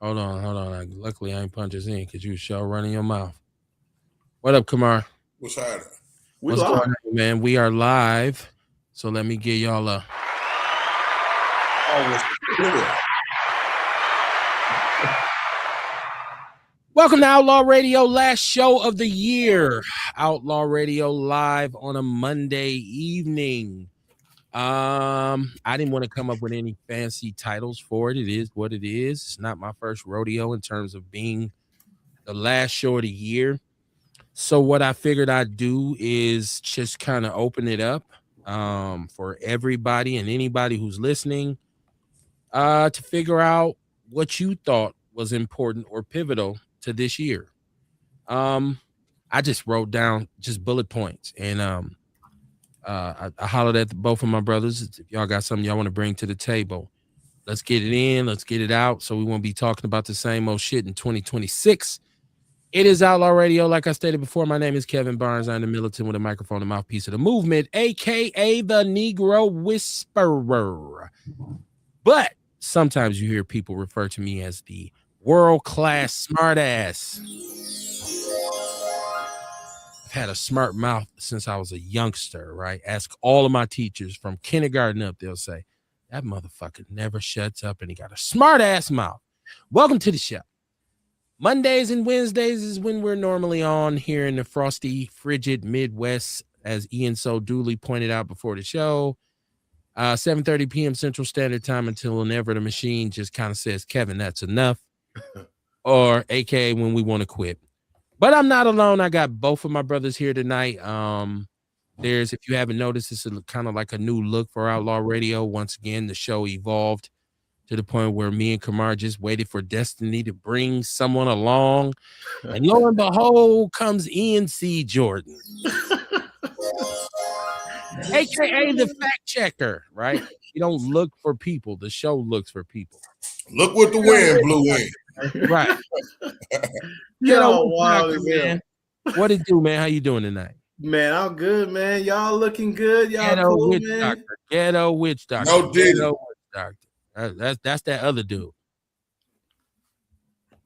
Hold on, hold on. Luckily, I ain't punch us in because you was sure running your mouth. What up, Kamar? What's happening? We What's going live. on, man? We are live. So let me get y'all a. Oh, good. Welcome to Outlaw Radio, last show of the year. Outlaw Radio live on a Monday evening. I didn't want to come up with any fancy titles for it. It is what it is. It's not my first rodeo in terms of being the last show of the year. So what I figured I'd do is just kind of open it up for everybody and anybody who's listening to figure out what you thought was important or pivotal to this year. I just wrote down just bullet points and I hollered at both of my brothers. If y'all got something y'all want to bring to the table, let's get it in, let's get it out so we won't be talking about the same old shit in 2026. It is Outlaw Radio. Like I stated before, my name is Kevin Barnes. I'm the militant with a microphone and mouthpiece of the movement, a.k.a. the Negro Whisperer. But sometimes you hear people refer to me as the world-class smartass. I've had a smart mouth since I was a youngster, right? Ask all of my teachers from kindergarten up, they'll say, that motherfucker never shuts up and he got a smart-ass mouth. Welcome to the show. Mondays and Wednesdays is when we're normally on here in the frosty, frigid Midwest, as Ian so duly pointed out before the show. 7:30 p.m. Central Standard Time until whenever the machine just kind of says, Kevin, that's enough. Or AKA when we want to quit. But I'm not alone. I got both of my brothers here tonight. If you haven't noticed, it's kind of like a new look for Outlaw Radio. Once again, the show evolved to the point where me and Kamar just waited for destiny to bring someone along. And lo and behold, comes Ian C. Jordan. AKA the fact checker, right? You don't look for people. The show looks for people. Look what the wind blew in. Right. Yo, wow, man. What it do, man? How you doing tonight? Man, I'm good, man. Y'all looking good. Y'all Ghetto cool, witch man. doctor. Ghetto witch doctor. No Diddy. Ghetto witch doctor. That's that other dude.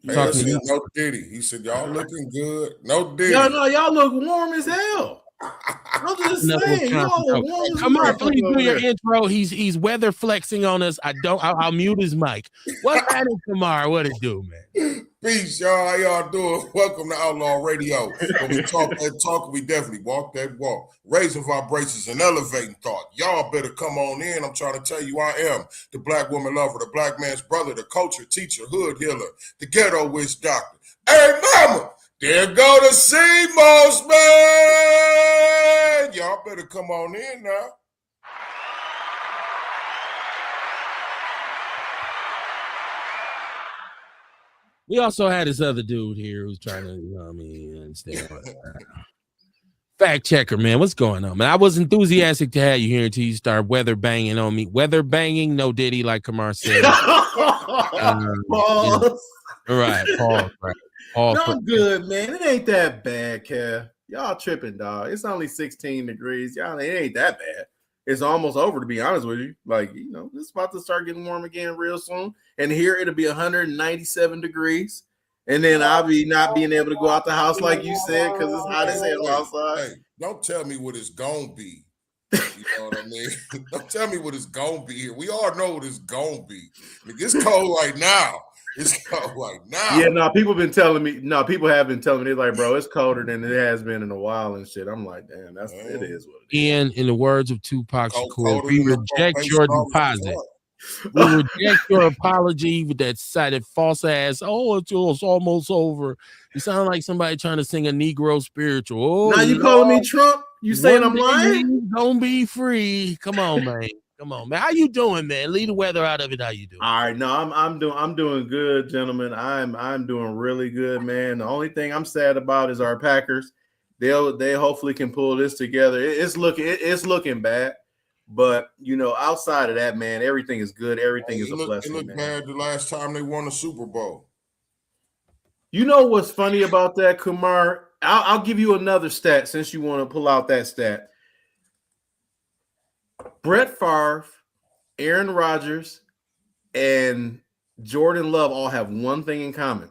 Hey, I said, no Diddy. He said, y'all looking good. No Diddy. Y'all look warm as hell. I'm just saying, y'all look warm as hell. Come on, please do your intro. He's weather flexing on us. I'll mute his mic. What's happening, Kamar? What it do, man? Peace, y'all. How y'all doing? Welcome to Outlaw Radio. When we talk that talk, we definitely walk that walk. Raising vibrations and elevating thought. Y'all better come on in. I'm trying to tell you, I am the black woman lover, the black man's brother, the culture teacher, hood healer, the ghetto witch doctor. Hey, mama, there go the CMOS, man. Y'all better come on in now. We also had this other dude here who's trying to, understand. Fact checker, man. What's going on, man? I was enthusiastic to have you here until you start weather banging on me. Weather banging, no Diddy, like Kamar said. Pause. Right, pause. Right. Pause. No, I'm good, man. It ain't that bad, Kev. Y'all tripping, dog. It's only 16 degrees. Y'all, it ain't that bad. It's almost over, to be honest with you. Like, it's about to start getting warm again real soon. And here it'll be 197 degrees. And then I'll be not being able to go out the house like you said because it's hot as hell outside. Hey, don't tell me what it's going to be. You know what I mean? Don't tell me what it's going to be here. We all know what it's going to be. It's cold right now. It's cold right now. Yeah, no, people have been telling me. No, people have been telling me, they're like, bro, it's colder than it has been in a while and shit. I'm like, damn, it is what it is. Ian, in the words of Tupac Shakur, we reject your deposit. We reject your apology with that cited false ass. Oh, it's almost over. You sound like somebody trying to sing a Negro spiritual. Now you calling me Trump? You saying I'm lying? Don't be free. Come on, man. Come on, man. How you doing, man? Leave the weather out of it. How you doing? All right, no, I'm doing good, gentlemen. I'm doing really good, man. The only thing I'm sad about is our Packers. They hopefully can pull this together. It's looking bad, but outside of that, man, everything is good. Everything is a blessing. It looked bad the last time they won the Super Bowl. You know what's funny about that, Kumar? I'll give you another stat since you want to pull out that stat. Brett Favre, Aaron Rodgers, and Jordan Love all have one thing in common.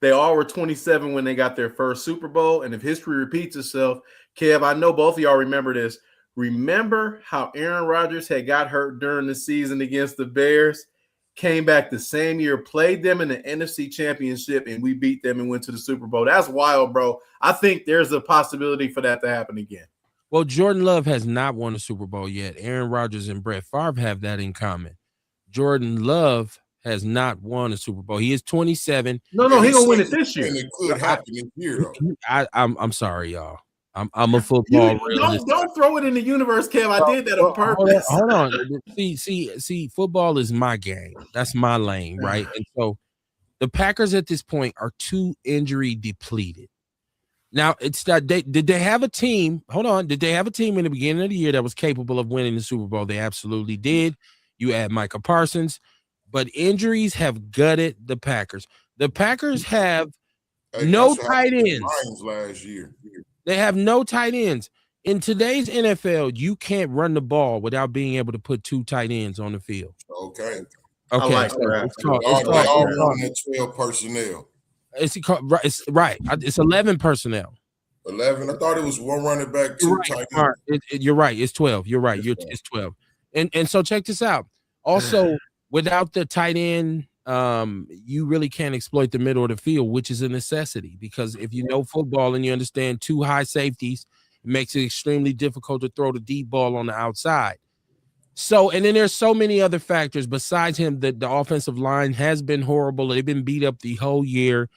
They all were 27 when they got their first Super Bowl. And if history repeats itself, Kev, I know both of y'all remember this. Remember how Aaron Rodgers had got hurt during the season against the Bears, came back the same year, played them in the NFC Championship, and we beat them and went to the Super Bowl. That's wild, bro. I think there's a possibility for that to happen again. Well, Jordan Love has not won a Super Bowl yet. Aaron Rodgers and Brett Favre have that in common. Jordan Love has not won a Super Bowl. He is 27. No, he gonna win it this year. And it could happen this year, though. I'm sorry, y'all. I'm a football realist. Don't throw it in the universe, Kev. I did that on purpose. Hold on. See, football is my game. That's my lane, right? And so the Packers at this point are too injury depleted. Now, it's that did they have a team? Hold on. Did they have a team in the beginning of the year that was capable of winning the Super Bowl? They absolutely did. You add Micah Parsons, but injuries have gutted the Packers. The Packers have no tight ends. Last year. They have no tight ends. In today's NFL, you can't run the ball without being able to put two tight ends on the field. Okay. I like that. It's all running 12 personnel. It's right. It's 11 personnel. 11. I thought it was one running back, two tight ends. You're right. It's 12. You're right. It's 12. And so check this out. Also, without the tight end, you really can't exploit the middle of the field, which is a necessity, because if you know football and you understand two high safeties, it makes it extremely difficult to throw the deep ball on the outside. So, and then there's so many other factors besides him. That the offensive line has been horrible. They've been beat up the whole year.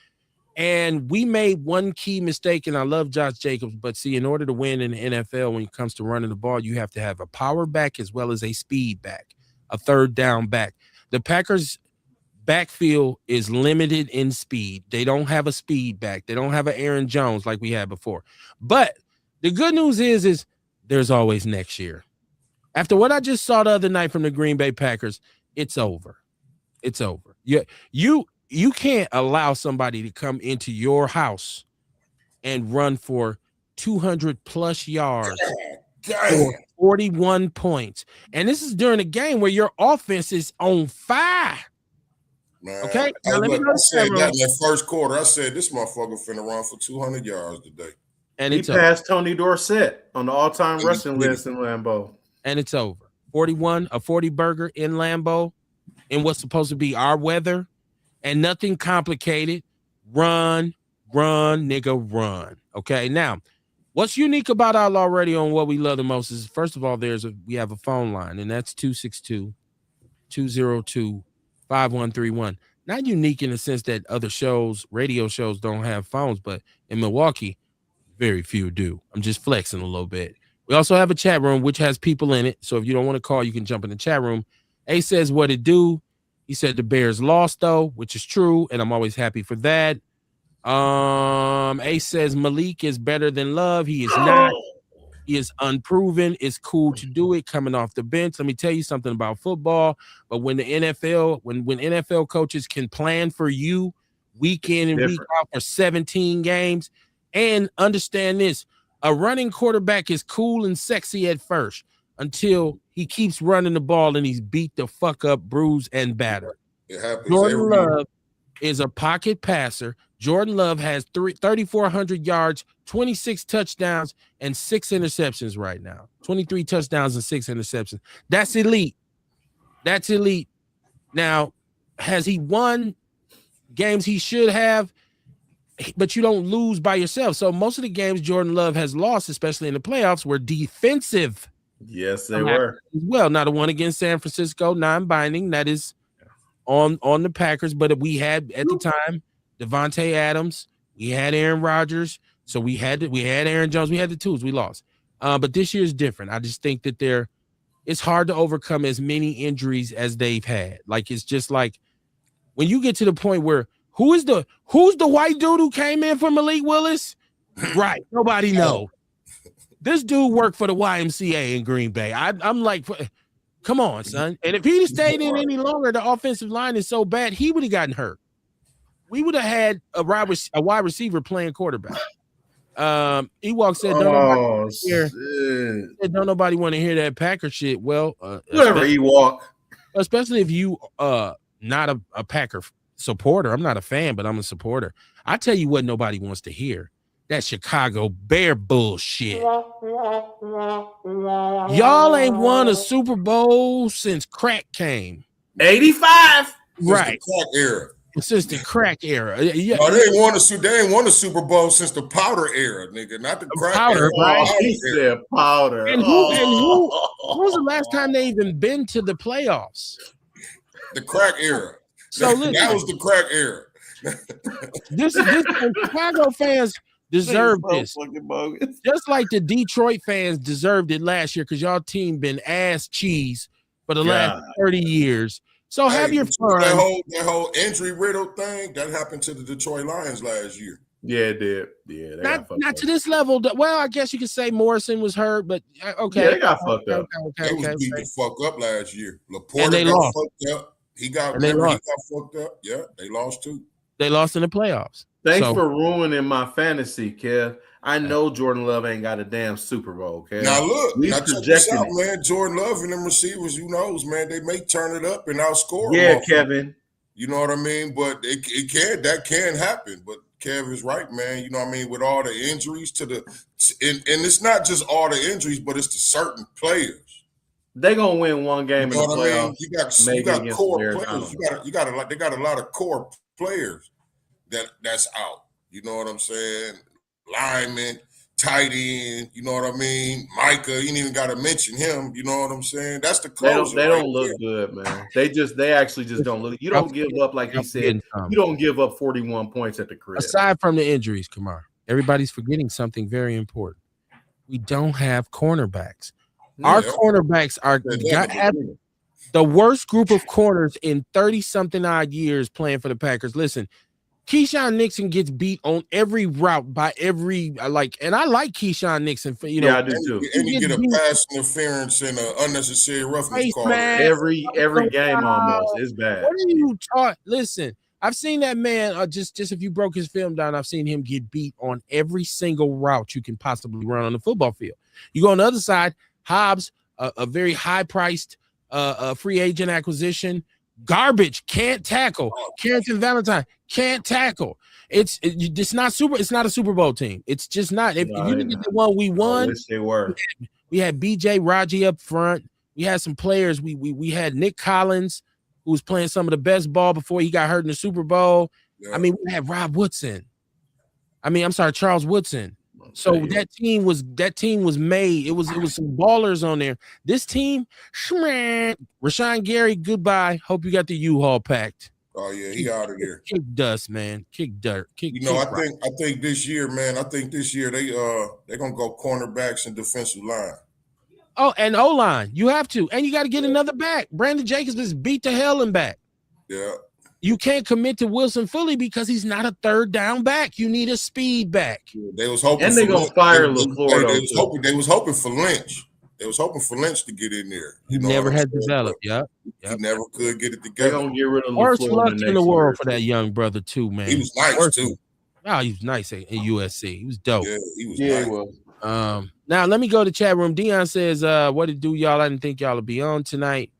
And we made one key mistake, and I love Josh Jacobs, but see, in order to win in the NFL, when it comes to running the ball, you have to have a power back as well as a speed back, a third down back. The Packers' backfield is limited in speed. They don't have a speed back. They don't have an Aaron Jones like we had before. But the good news is there's always next year. After what I just saw the other night from the Green Bay Packers, it's over. It's over. You can't allow somebody to come into your house and run for 200 plus yards for 41 points. And this is during a game where your offense is on fire. Man, okay. Now, I said that in the first quarter. I said this motherfucker finna run for 200 yards today. And he passed Tony Dorsett on the all-time rushing list in Lambeau. And it's over. 41, a 40 burger in Lambeau in what's supposed to be our weather. And nothing complicated. Run, nigga, run. Okay, now, what's unique about Outlaw Radio and what we love the most is, first of all, we have a phone line, and that's 262-202-5131. Not unique in the sense that other shows, radio shows, don't have phones, but in Milwaukee, very few do. I'm just flexing a little bit. We also have a chat room, which has people in it, so if you don't want to call, you can jump in the chat room. A says, what it do? He said the Bears lost, though, which is true, and I'm always happy for that. A says Malik is better than Love. He is not. He is unproven. It's cool to do it coming off the bench. Let me tell you something about football. But when the NFL, when NFL coaches can plan for you week in and week out for 17 games, and understand this, a running quarterback is cool and sexy at first, until he keeps running the ball and he's beat the fuck up, bruised, and battered. It happens. Jordan Love is a pocket passer. Jordan Love has 3,400 yards, 26 touchdowns, and 6 interceptions right now. 23 touchdowns and 6 interceptions. That's elite. That's elite. Now, has he won games he should have? But you don't lose by yourself. So most of the games Jordan Love has lost, especially in the playoffs, were defensive. Yes, they were. Well, now the one against San Francisco, non-binding, that is on the Packers. But we had at the time Devontae Adams, we had Aaron Rodgers, so we had Aaron Jones, we had the tools, we lost. But this year is different. I just think that it's hard to overcome as many injuries as they've had. Like, it's just like when you get to the point where who's the white dude who came in for Malik Willis? Right, nobody knows. This dude worked for the YMCA in Green Bay. I'm like, come on, son. And if he'd have stayed in any longer, the offensive line is so bad, he would have gotten hurt. We would have had a wide receiver playing quarterback. Ewok said, don't nobody want to hear that Packer shit. Well, whatever, Ewok. especially if you not a Packer supporter. I'm not a fan, but I'm a supporter. I tell you what, nobody wants to hear. That Chicago Bear bullshit. Y'all ain't won a Super Bowl since crack came. 85. Right. The crack era. Since the crack era. Yeah. No, they ain't won a Super Bowl since the powder era, nigga. Not the crack era. Right? He said powder. And who was the last time they even been to the playoffs? The crack era. So listen, that was the crack era. This Chicago fans deserve this. Just like the Detroit fans deserved it last year because y'all team been ass cheese for the last 30 years. So have your fun. That whole injury riddle thing that happened to the Detroit Lions last year. Yeah, it did. Yeah, not to this level. Well, I guess you could say Morrison was hurt, but okay. Yeah, they got fucked up. They was beat the fuck up last year. Laporta got fucked up. He got fucked up. Yeah, they lost too. They lost in the playoffs. Thanks for ruining my fantasy, Kev. I know Jordan Love ain't got a damn Super Bowl, Kev. Now look, check this out, man. Jordan Love and them receivers, who knows, man, they may turn it up and outscore. Yeah, Kevin. You know what I mean? But that can happen. But Kev is right, man. You know what I mean? With all the injuries and it's not just all the injuries, but it's to certain players. They gonna win one game in the playoffs. I mean? You got core players. They got a lot of core players that's out. You know what I'm saying? Lineman, tight end, you know what I mean? Micah, you ain't even got to mention him. You know what I'm saying? That's the closer. They don't look good, man. They actually just don't look. You don't give up, like he said. You don't give up 41 points at the crib. Aside from the injuries, Kamar, everybody's forgetting something very important. We don't have cornerbacks. Our cornerbacks have the worst group of corners in 30-something odd years playing for the Packers. Listen, Keyshawn Nixon gets beat on every route by every and I like Keyshawn Nixon. I do too. And you get a pass interference and an unnecessary roughness call every game almost. It's bad. What are you taught? Listen, I've seen that man. Just if you broke his film down, I've seen him get beat on every single route you can possibly run on the football field. You go on the other side, Hobbs, a very high-priced free agent acquisition. Garbage, can't tackle. Carrington Valentine can't tackle. It's not a Super Bowl team. It's just not. If you look at the one we won, I wish they were. We had BJ Raji up front. We had some players. We had Nick Collins, who was playing some of the best ball before he got hurt in the Super Bowl. Yeah. I mean, we had Charles Woodson. So that team was made. It was some ballers on there. This team, Rashawn Gary, goodbye. Hope you got the U-Haul packed. Oh yeah, he out of there. Kick dust, man. Kick dirt. I think this year, man. I think this year they're gonna go cornerbacks and defensive line. Oh, and O-line. You have to, and you got to get another back. Brandon Jacobs is beat to hell and back. Yeah. You can't commit to Wilson fully because he's not a third down back. You need a speed back. They was hoping, and they're gonna fire LaFleur. They was hoping for Lynch. They was hoping for Lynch to get in there. He never had developed. He never could get it together. They're gonna get rid of LaFleur. Worst luck in the world for that young brother too, man. He was nice too. Oh, he was nice at USC. He was dope. Yeah, he was nice. He was. Now let me go to chat room. Dion says, "What it do, y'all? I didn't think y'all would be on tonight."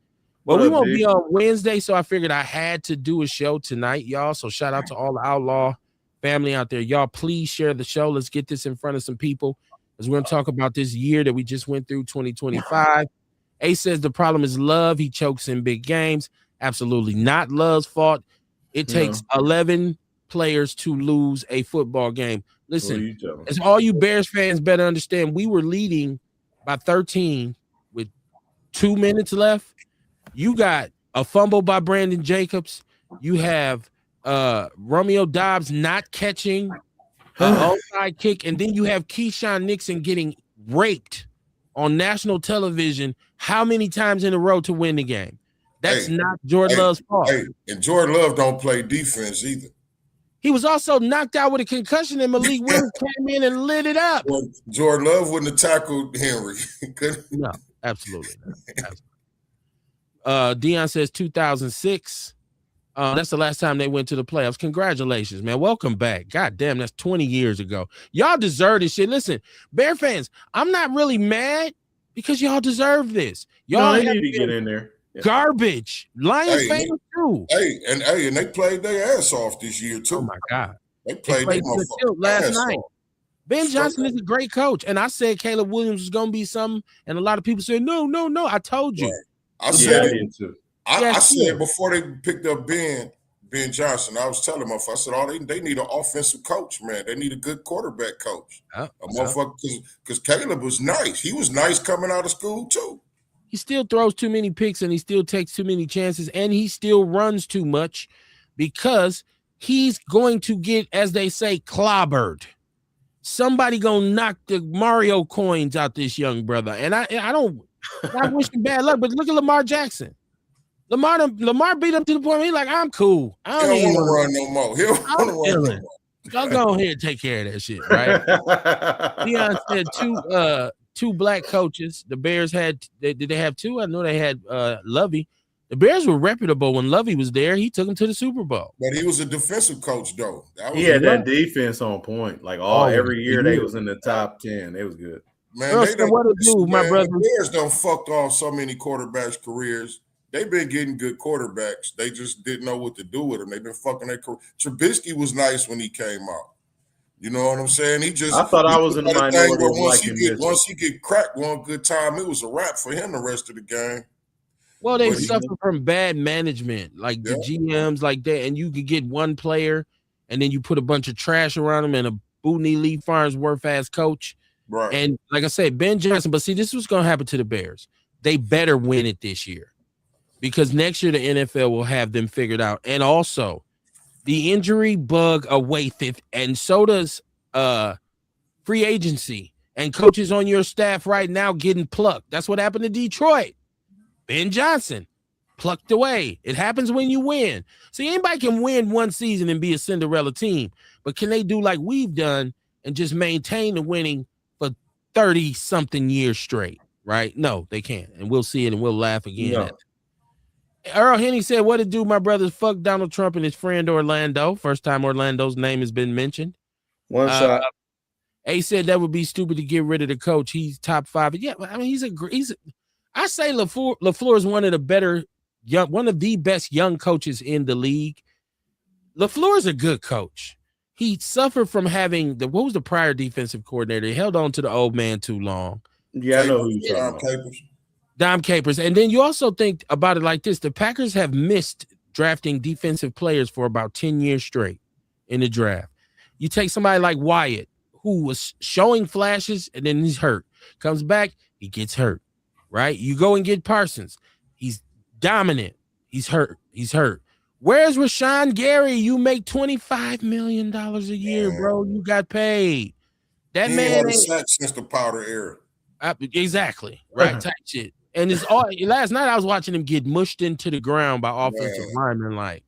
Well, we won't be on Wednesday, so I figured I had to do a show tonight, y'all. So shout out to all the Outlaw family out there. Y'all, please share the show. Let's get this in front of some people as we're going to talk about this year that we just went through, 2025. A says the problem is Love. He chokes in big games. Absolutely not Love's fault. It takes 11 players to lose a football game. Listen, as all you Bears fans better understand, we were leading by 13 with 2 minutes left. You got a fumble by Brandon Jacobs. You have Romeo Doubs not catching an onside kick, and then you have Keyshawn Nixon getting raped on national television how many times in a row to win the game? That's not Jordan Love's fault. And Jordan Love don't play defense either. He was also knocked out with a concussion, and Malik Willis came in and lit it up. Well, Jordan Love wouldn't have tackled Henry. No, absolutely not. Dion says 2006. That's the last time they went to the playoffs. Congratulations, man. Welcome back. God damn, that's 20 years ago. Y'all deserve this shit. Listen, Bear fans, I'm not really mad because y'all deserve this. Y'all need to get in there. garbage. Lions fans too. And they played their ass off this year too. Oh my God, they played their motherfucking last ass night. off. Ben Johnson is a great coach, and I said Caleb Williams was going to be something, and a lot of people said no. I told you. Right. I said it too. I said before they picked up Ben Johnson, I was telling them, I said, they need an offensive coach, man. They need a good quarterback coach. A motherfucker, because Caleb was nice. He was nice coming out of school too. He still throws too many picks, and he still takes too many chances, and he still runs too much because he's going to get, as they say, clobbered. Somebody gonna knock the Mario coins out this young brother, and I wish him bad luck. But look at Lamar Jackson. Lamar beat him to the point where he's like, I'm cool. I don't want to run no more. He don't want to run no more. Go ahead and take care of that shit, right? Deion said two black coaches. The Bears did they have two? I know they had Lovey. The Bears were reputable when Lovey was there. He took them to the Super Bowl. But he was a defensive coach, though. He had that defense on point. Like every year they was in the top 10. They was good. Man, my brother. The Bears done fucked off so many quarterbacks' careers. They've been getting good quarterbacks. They just didn't know what to do with them. They've been fucking their career. Trubisky was nice when he came out. You know what I'm saying? I thought I was in the minority. Once he get cracked one good time, it was a wrap for him the rest of the game. Well, they suffer from bad management, like the GMs like that, and you could get one player, and then you put a bunch of trash around him and a Booney Lee Farnsworth ass coach. Right. And like I said, Ben Johnson. But see, this is what's going to happen to the Bears. They better win it this year, because next year the NFL will have them figured out. And also, the injury bug awaiteth, and so does free agency and coaches on your staff right now getting plucked. That's what happened to Detroit. Ben Johnson plucked away. It happens when you win. See, anybody can win one season and be a Cinderella team, but can they do like we've done and just maintain the winning for 30-something years straight, right? No, they can't, and we'll see it, and we'll laugh again. No. At it. Earl Henny said, what to do, my brothers? Fuck Donald Trump and his friend Orlando. First time Orlando's name has been mentioned. One shot. A said that would be stupid to get rid of the coach. He's top 5. Yeah, I mean, I say LaFleur is one of the best young coaches in the league. LaFleur is a good coach. He suffered from having what was the prior defensive coordinator? He held on to the old man too long. Yeah, I know who you're talking about. Dom Capers. And then you also think about it like this. The Packers have missed drafting defensive players for about 10 years straight in the draft. You take somebody like Wyatt, who was showing flashes, and then he's hurt. Comes back, he gets hurt. Right? You go and get Parsons. He's dominant. He's hurt. Where's Rashawn Gary? You make $25 million a year, bro. You got paid. That man ain't since the powder era. Exactly. Right? Type shit. And it's all last night I was watching him get mushed into the ground by offensive linemen. Like,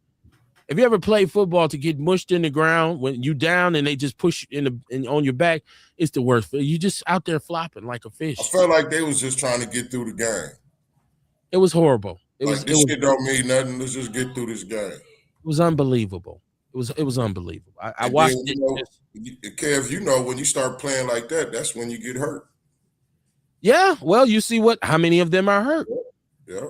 if you ever play football to get mushed in the ground when you down and they just push you on your back, it's the worst. You just out there flopping like a fish. I felt like they was just trying to get through the game. It was horrible. This shit don't mean nothing. Let's just get through this game. It was unbelievable. It was unbelievable. I watched it. Kev, when you start playing like that, that's when you get hurt. Yeah. Well, you see how many of them are hurt. Yeah.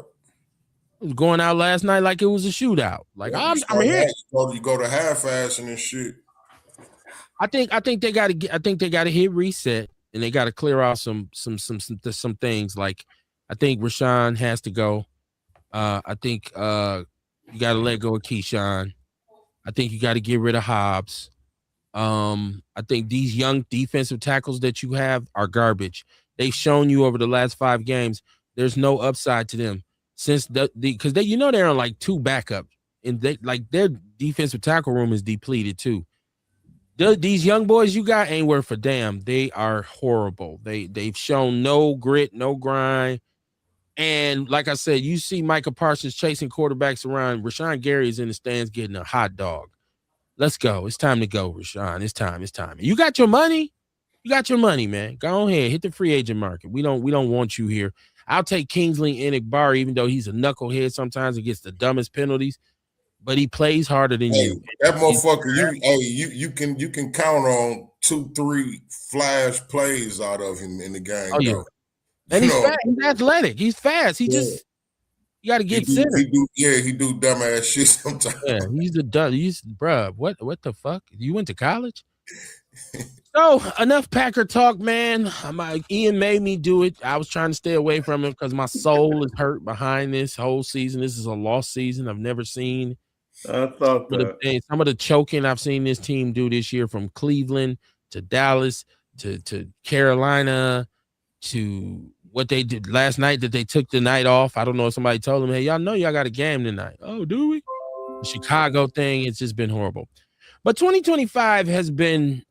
It was going out last night like it was a shootout. Like I'm here. You go to half-assing and shit. I think they got to hit reset, and they got to clear off some things. Like, I think Rashawn has to go. I think you got to let go of Keyshawn. I think you got to get rid of Hobbs. I think these young defensive tackles that you have are garbage. They've shown you over the last 5 games there's no upside to them. Since because they're on like 2 backups, and their defensive tackle room is depleted too. These young boys you got ain't worth a damn. They are horrible. They've shown no grit, no grind, and like I said, you see Micah Parsons chasing quarterbacks around. Rashawn Gary is in the stands getting a hot dog. Let's go. It's time to go, Rashawn. It's time. You got your money. You got your money, man. Go ahead, hit the free agent market. We don't want you here. I'll take Kingsley Enagbari, even though he's a knucklehead sometimes and gets the dumbest penalties, but he plays harder than you. That motherfucker, you can count on 2-3 flash plays out of him in the game. Oh yeah, and he's fast. He's athletic. He's fast. He just You got to get center. He do dumbass shit sometimes. Yeah, he's bruh. What the fuck? You went to college? So enough Packer talk, man. Ian made me do it. I was trying to stay away from him because my soul is hurt behind this whole season. This is a lost season. I've never seen I thought that. some of the choking I've seen this team do this year, from Cleveland to Dallas to Carolina to what they did last night, that they took the night off. I don't know if somebody told them, hey, y'all know y'all got a game tonight. Oh, do we? The Chicago thing, it's just been horrible. But 2025 has been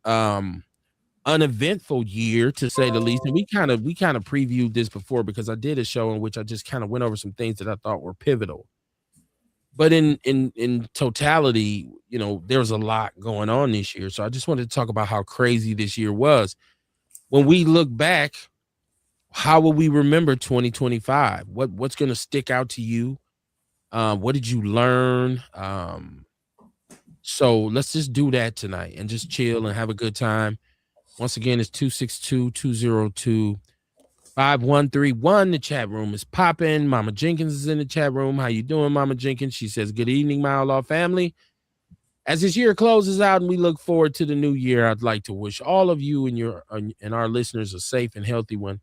uneventful year, to say the least. And we kind of previewed this before, because I did a show in which I just kind of went over some things that I thought were pivotal. But in totality, you know, there was a lot going on this year. So I just wanted to talk about how crazy this year was. When we look back, how will we remember 2025? What's going to stick out to you? What did you learn? So let's just do that tonight and just chill and have a good time. Once again, it's 262-202-5131. The chat room is popping. Mama Jenkins is in the chat room. How you doing, Mama Jenkins? She says, good evening, my Outlaw family. As this year closes out and we look forward to the new year, I'd like to wish all of you and our listeners a safe and healthy one.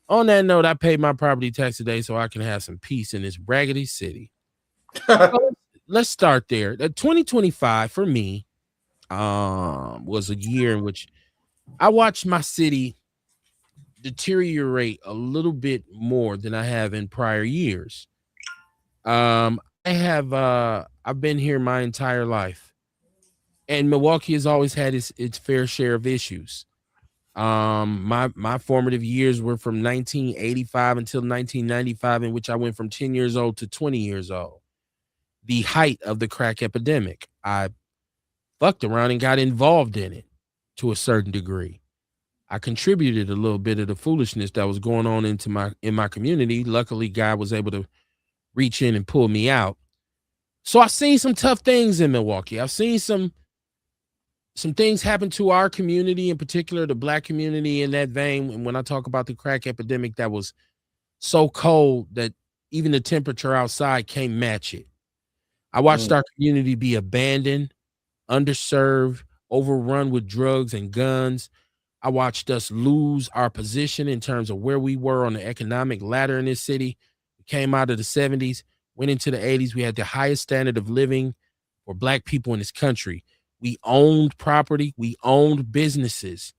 On that note, I paid my property tax today so I can have some peace in this raggedy city. Let's start there. 2025 for me was a year in which I watched my city deteriorate a little bit more than I have in prior years. I've been here my entire life, and Milwaukee has always had its fair share of issues. My formative years were from 1985 until 1995, in which I went from 10 years old to 20 years old. The height of the crack epidemic. I fucked around and got involved in it to a certain degree. I contributed a little bit of the foolishness that was going on in my community. Luckily, God was able to reach in and pull me out. So I've seen some tough things in Milwaukee. I've seen some things happen to our community, in particular the Black community, in that vein. And when I talk about the crack epidemic, that was so cold that even the temperature outside can't match it. I watched our community be abandoned, underserved, overrun with drugs and guns. I watched us lose our position in terms of where we were on the economic ladder in this city. We came out of the 70s, went into the 80s. We had the highest standard of living for Black people in this country. We owned property. We owned businesses.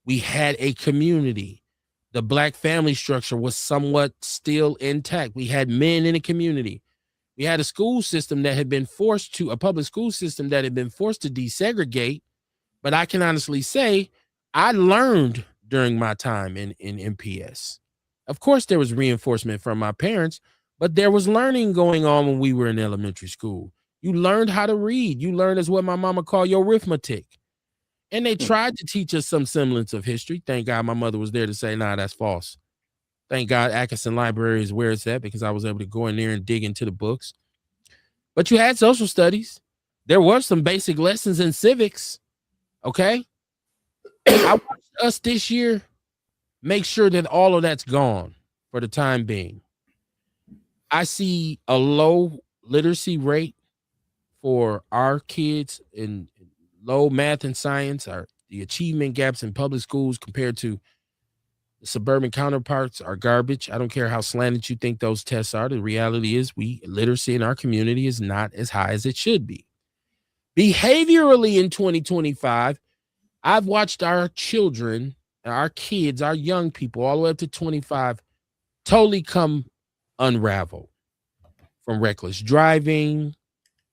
We had a community. The Black family structure was somewhat still intact. We had men in the community. We had a school system that had been forced to, a public school system that had been forced to desegregate. But I can honestly say I learned during my time in MPS. Of course, there was reinforcement from my parents, but there was learning going on when we were in elementary school. You learned how to read. You learned as what my mama called your arithmetic. And they tried to teach us some semblance of history. Thank God my mother was there to say, nah, that's false. Thank God Atkinson Library is where it's at, because I was able to go in there and dig into the books. But you had social studies. There were some basic lessons in civics. Okay. I watched us this year make sure that all of that's gone for the time being. I see a low literacy rate for our kids in low math and science. The achievement gaps in public schools compared to the suburban counterparts are garbage. I don't care how slanted you think those tests are. The reality is literacy in our community is not as high as it should be. Behaviorally in 2025, I've watched our children, our kids, our young people, all the way up to 25, totally come unraveled. From reckless driving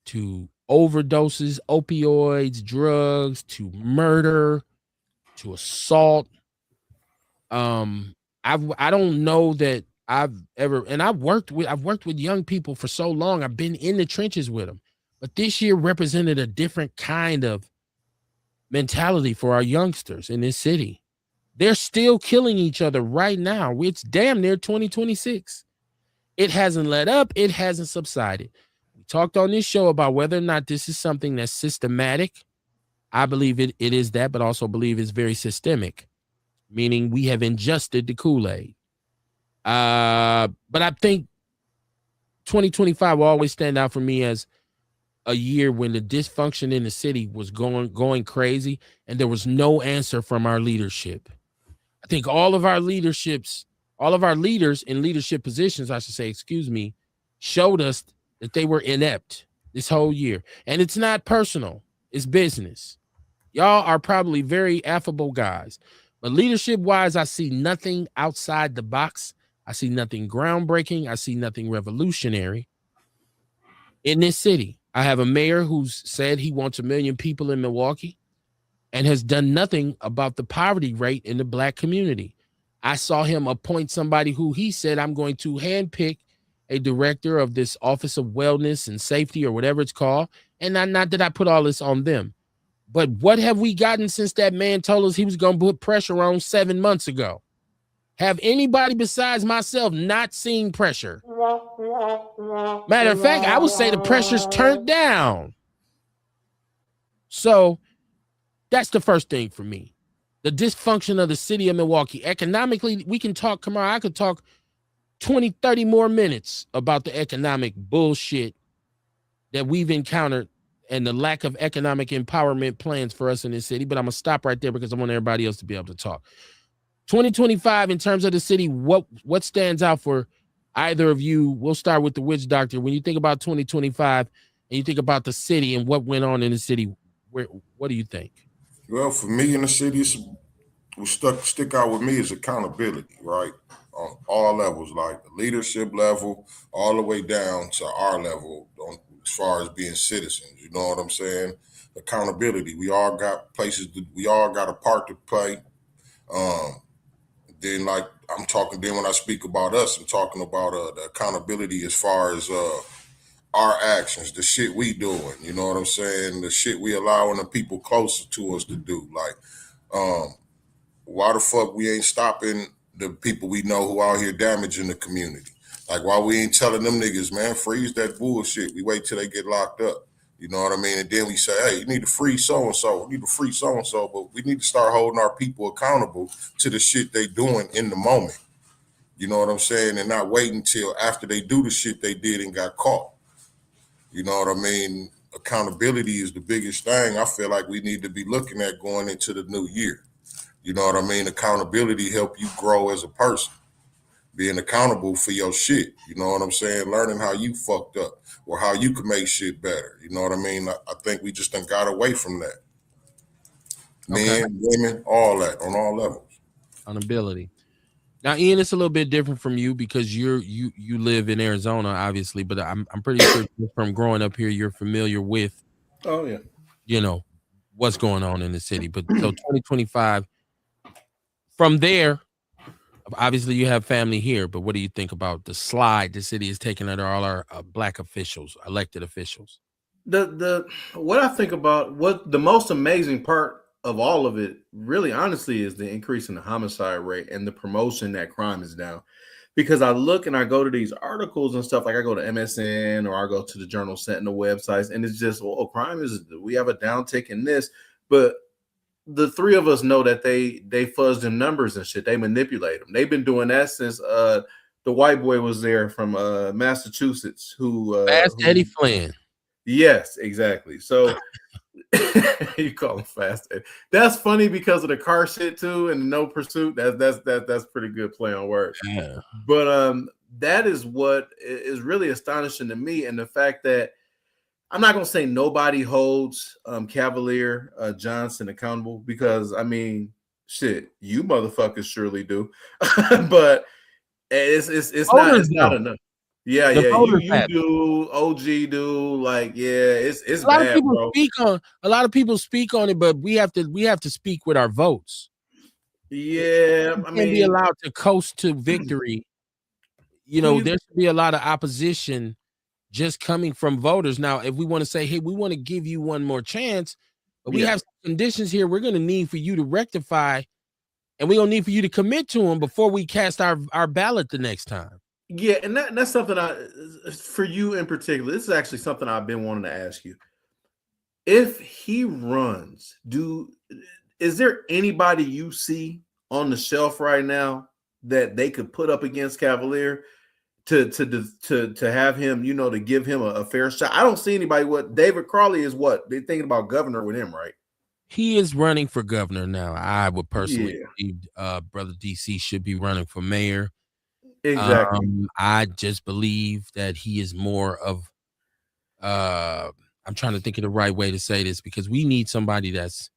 to overdoses, opioids, drugs, to murder, to assault. I don't know that I've ever, and I've worked with young people for so long. I've been in the trenches with them, but this year represented a different kind of mentality for our youngsters in this city. They're still killing each other right now. It's damn near 2026. It hasn't let up. It hasn't subsided. We talked on this show about whether or not this is something that's systematic. I believe it is that, but also believe it's very systemic, meaning we have ingested the Kool-Aid. But I think 2025 will always stand out for me as a year when the dysfunction in the city was going crazy, and there was no answer from our leadership. I think all of our leaders in leadership positions, I should say, showed us that they were inept this whole year. And it's not personal, it's business. Y'all are probably very affable guys, but leadership wise, I see nothing outside the box. I see nothing groundbreaking. I see nothing revolutionary in this city. I have a mayor who's said he wants 1 million people in Milwaukee and has done nothing about the poverty rate in the Black community. I saw him appoint somebody who he said, I'm going to handpick a director of this Office of Wellness and Safety or whatever it's called. And not that I put all this on them, but what have we gotten since that man told us he was going to put pressure on 7 months ago? Have anybody besides myself not seen pressure? Matter of fact, I would say the pressure's turned down. So that's the first thing for me. The dysfunction of the city of Milwaukee. Economically, we can talk, Kamara, I could talk 20, 30 more minutes about the economic bullshit that we've encountered and the lack of economic empowerment plans for us in this city. But I'm going to stop right there because I want everybody else to be able to talk. 2025, in terms of the city, what stands out for either of you? We'll start with the witch doctor. When you think about 2025 and you think about the city and what went on in the city, what do you think? Well, for me in the city, stick out with me is accountability, right? On all levels, like the leadership level, all the way down to our level, as far as being citizens. You know what I'm saying? Accountability. We all got places. We all got a part to play. Then, like I'm talking. Then when I speak about us, I'm talking about the accountability as far as our actions, the shit we doing. You know what I'm saying? The shit we allowing the people closer to us to do. Like, why the fuck we ain't stopping the people we know who out here damaging the community? Like, why we ain't telling them niggas, man, freeze that bullshit. We wait till they get locked up. You know what I mean? And then we say, hey, you need to free so-and-so. We need to free so-and-so. But we need to start holding our people accountable to the shit they doing in the moment. You know what I'm saying? And not waiting until after they do the shit they did and got caught. You know what I mean? Accountability is the biggest thing I feel like we need to be looking at going into the new year. You know what I mean? Accountability help you grow as a person. Being accountable for your shit. You know what I'm saying? Learning how you fucked up or how you can make shit better. You know what I mean? I think we just done got away from that. Men, women, all that on all levels. Accountability. Now, Ian, it's a little bit different from you because you live in Arizona, obviously, but I'm pretty sure from growing up here, you're familiar with, you know, what's going on in the city. But so 2025, from there, obviously you have family here, but what do you think about the slide the city is taking under all our Black officials, elected officials? What I think about what the most amazing part of all of it, really honestly, is the increase in the homicide rate and the promotion that crime is down. Because I look and I go to these articles and stuff, like I go to MSN or I go to the Journal Sentinel websites, and it's just, crime is, we have a downtick in this, but the three of us know that they fuzz them numbers and shit. They manipulate them. They've been doing that since the white boy was there from Massachusetts, who Eddie Flynn. Yes, exactly. So you call him Fast Eddie. That's funny because of the car shit too, and No Pursuit. That's pretty good play on words. Yeah. But that is what is really astonishing to me, and the fact that I'm not gonna say nobody holds Cavalier Johnson accountable, because I mean, shit, you motherfuckers surely do, but it's not enough. Yeah, you do, OG do, like, yeah, it's a lot bad, of people bro. a lot of people speak on it, but we have to speak with our votes. Yeah, I mean, be allowed to coast to victory. You know, there should be a lot of opposition just coming from voters. Now, if we want to say, hey, we want to give you one more chance, but we have some conditions here we're going to need for you to rectify, and we're going to need for you to commit to them before we cast our ballot the next time. Yeah, and that's something for you in particular, this is actually something I've been wanting to ask you. If he runs, is there anybody you see on the shelf right now that they could put up against Cavalier to have him, to give him a fair shot. I don't see anybody. What David Crowley is what they're thinking about governor with him, right? He is running for governor now. I would personally believe Brother DC should be running for mayor. Exactly. I just believe that he is more of I'm trying to think of the right way to say this, because we need somebody that's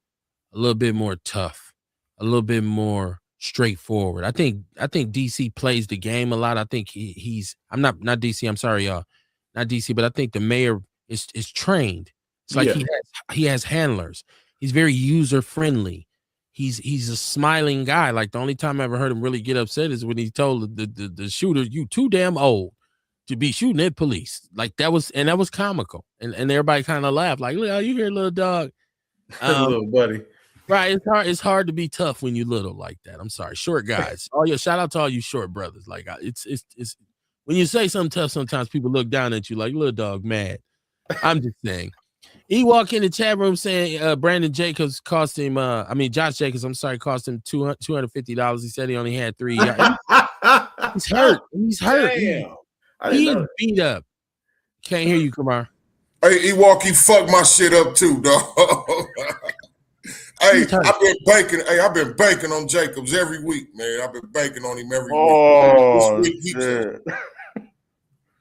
a little bit more tough, a little bit more straightforward. I think DC plays the game a lot. I think he's I'm not DC, I'm sorry, y'all. Not DC, but I think the mayor is trained. It's like he has handlers. He's very user friendly. He's a smiling guy. Like, the only time I ever heard him really get upset is when he told the shooter, "You too damn old to be shooting at police." Like, that was comical, and everybody kind of laughed. Like, "Oh, you here, little dog, little buddy." Right? It's hard to be tough when you little like that. I'm sorry, short guys. Shout out to all you short brothers. Like, it's when you say something tough, sometimes people look down at you like, little dog, mad. I'm just saying. He walked in the chat room saying Brandon Jacobs cost him, Josh Jacobs, I'm sorry, cost him $250. He said he only had 3. He's hurt. He's hurt. He is beat up. Can't hear you, Kamar. Hey, Ewok, he fucked my shit up too, dog. Hey, I've been banking on Jacobs every week, man. I've been banking on him every week. Shit.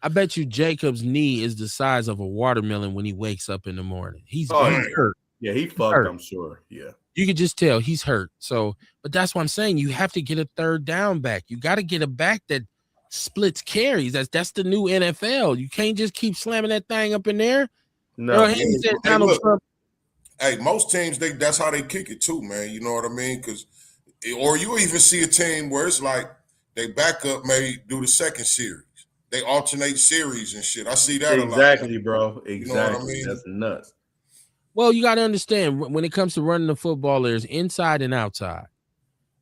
I bet you Jacob's knee is the size of a watermelon when he wakes up in the morning. He's hurt. Yeah, he fucked, I'm sure. Yeah. You could just tell he's hurt. So, but that's what I'm saying. You have to get a third down back. You got to get a back that splits carries. That's the new NFL. You can't just keep slamming that thing up in there. No. Donald Trump. Hey, most teams, that's how they kick it too, man. You know what I mean? Or you even see a team where it's like they back up may do the second series. They alternate series and shit. I see that exactly, a lot. Bro. Exactly. You know what I mean? That's nuts. Well, you got to understand, when it comes to running the football, there's inside and outside.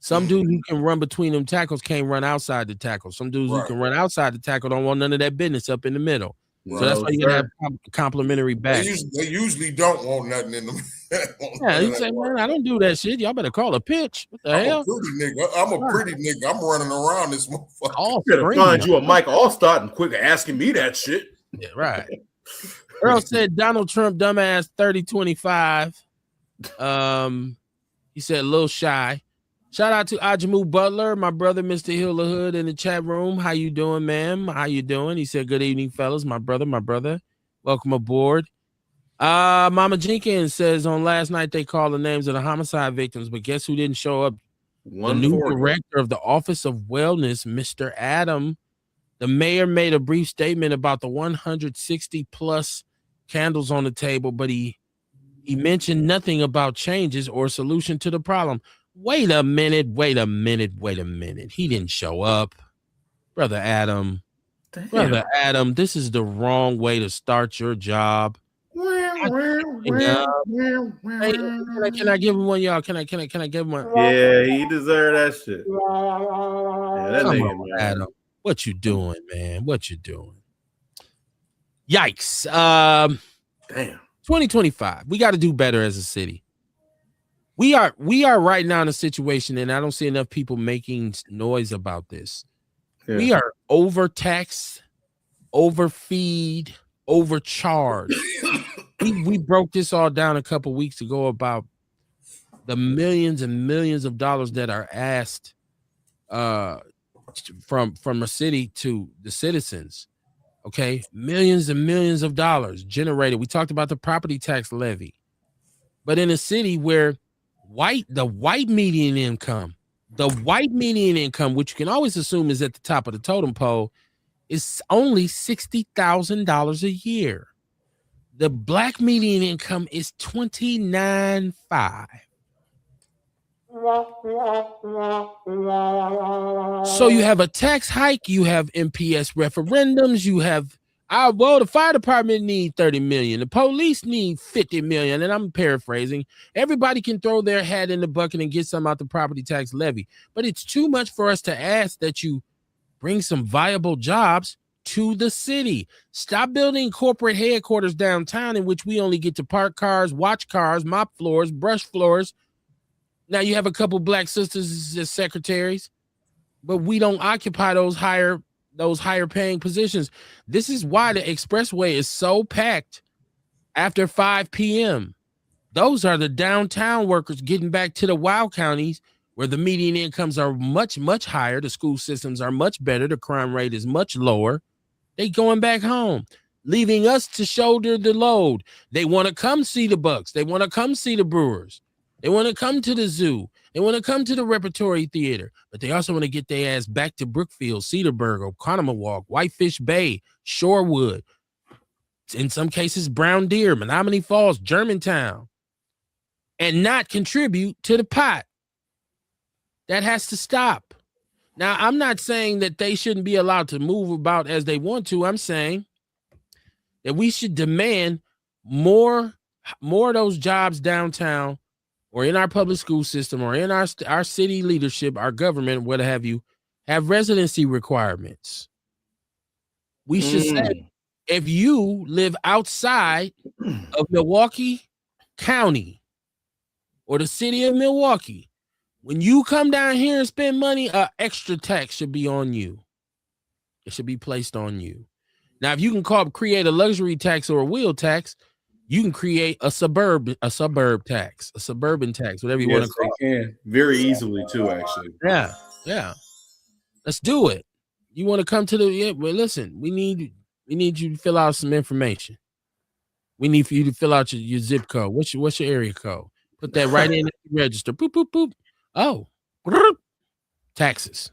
Some dudes who can run between them tackles can't run outside the tackle. Some dudes who can run outside the tackle don't want none of that business up in the middle. So that's why you gotta have complimentary backs. They usually don't want nothing in them. You say, man, I don't do that shit. Y'all better call a pitch. What the hell? I'm a pretty nigga. I'm running around this motherfucker. You better find you a Mike Allstott and quit asking me that shit. Yeah, right. Earl said Donald Trump dumbass 30-25. He said a little shy. Shout out to Ajamu Butler, my brother, Mr. Hill of Hood, in the chat room. How you doing, ma'am? How you doing? He said, good evening, fellas. My brother. Welcome aboard. Mama Jenkins says on last night they called the names of the homicide victims, but guess who didn't show up? The new director of the Office of Wellness, Mr. Adam. The mayor made a brief statement about the 160 plus candles on the table, but he mentioned nothing about changes or solution to the problem. Wait a minute. He didn't show up. Brother Adam. Damn. Brother Adam, this is the wrong way to start your job. Hey, can I give him one, y'all? Can I give him one? Yeah, he deserved that shit. Yeah, that Come on, Adam. What you doing, man? What you doing? Yikes. Damn. 2025. We got to do better as a city. We are right now in a situation, and I don't see enough people making noise about this. Yeah. We are overtaxed, overfeed, overcharged. we broke this all down a couple weeks ago about the millions and millions of dollars that are asked from a city to the citizens. Okay, millions and millions of dollars generated. We talked about the property tax levy, but in a city where the white median income, which you can always assume is at the top of the totem pole, is only $60,000 a year. The black median income is $29,500. So you have a tax hike, you have MPS referendums, you have the fire department need 30 million, the police need 50 million, and I'm paraphrasing. Everybody can throw their hat in the bucket and get some out the property tax levy, but it's too much for us to ask that you bring some viable jobs to the city. Stop building corporate headquarters downtown in which we only get to park cars, watch cars, mop floors, brush floors. Now you have a couple black sisters as secretaries, but we don't occupy those higher those higher paying positions. This is why the expressway is so packed after 5 p.m. Those are the downtown workers getting back to the wild counties where the median incomes are much, much higher. The school systems are much better. The crime rate is much lower. They going back home, leaving us to shoulder the load. They want to come see the Bucks. They want to come see the Brewers. They want to come to the zoo. They want to come to the Repertory Theater, but they also want to get their ass back to Brookfield, Cedarburg, Oconomowoc, Whitefish Bay, Shorewood, in some cases, Brown Deer, Menominee Falls, Germantown, and not contribute to the pot. That has to stop. Now, I'm not saying that they shouldn't be allowed to move about as they want to. I'm saying that we should demand more of those jobs downtown or in our public school system or in our city leadership, our government, what have you, have residency requirements. We should say, if you live outside of Milwaukee County or the city of Milwaukee, when you come down here and spend money, an extra tax should be on you. It should be placed on you. Now, if you can create a luxury tax or a wheel tax, you can create a suburban tax, whatever you want to call it. Can. Very easily too, actually. Yeah. Let's do it. You want to come to well, listen, we need you to fill out some information. We need for you to fill out your zip code. What's your area code? Put that right in the register. Boop, boop, boop. Oh, taxes.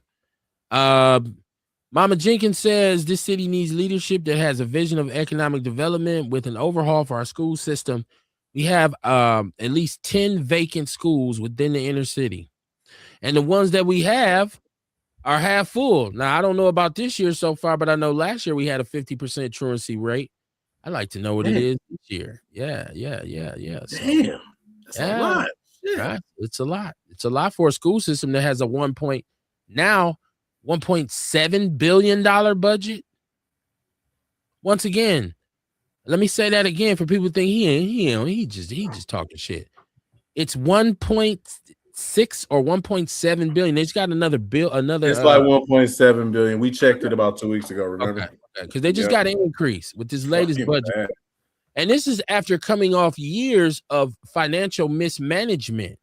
Mama Jenkins says this city needs leadership that has a vision of economic development with an overhaul for our school system. We have at least 10 vacant schools within the inner city. And the ones that we have are half full. Now, I don't know about this year so far, but I know last year we had a 50% truancy rate. I'd like to know what it is this year. Yeah. So, damn, that's a lot. Right? It's a lot. It's a lot for a school system that has a $1.7 billion budget. Once again, let me say that again for people who think he just talking shit. It's 1.6 or 1.7 billion. They just got another bill. It's like 1.7 billion. We checked it about 2 weeks ago. Remember? Okay. Because they just got an increase with this latest budget. Bad. And this is after coming off years of financial mismanagement,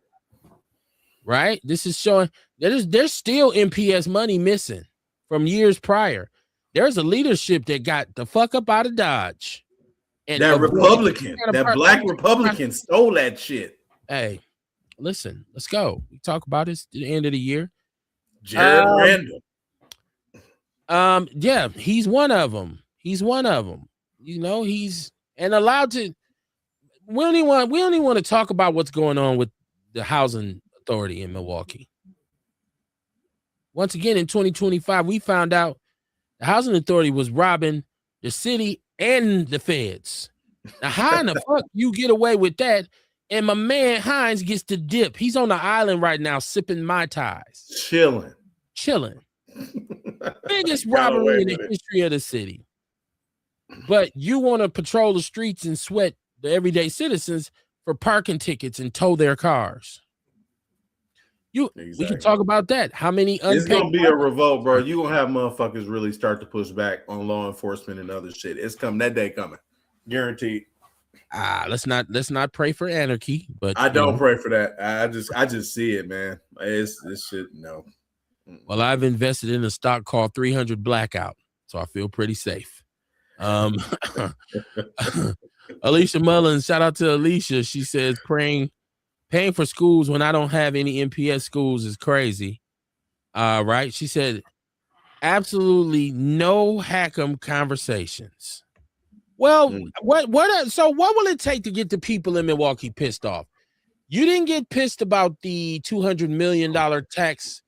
right? This is showing there's still MPS money missing from years prior. There's a leadership that got the fuck up out of Dodge. And that black Republican stole that shit. Hey, listen, let's go. We talk about this at the end of the year. Jared Randall. Yeah, he's one of them. You know, he's and allowed to. We don't even want to talk about what's going on with the housing authority in Milwaukee. Once again, in 2025, we found out the housing authority was robbing the city and the feds. Now, how in the fuck you get away with that? And my man Hines gets to dip. He's on the island right now, sipping Mai Tais, chilling. Biggest robbery in the history of the city. But you want to patrol the streets and sweat the everyday citizens for parking tickets and tow their cars. We can talk about that. How many it's gonna be a revolt, bro. You gonna have motherfuckers really start to push back on law enforcement and other shit. It's coming. That day coming, guaranteed. Let's not pray for anarchy, but I don't pray for that. I just see it, man. This shit. No. Well, I've invested in a stock called 300 Blackout, so I feel pretty safe. Alicia Mullins, shout out to Alicia. She says paying for schools when I don't have any MPS schools is crazy. Right? She said absolutely no Hack'em conversations. Well, what will it take to get the people in Milwaukee pissed off? You didn't get pissed about the $200 million tax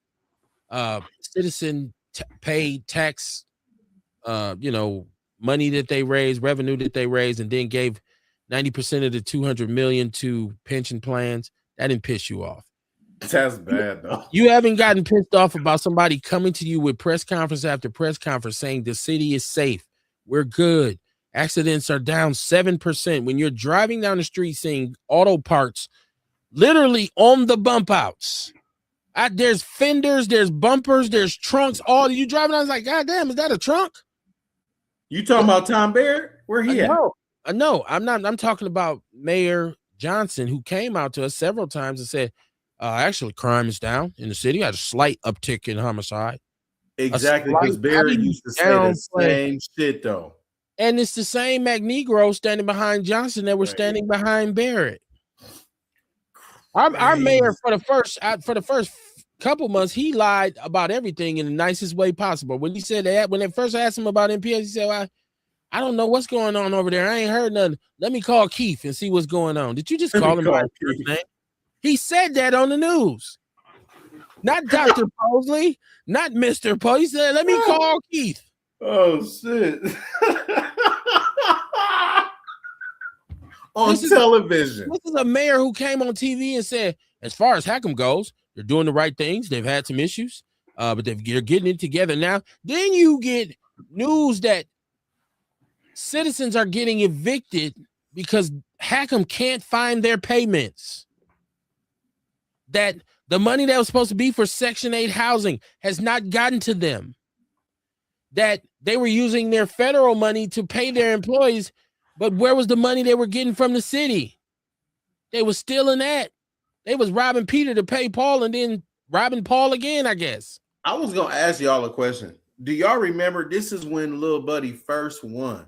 citizen paid tax money that they raised, revenue that they raised, and then gave 90% of the $200 million to pension plans. That didn't piss you off. That's bad, though. You haven't gotten pissed off about somebody coming to you with press conference after press conference saying the city is safe. We're good. Accidents are down 7%. When you're driving down the street seeing auto parts literally on the bump outs. There's fenders, there's bumpers, there's trunks. All you driving, I was like, God damn, is that a trunk? You talking about Tom Barrett? Where he at? No, I'm not. I'm talking about Mayor Johnson, who came out to us several times and said, actually, crime is down in the city. Had a slight uptick in homicide. Exactly, because Barrett used to say the same shit, though. And it's the same Negro standing behind Johnson that were standing behind Barrett. Our mayor for the first couple months, he lied about everything in the nicest way possible. When he said that, when they first asked him about MPS, he said, well, I don't know what's going on over there. I ain't heard nothing. Let me call Keith and see what's going on. Did you just call him by his name? He said that on the news. Not Dr. Posley, not Mr. Posley. He said, let me call Keith. Oh, shit. On television. This is a mayor who came on TV and said, as far as Hackham goes, they're doing the right things. They've had some issues, but they're getting it together now. Then you get news that citizens are getting evicted because Hackham can't find their payments. That the money that was supposed to be for Section 8 housing has not gotten to them. That they were using their federal money to pay their employees, but where was the money they were getting from the city? They was stealing that. They was robbing Peter to pay Paul and then robbing Paul again, I guess. I was going to ask y'all a question. Do y'all remember this is when Lil Buddy first won?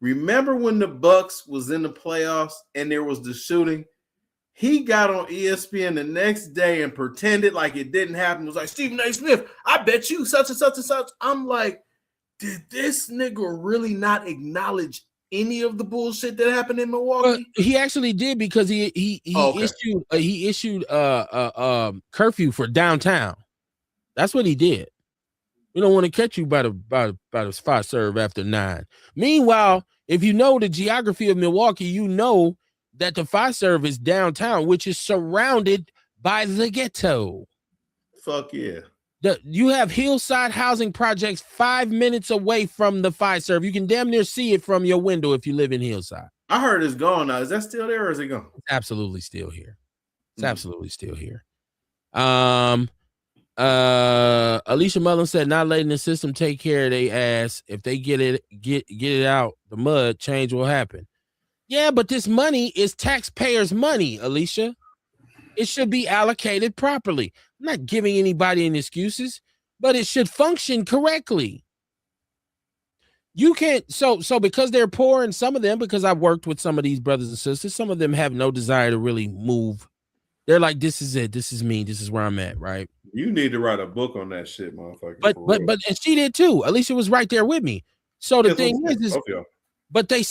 Remember when the Bucks was in the playoffs and there was the shooting? He got on ESPN the next day and pretended like it didn't happen. It was like, Stephen A. Smith, I bet you such and such and such. I'm like, did this nigga really not acknowledge any of the bullshit that happened in Milwaukee? He actually did, because he issued curfew for downtown. That's what he did. We don't want to catch you by the fire serve after 9. Meanwhile, if you know the geography of Milwaukee, you know that the fire serve is downtown, which is surrounded by the ghetto. Fuck yeah. You have hillside housing projects 5 minutes away from the fire serve. You can damn near see it from your window if you live in Hillside. I heard it's gone now. Is that still there or is it gone? It's absolutely still here. It's absolutely still here. Alicia Mullen said, not letting the system take care of their ass. If they get it out the mud, change will happen. Yeah, but this money is taxpayers' money, Alicia. It should be allocated properly. I'm not giving anybody any excuses, but it should function correctly. You can't, so because they're poor, and some of them, because I've worked with some of these brothers and sisters, some of them have no desire to really move. They're like, this is it. This is me. This is where I'm at, right? You need to write a book on that shit, motherfucker. But and she did too. Alicia was right there with me. So the thing is, but the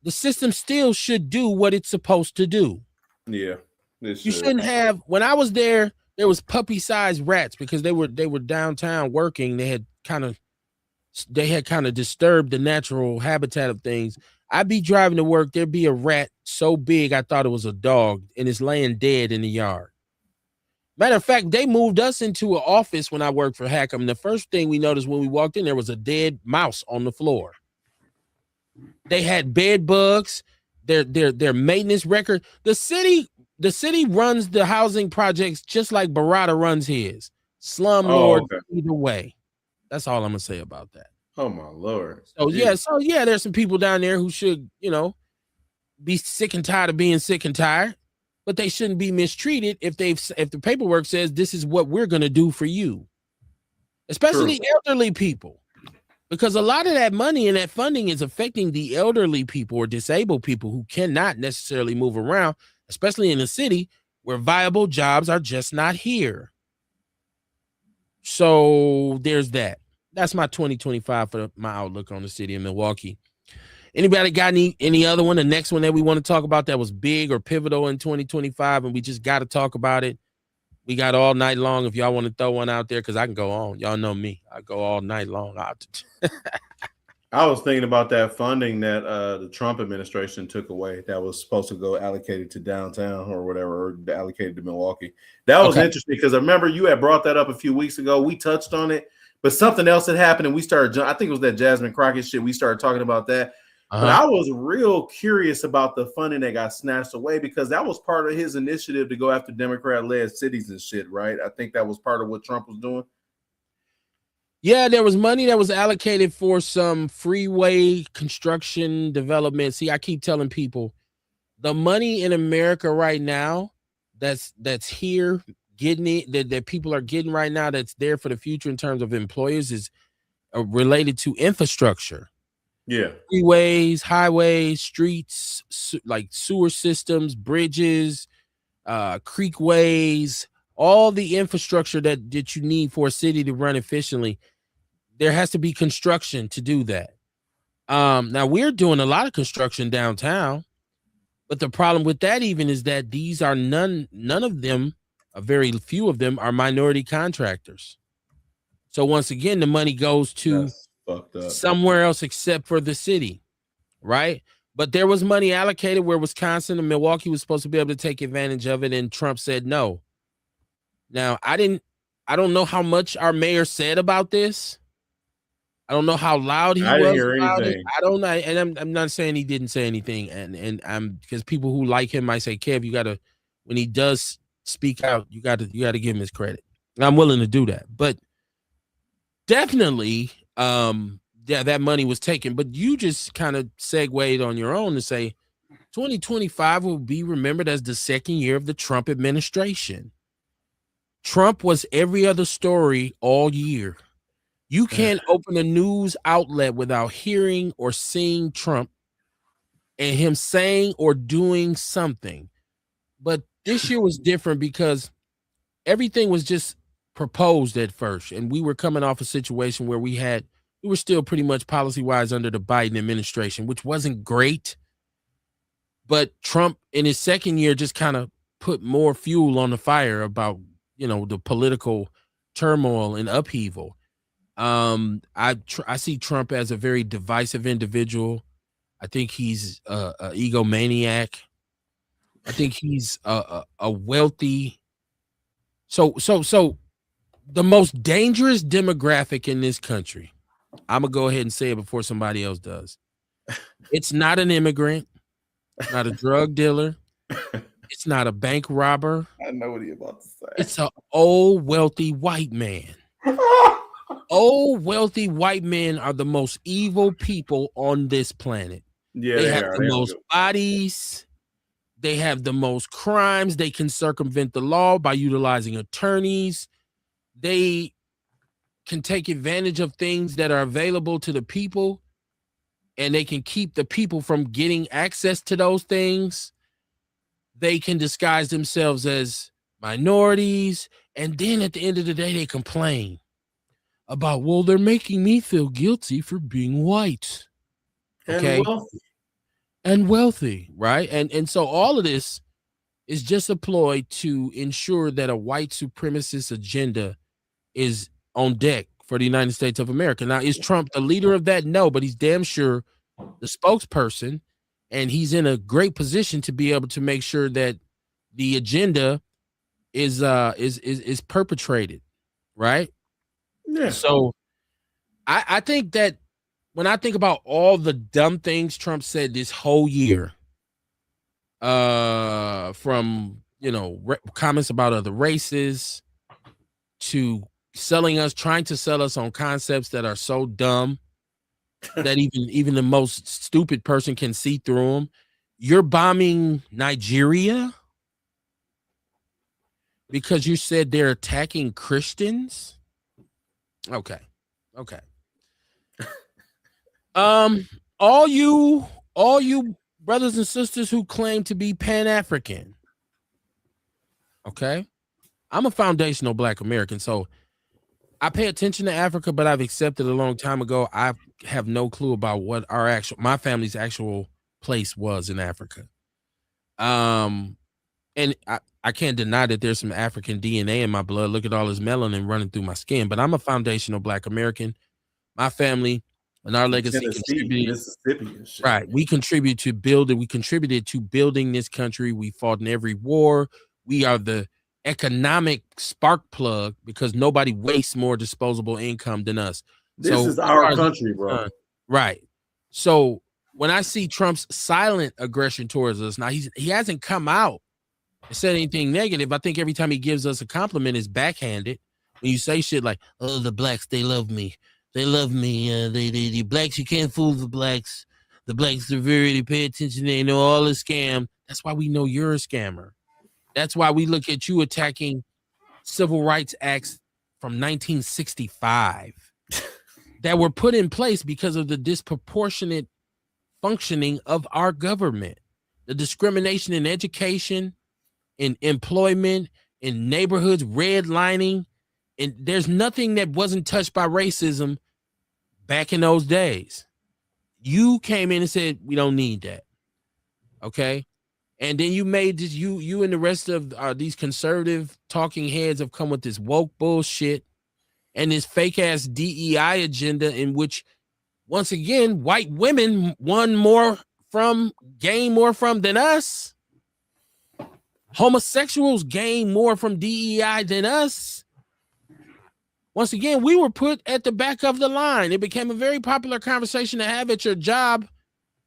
system still should do what it's supposed to do. Yeah. You shouldn't have, when I was there was puppy-sized rats because they were downtown working. They had kind of disturbed the natural habitat of things. I'd be driving to work, there'd be a rat so big I thought it was a dog, and it's laying dead in the yard. Matter of fact, they moved us into an office when I worked for Hackham. The first thing we noticed when we walked in, there was a dead mouse on the floor. They had bed bugs, their maintenance record. The city runs the housing projects just like Barada runs his. Slumlord either way. That's all I'm gonna say about that. Oh my Lord. So yeah, there's some people down there who should, be sick and tired of being sick and tired, but they shouldn't be mistreated if the paperwork says this is what we're gonna do for you. Especially elderly people. Because a lot of that money and that funding is affecting the elderly people or disabled people who cannot necessarily move around, especially in a city where viable jobs are just not here. So there's that. That's my 2025 for my outlook on the city of Milwaukee. Anybody got any other one? The next one that we want to talk about that was big or pivotal in 2025, and we just got to talk about it. We got all night long if y'all want to throw one out there, because I can go on. Y'all know me. I go all night long. I was thinking about that funding that the Trump administration took away that was supposed to go allocated to downtown or whatever, or allocated to Milwaukee. That was interesting because I remember you had brought that up a few weeks ago. We touched on it, but something else had happened and we started, I think it was that Jasmine Crockett shit. We started talking about that. But I was real curious about the funding that got snatched away because that was part of his initiative to go after Democrat-led cities and shit, right? I think that was part of what Trump was doing. Yeah, there was money that was allocated for some freeway construction development. See, I keep telling people the money in America right now that's here getting it that people are getting right now that's there for the future in terms of employers is related to infrastructure. Yeah. Freeways, highways, streets, like sewer systems, bridges, creekways, all the infrastructure that you need for a city to run efficiently. There has to be construction to do that. Now we're doing a lot of construction downtown, but the problem with that even is that these are none of them, a very few of them are minority contractors. So once again, the money goes to somewhere else except for the city, right? But there was money allocated where Wisconsin and Milwaukee was supposed to be able to take advantage of it, and Trump said no. Now I don't know how much our mayor said about this. I don't know how loud he was about it. I don't know, and I'm not saying he didn't say anything, and I'm because people who like him might say, Kev, you gotta when he does speak out, you gotta give him his credit. And I'm willing to do that, but definitely, yeah, that money was taken. But you just kind of segued on your own to say 2025 will be remembered as the second year of the Trump administration. Trump was every other story all year. You can't open a news outlet without hearing or seeing Trump and him saying or doing something. But this year was different because everything was just proposed at first. And we were coming off a situation where we were still pretty much policy-wise under the Biden administration, which wasn't great. But Trump in his second year just kind of put more fuel on the fire about, the political turmoil and upheaval. I see Trump as a very divisive individual. I think he's a egomaniac. I think he's a wealthy. So the most dangerous demographic in this country, I'm gonna go ahead and say it before somebody else does. It's not an immigrant, it's not a drug dealer, it's not a bank robber. I know what you're about to say. It's an old wealthy white man. Old wealthy white men are the most evil people on this planet. Yeah, they have the most bodies. They have the most crimes. They can circumvent the law by utilizing attorneys. They can take advantage of things that are available to the people, and they can keep the people from getting access to those things. They can disguise themselves as minorities, and then at the end of the day, they complain about, well, they're making me feel guilty for being white. Okay. And wealthy, right? And so all of this is just a ploy to ensure that a white supremacist agenda is on deck for the United States of America. Now, is Trump the leader of that? No, but he's damn sure the spokesperson, and he's in a great position to be able to make sure that the agenda is perpetrated, right? Yeah. So I think that when I think about all the dumb things Trump said this whole year, from comments about other races to trying to sell us on concepts that are so dumb that even the most stupid person can see through them. You're bombing Nigeria because you said they're attacking Christians. Okay. All you brothers and sisters who claim to be Pan-African. Okay. I'm a foundational Black American, so I pay attention to Africa, but I've accepted a long time ago. I have no clue about what my family's actual place was in Africa. And I can't deny that there's some African DNA in my blood. Look at all this melanin running through my skin, but I'm a foundational Black American. My family and our legacy contributed. Mississippi and shit. Right. We contributed to building this country. We fought in every war. We are the economic spark plug because nobody wastes more disposable income than us. This is our country, bro. Right. So when I see Trump's silent aggression towards us, now he hasn't come out and said anything negative. I think every time he gives us a compliment, it's backhanded. When you say shit like, "Oh, the blacks, they love me. They love me. The blacks, you can't fool the blacks. The blacks are they pay attention. They know all the scam." That's why we know you're a scammer. That's why we look at you attacking civil rights acts from 1965 that were put in place because of the disproportionate functioning of our government, the discrimination in education, in employment, in neighborhoods, redlining, and there's nothing that wasn't touched by racism back in those days. You came in and said, we don't need that. Okay. And then you made this, you and the rest of these conservative talking heads have come with this woke bullshit and this fake ass DEI agenda in which, once again, white women gain more from than us. Homosexuals gain more from DEI than us. Once again, we were put at the back of the line. It became a very popular conversation to have at your job,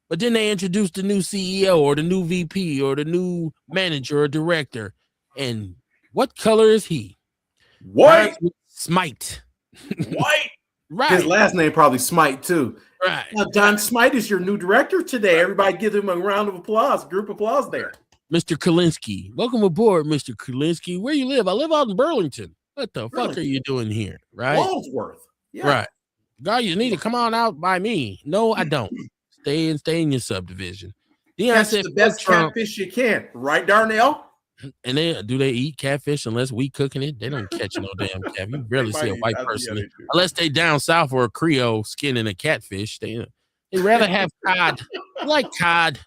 but then they introduced the new CEO or the new VP or the new manager or director. And what color is he? White. Smite. White. Right. His last name probably Smite too. Right. Now, John Smite is your new director today. Everybody give him a round of applause, group applause there. Mr. Kulinski. Welcome aboard, Mr. Kulinski. Where you live? I live out in Burlington. What the fuck are you doing here? Right? Wallsworth. Yeah. Right. God, you need to come on out by me. No, I don't. Stay in your subdivision. Catch the best catfish you can. Right, Darnell? And they eat catfish unless we cooking it? They don't catch no damn catfish. You rarely see a white person unless they down south or a Creole skinning a catfish. They rather have cod. I like cod.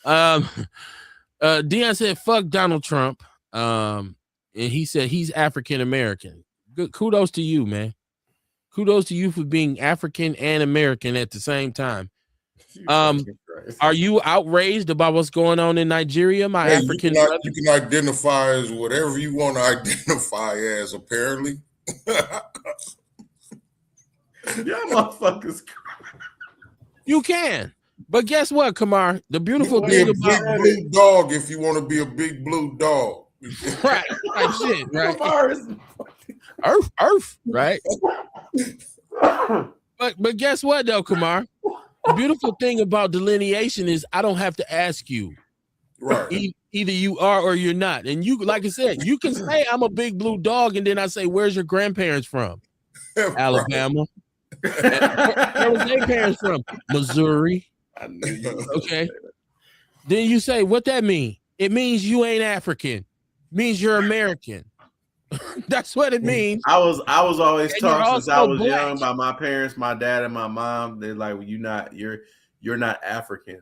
Deion said, "Fuck Donald Trump." And he said he's African American. Good, kudos to you, man. Kudos to you for being African and American at the same time. Are you outraged about what's going on in Nigeria, my African brother? You can identify as whatever you want to identify as, apparently. Yeah, motherfuckers. You can. But guess what, Kamar? The beautiful thing about big blue dog, if you want to be a big blue dog. Right, shit, right. Earth, right? But guess what though, Kamar? The beautiful thing about delineation is I don't have to ask you. Right. Either you are or you're not. And you, like I said, you can say I'm a big blue dog, and then I say, where's your grandparents from? Alabama. Where was their parents from? Missouri. I knew you. Okay. Then you say, what that mean? It means you ain't African. It means you're American. That's what it means. I was always taught since I was black. young by my parents, my dad and my mom. They're like, well, you're not African.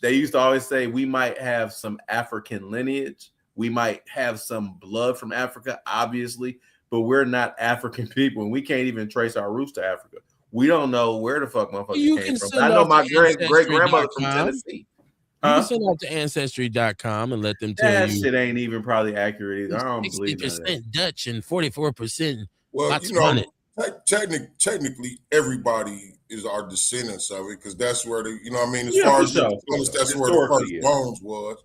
They used to always say we might have some African lineage. We might have some blood from Africa, obviously, but we're not African people, and we can't even trace our roots to Africa. We don't know where the fuck motherfuckers came from. I know my great grandmother from Tennessee. You can send out to Ancestry.com and let them tell that you. That shit ain't even probably accurate either. I don't believe that. 60% Dutch and 44%. Well, technically, everybody is our descendants of it because that's where the, as far as that's where the first bones was.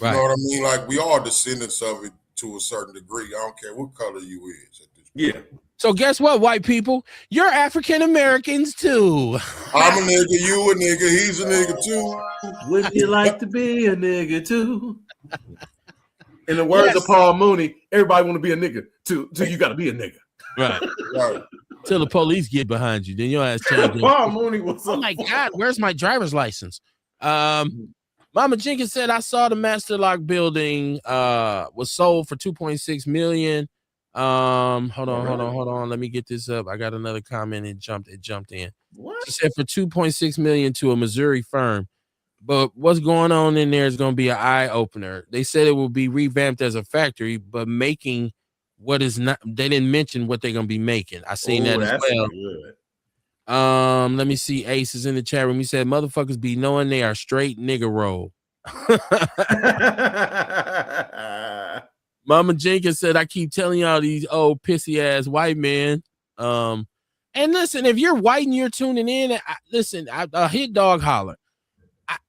Right. You know what I mean? Like, we are descendants of it to a certain degree. I don't care what color you is at this point. Yeah. So guess what, white people? You're African Americans too. I'm a nigga, you a nigga, he's a nigga too. Wouldn't you like to be a nigga too? In the words of Paul Mooney, everybody want to be a nigga too. So you got to be a nigga. Right. Till the police get behind you, then your ass changes. Paul Mooney was. Oh my God, where's my driver's license? Mama Jenkins said I saw the Master Lock building was sold for $2.6 million. Hold on. Let me get this up. I got another comment. It jumped in. What? She said for $2.6 million to a Missouri firm. But what's going on in there is going to be an eye opener. They said it will be revamped as a factory, but making what is not. They didn't mention what they're going to be making. I seen that as well. Good. Let me see. Ace is in the chat room. He said motherfuckers be knowing they are straight nigga roll. Mama Jenkins said, I keep telling y'all these old pissy ass white men. And listen, if you're white and you're tuning in, listen, I hit dog holler.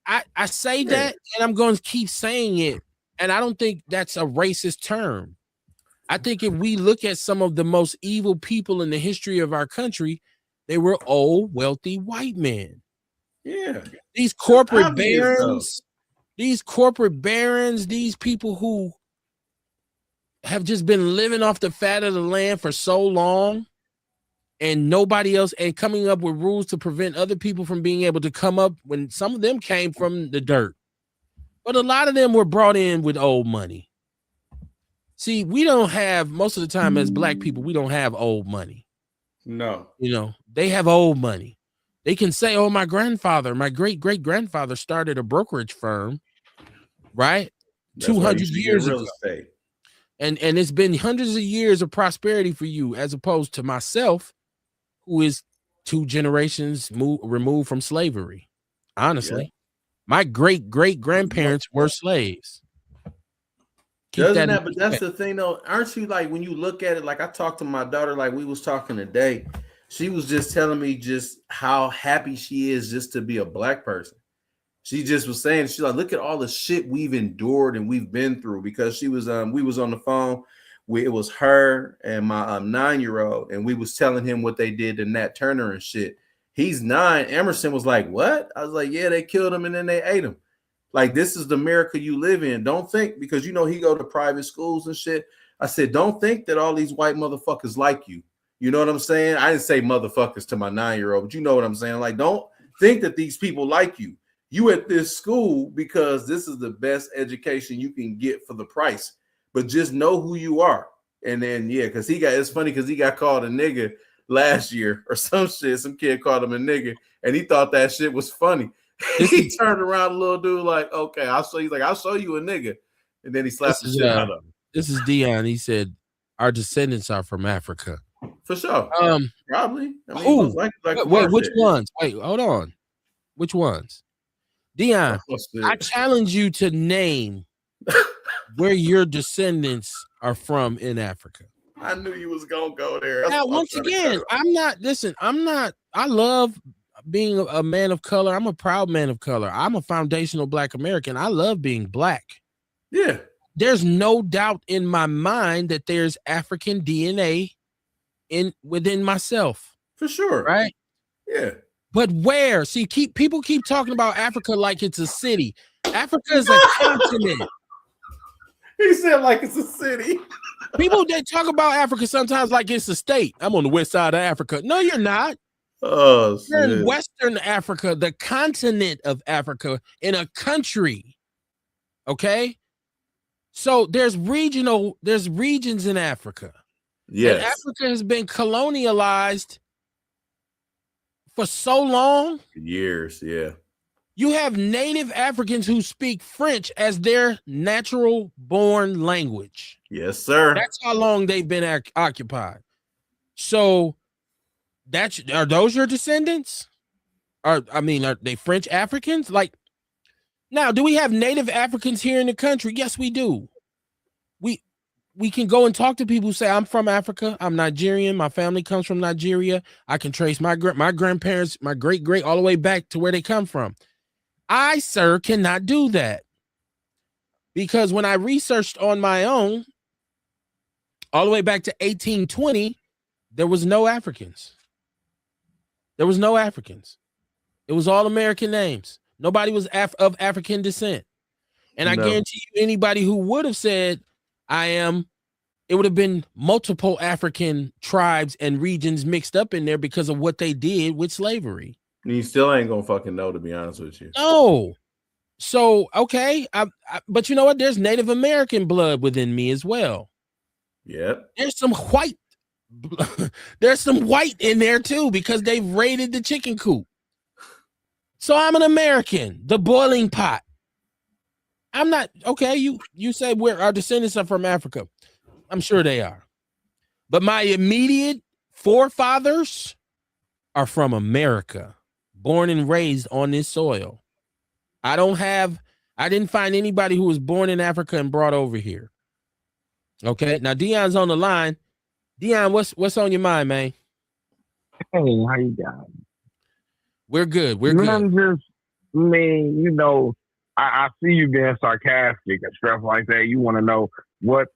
I say that, and I'm going to keep saying it, and I don't think that's a racist term. I think if we look at some of the most evil people in the history of our country, they were old, wealthy white men. Yeah. These corporate barons, these people who have just been living off the fat of the land for so long, and nobody else, and coming up with rules to prevent other people from being able to come up, when some of them came from the dirt. But a lot of them were brought in with old money. See, we don't have, most of the time as black people, we don't have old money. No. You know, they have old money. They can say, oh, my grandfather, my great-great-grandfather started a brokerage firm, right? That's 200 years ago. Estate. And it's been hundreds of years of prosperity for you, as opposed to myself, who is 2 generations removed from slavery. Honestly, my great-great-grandparents were slaves. But that's the thing though. Aren't you like, when you look at it, like I talked to my daughter, like we was talking today, she was just telling me just how happy she is just to be a black person. She just was saying, she's like, look at all the shit we've endured and we've been through, because she was we was on the phone. It was her and my 9-year-old, and we was telling him what they did to Nat Turner and shit. He's 9. Emerson was like, what? I was like, yeah, they killed him and then they ate him. Like, this is the America you live in. Don't think, because you know he go to private schools and shit. I said, don't think that all these white motherfuckers like you. You know what I'm saying? I didn't say motherfuckers to my 9-year-old, but you know what I'm saying? Like, don't think that these people like you. You at this school because this is the best education you can get for the price. But just know who you are. And then, yeah, because it's funny because he got called a nigga last year or some shit. Some kid called him a nigga, and he thought that shit was funny. He turned around, a little dude, like, okay, I'll show you a nigga. And then he slapped the shit out of him. This is Dion. He said, our descendants are from Africa. For sure. Probably. I mean, wait, which ones? Wait, hold on. Which ones? Dion, I challenge you to name where your descendants are from in Africa. I knew you was gonna go there. Now, once again, I love being a man of color. I'm a proud man of color. I'm a foundational black American. I love being black. Yeah. There's no doubt in my mind that there's African DNA within myself. For sure. Right? Yeah. But where? See, people keep talking about Africa like it's a city. Africa is a continent. He said like it's a city. People, they talk about Africa sometimes like it's a state. I'm on the west side of Africa. No, you're not. Oh, you're in Western Africa, the continent of Africa, in a country. Okay? So there's regions in Africa. Yes. And Africa has been colonialized for so long. Years, yeah. You have native Africans who speak French as their natural born language. Yes, sir. That's how long they've been occupied. So are those your descendants? Are they French Africans? Like, now, do we have native Africans here in the country? Yes, we do. We can go and talk to people who say, I'm from Africa. I'm Nigerian. My family comes from Nigeria. I can trace my grandparents, my great all the way back to where they come from. I, sir, cannot do that. Because when I researched on my own, all the way back to 1820, there was no Africans. There was no Africans. It was all American names. Nobody was of African descent. And I guarantee you, anybody who would have said, I am, it would have been multiple African tribes and regions mixed up in there because of what they did with slavery. You still ain't gonna fucking know, to be honest with you. No. So, okay. But you know what? There's Native American blood within me as well. Yep. There's some white in there too, because they've raided the chicken coop. So I'm an American, the boiling pot. I'm not, okay, you say our descendants are from Africa. I'm sure they are. But my immediate forefathers are from America, born and raised on this soil. I didn't find anybody who was born in Africa and brought over here. Okay, now Dion's on the line. Dion, what's on your mind, man? Hey, how you doing? We're good. We're good. mean, you know, I see you being sarcastic and stuff like that. You want to know what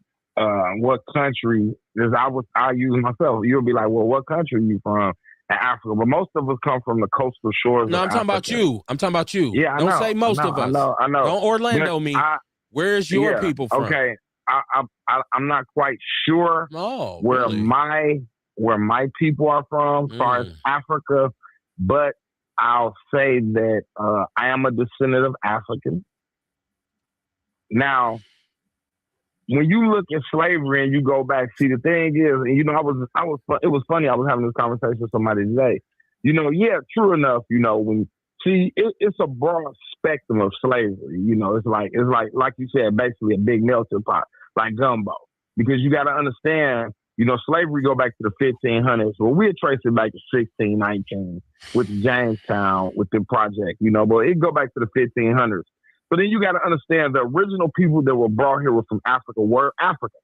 country? Because I use myself. You'll be like, well, what country are you from? In Africa, but most of us come from the coastal shores. No, of I'm talking Africa. about you. I'm talking about you. Yeah, Don't say most of us. I know. Don't Orlando me. Where's your people from? Okay, I'm not quite sure where really? my people are from as far as Africa, but I'll say that I am a descendant of African. Now, when you look at slavery and you go back, see, the thing is, and you know, it was funny. I was having this conversation with somebody today. You know, yeah, true enough. You know, it's a broad spectrum of slavery. You know, it's like you said, basically a big melting pot, like gumbo. Because you got to understand, you know, slavery go back to the 1500s. Well, we'll trace it back to 1619 with Jamestown, with the project. You know, but it go back to the 1500s. But then you got to understand the original people that were brought here from Africa were African.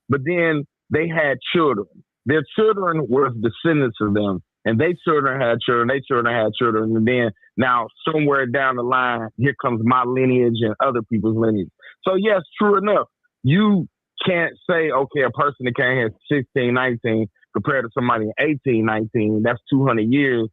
But then they had children. Their children were descendants of them. And their children had children. Their children had children. And then now somewhere down the line, here comes my lineage and other people's lineage. So yes, true enough. You can't say, okay, a person that came here in 1619 compared to somebody in 1819, that's 200 years.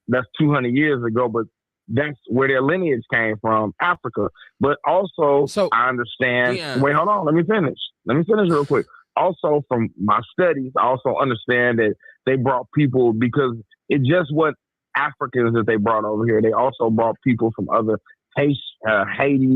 That's 200 years ago. But that's where their lineage came from, Africa. But also, I understand. Yeah. Wait, hold on. Let me finish real quick. Also, from my studies, I also understand that they brought people because it just wasn't Africans that they brought over here. They also brought people from other Haiti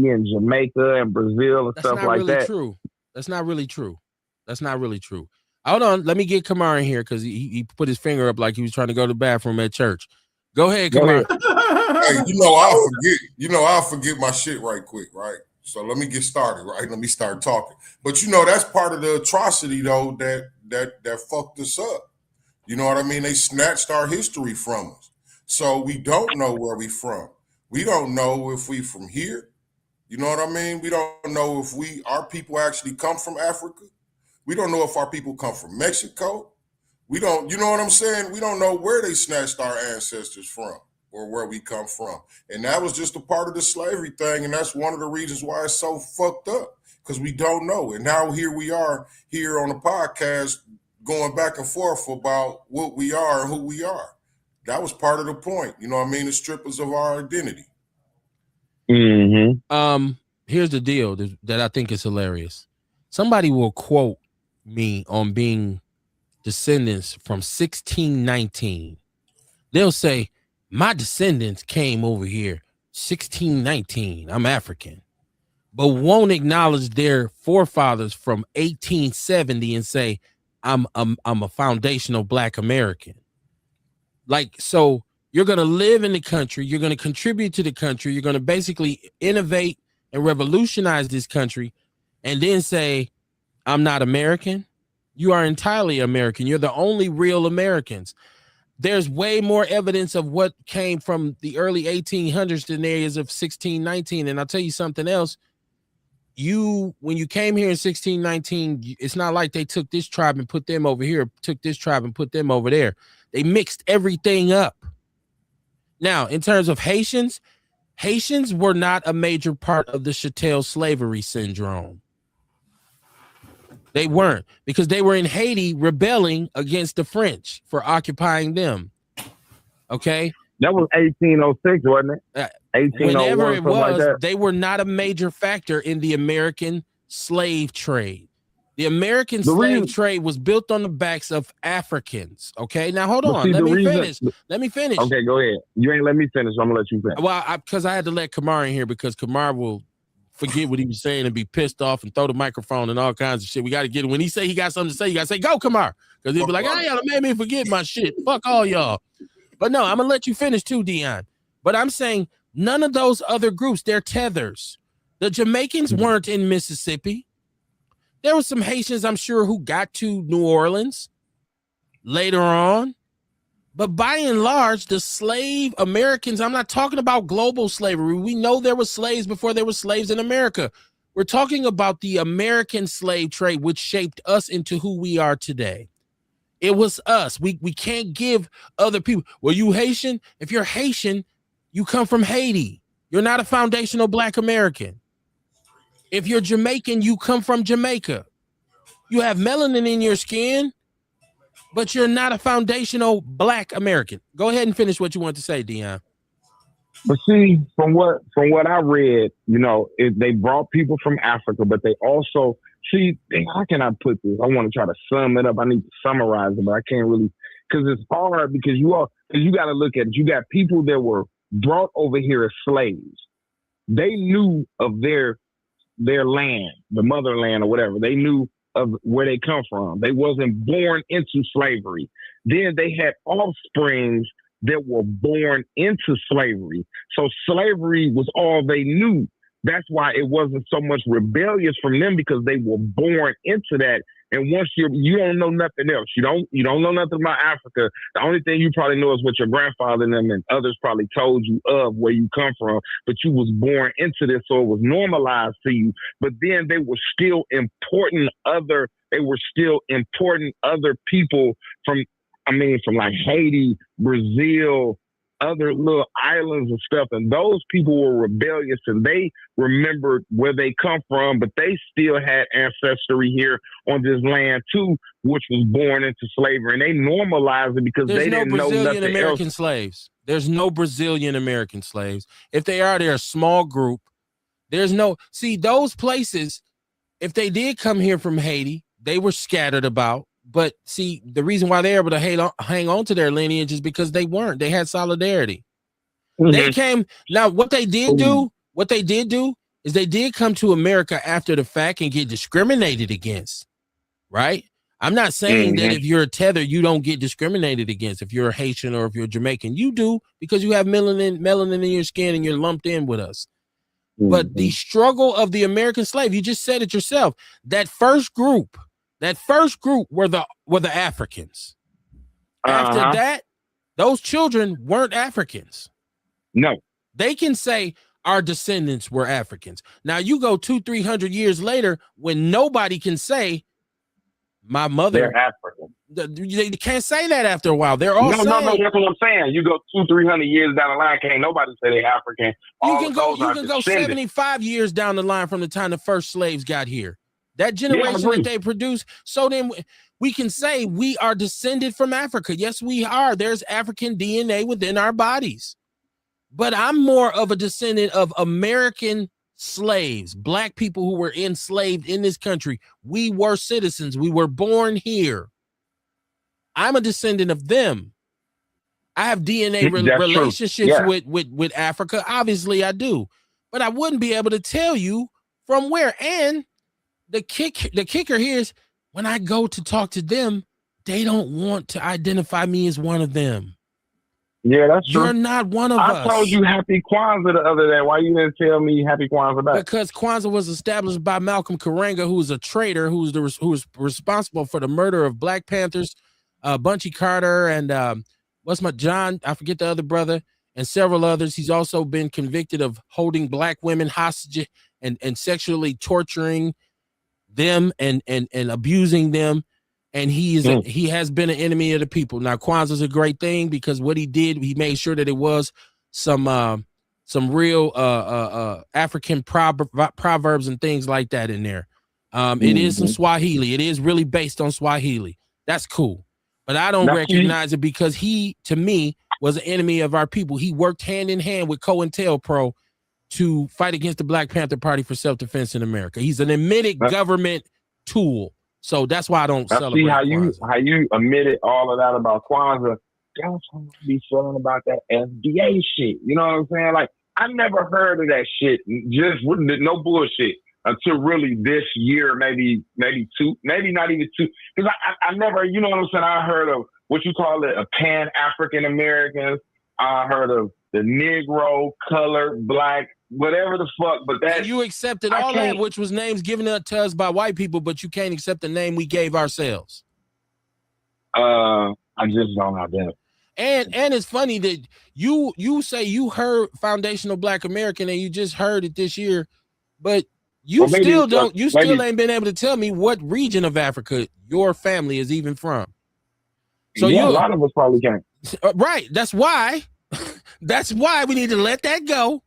and Jamaica and Brazil and stuff like that. That's not really true. That's not really true. Hold on. Let me get Kamar in here because he put his finger up like he was trying to go to the bathroom at church. Go ahead, Kamar. Hey, I'll forget my shit right quick, right? So let me get started, right? Let me start talking. But you know, that's part of the atrocity though that fucked us up. You know what I mean? They snatched our history from us. So we don't know where we from. We don't know if we from here. You know what I mean? We don't know if our people actually come from Africa. We don't know if our people come from Mexico. We don't, you know what I'm saying? We don't know where they snatched our ancestors from or where we come from. And that was just a part of the slavery thing. And that's one of the reasons why it's so fucked up, because we don't know. And now here we are here on the podcast going back and forth about what we are and who we are. That was part of the point. You know what I mean? The strippers of our identity. Mm-hmm. Here's the deal that I think is hilarious. Somebody will quote me on being descendants from 1619. They'll say, my descendants came over here 1619. I'm African. But won't acknowledge their forefathers from 1870 and say, I'm a foundational Black American. Like, so you're going to live in the country. You're going to contribute to the country. You're going to basically innovate and revolutionize this country and then say, I'm not American. You are entirely American. You're the only real Americans. There's way more evidence of what came from the early 1800s than there is of 1619. And I'll tell you something else. When you came here in 1619, it's not like they took this tribe and put them over here, took this tribe and put them over there. They mixed everything up. Now, in terms of Haitians were not a major part of the chattel slavery syndrome. They weren't, because they were in Haiti rebelling against the French for occupying them. Okay? That was 1806, wasn't it? 1801, whenever it was, like they were not a major factor in the American slave trade. The American slave trade was built on the backs of Africans. Okay, now hold on. Let me finish. Okay, go ahead. You ain't let me finish. I'm gonna let you finish. Well, because I had to let Kamar in here because Kamar will forget what he was saying and be pissed off and throw the microphone and all kinds of shit. We got to get it. When he say he got something to say, you got to say, go, Kamar. Because he'll be like, oh, y'all made me forget my shit. Fuck all y'all. But no, I'm going to let you finish too, Dion. But I'm saying none of those other groups, they're tethers. The Jamaicans weren't in Mississippi. There were some Haitians, I'm sure, who got to New Orleans later on. But by and large, the slave Americans, I'm not talking about global slavery. We know there were slaves before there were slaves in America. We're talking about the American slave trade, which shaped us into who we are today. It was us. We can't give other people. Well, you Haitian? If you're Haitian, you come from Haiti. You're not a foundational Black American. If you're Jamaican, you come from Jamaica. You have melanin in your skin, but you're not a foundational Black American. Go ahead and finish what you want to say, Dion. But see, from what I read, you know, they brought people from Africa, but they also see, how can I put this? I want to try to sum it up. I need to summarize it, but I can't really, because it's hard because you got to look at it. You got people that were brought over here as slaves. They knew of their land, the motherland or whatever. They knew of where they come from. They wasn't born into slavery. Then they had offsprings that were born into slavery. So slavery was all they knew. That's why it wasn't so much rebellious from them, because they were born into that. And once you don't know nothing else, you don't know nothing about Africa. The only thing you probably know is what your grandfather and them and others probably told you of where you come from, but you was born into this, so it was normalized to you. But then they were still important other people from like Haiti, Brazil, other little islands and stuff. And those people were rebellious and they remembered where they come from, but they still had ancestry here on this land too, which was born into slavery. And they normalized it because they didn't know nothing American else. Slaves. There's no Brazilian American slaves. If they are, they're a small group. See, those places, if they did come here from Haiti, they were scattered about. But see, the reason why they're able to hang on to their lineage is because they had solidarity. Mm-hmm. They came. Now, what they did do is they did come to America after the fact and get discriminated against, right? I'm not saying that if you're a tether, you don't get discriminated against. If you're a Haitian or if you're Jamaican, you do, because you have melanin in your skin and you're lumped in with us. But the struggle of the American slave, you just said it yourself, that first group were the Africans. After that, those children weren't Africans. No. They can say our descendants were Africans. Now you go 200-300 years later when nobody can say my mother. They're African. They can't say that after a while. They're all no, that's what I'm saying. You go 200-300 years down the line, can't nobody say they're African. You can go 75 years down the line from the time the first slaves got here. That generation that they produce, so then we can say we are descended from Africa. Yes, we are. There's African DNA within our bodies. But I'm more of a descendant of American slaves, Black people who were enslaved in this country. We were citizens. We were born here. I'm a descendant of them. I have DNA relationships with Africa. Obviously, I do. But I wouldn't be able to tell you from where. And the kicker here is when I go to talk to them, they don't want to identify me as one of them. Yeah, that's true. You're not one of us. I told you Happy Kwanzaa the other day. Why you didn't tell me Happy Kwanzaa back? Because Kwanzaa was established by Malcolm Karanga, who was a traitor, who was responsible for the murder of Black Panthers, Bunchy Carter, and I forget the other brother, and several others. He's also been convicted of holding Black women hostage and sexually torturing them and abusing them, and he has been an enemy of the people. Now, Kwanzaa's a great thing because what he did, he made sure that it was some real African proverbs and things like that in there. It is some Swahili. It is really based on Swahili. That's cool, but I don't recognize it because he, to me, was an enemy of our people. He worked hand in hand with COINTELPRO to fight against the Black Panther Party for self-defense in America. He's an admitted government tool. So that's why I don't celebrate. See how you admitted all of that about Kwanzaa. Y'all be feeling about that FDA shit. You know what I'm saying? Like, I never heard of that shit. Just no bullshit until really this year, maybe two, maybe not even two. Because I never, you know what I'm saying? I heard of what you call it, a Pan-African Americans. I heard of the Negro, colored, Black, whatever the fuck, but that you accepted all that, which was names given to us by white people, but you can't accept the name we gave ourselves. I just don't identify. And it's funny that you say you heard foundational Black American and you just heard it this year, but you ain't been able to tell me what region of Africa your family is even from. So a lot of us probably can't. Right. That's why we need to let that go.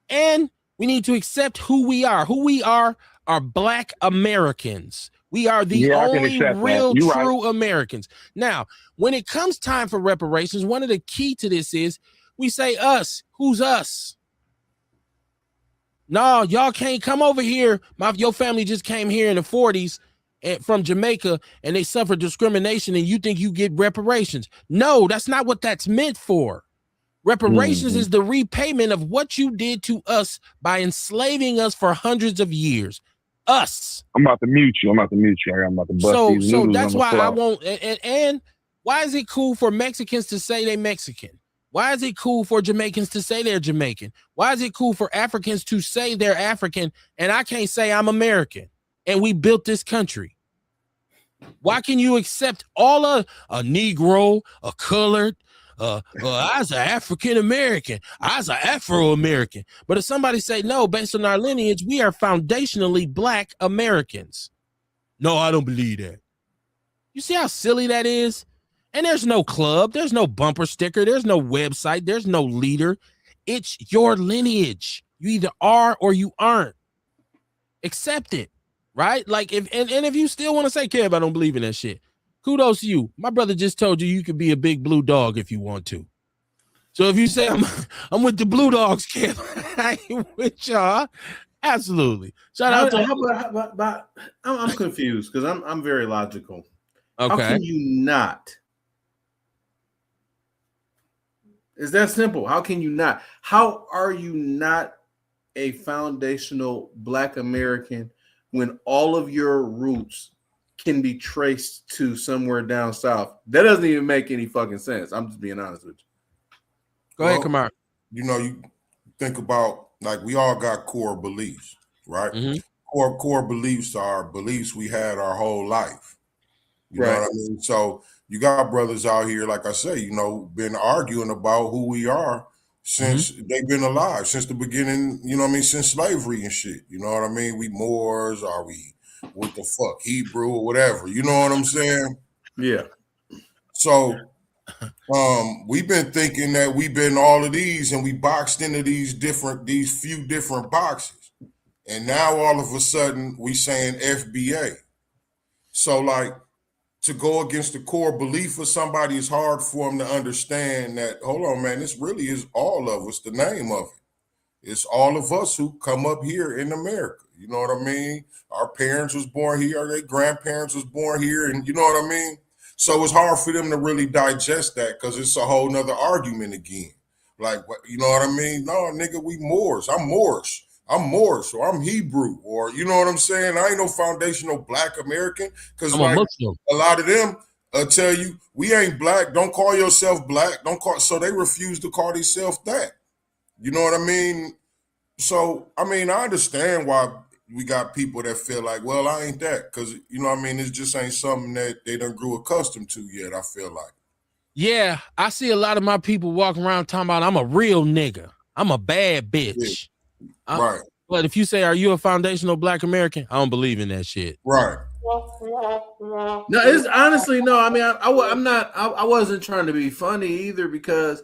And we need to accept who we are. Who we are Black Americans. We are the I can only accept that. real, You're true Americans. Now, when it comes time for reparations, one of the key to this is we say us. Who's us? No, y'all can't come over here. Your family just came here in the 40s from Jamaica and they suffered discrimination and you think you get reparations. No, that's not what that's meant for. Reparations is the repayment of what you did to us by enslaving us for hundreds of years. Us. I'm about to mute you. I'm about to bust these So noodles that's on the why floor. I won't. And why is it cool for Mexicans to say they Mexican? Why is it cool for Jamaicans to say they're Jamaican? Why is it cool for Africans to say they're African and I can't say I'm American and we built this country? Why can you accept all of a Negro, a colored, I's an African American, I's an Afro American? But if somebody say no, based on our lineage, we are foundationally Black Americans. No, I don't believe that. You see how silly that is? And there's no club, there's no bumper sticker, there's no website, there's no leader. It's your lineage. You either are or you aren't. Accept it, right? Like if you still want to say, Kev, I don't believe in that shit. Kudos to you. My brother just told you could be a big blue dog if you want to. So if you say I'm with the Blue Dogs, Kev, I ain't with y'all. Absolutely. Shout out to. I'm confused because I'm very logical. Okay. How can you not? It's that simple. How can you not? How are you not a foundational Black American when all of your roots can be traced to somewhere down south? That doesn't even make any fucking sense. I'm just being honest with you. Go ahead, Kamar. You know, you think about, like, we all got core beliefs, right? Mm-hmm. Core beliefs are beliefs we had our whole life. You know what I mean? So you got brothers out here, like I say, you know, been arguing about who we are since they've been alive, since the beginning, you know what I mean, since slavery and shit. You know what I mean? We Moors, are we what the fuck, Hebrew or whatever, you know what I'm saying? Yeah. So we've been thinking that we've been all of these and we boxed into these few different boxes. And now all of a sudden we saying FBA. So like, to go against the core belief of somebody is hard for them to understand that, hold on, man, this really is all of us, the name of it. It's all of us who come up here in America. You know what I mean? Our parents was born here, their grandparents was born here, and you know what I mean? So it's hard for them to really digest that because it's a whole nother argument again. Like, you know what I mean? No, nigga, we Moors. I'm Moorish. I'm Moorish, or I'm Hebrew, or you know what I'm saying? I ain't no foundational Black American because like a lot of them tell you we ain't Black. Don't call yourself Black. So they refuse to call themselves that. You know what I mean? So I mean, I understand why we got people that feel like, well, I ain't that because you know what I mean. It just ain't something that they done grew accustomed to yet. I feel like. Yeah, I see a lot of my people walking around talking about I'm a real nigga. I'm a bad bitch. Yeah. Right. But if you say, are you a foundational Black American? I don't believe in that shit. Right. No, it's honestly, no. I mean, I wasn't trying to be funny either because,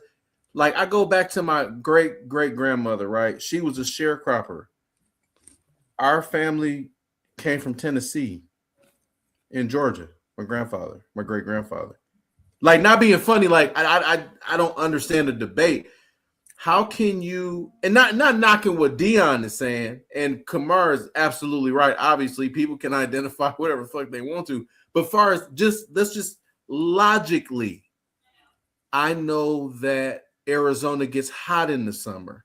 like, I go back to my great grandmother, right? She was a sharecropper. Our family came from Tennessee in Georgia. My great grandfather. Like, not being funny, like, I don't understand the debate. How can you, and not knocking what Dion is saying, and Kamar is absolutely right. Obviously, people can identify whatever the fuck they want to. But far as let's just logically, I know that Arizona gets hot in the summer.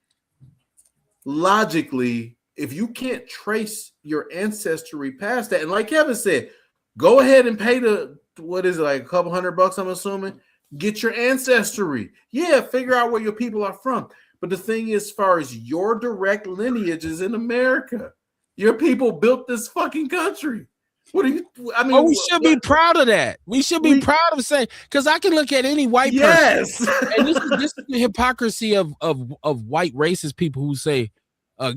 Logically, if you can't trace your ancestry past that, and like Kevin said, go ahead and pay what is it, like a couple $100, I'm assuming. Get your ancestry. Yeah, figure out where your people are from. But the thing is, as far as your direct lineage is in America, your people built this fucking country. What do you? I mean, we should be proud of that. We should be proud of saying, because I can look at any white person. And this is the hypocrisy of white racist people who say,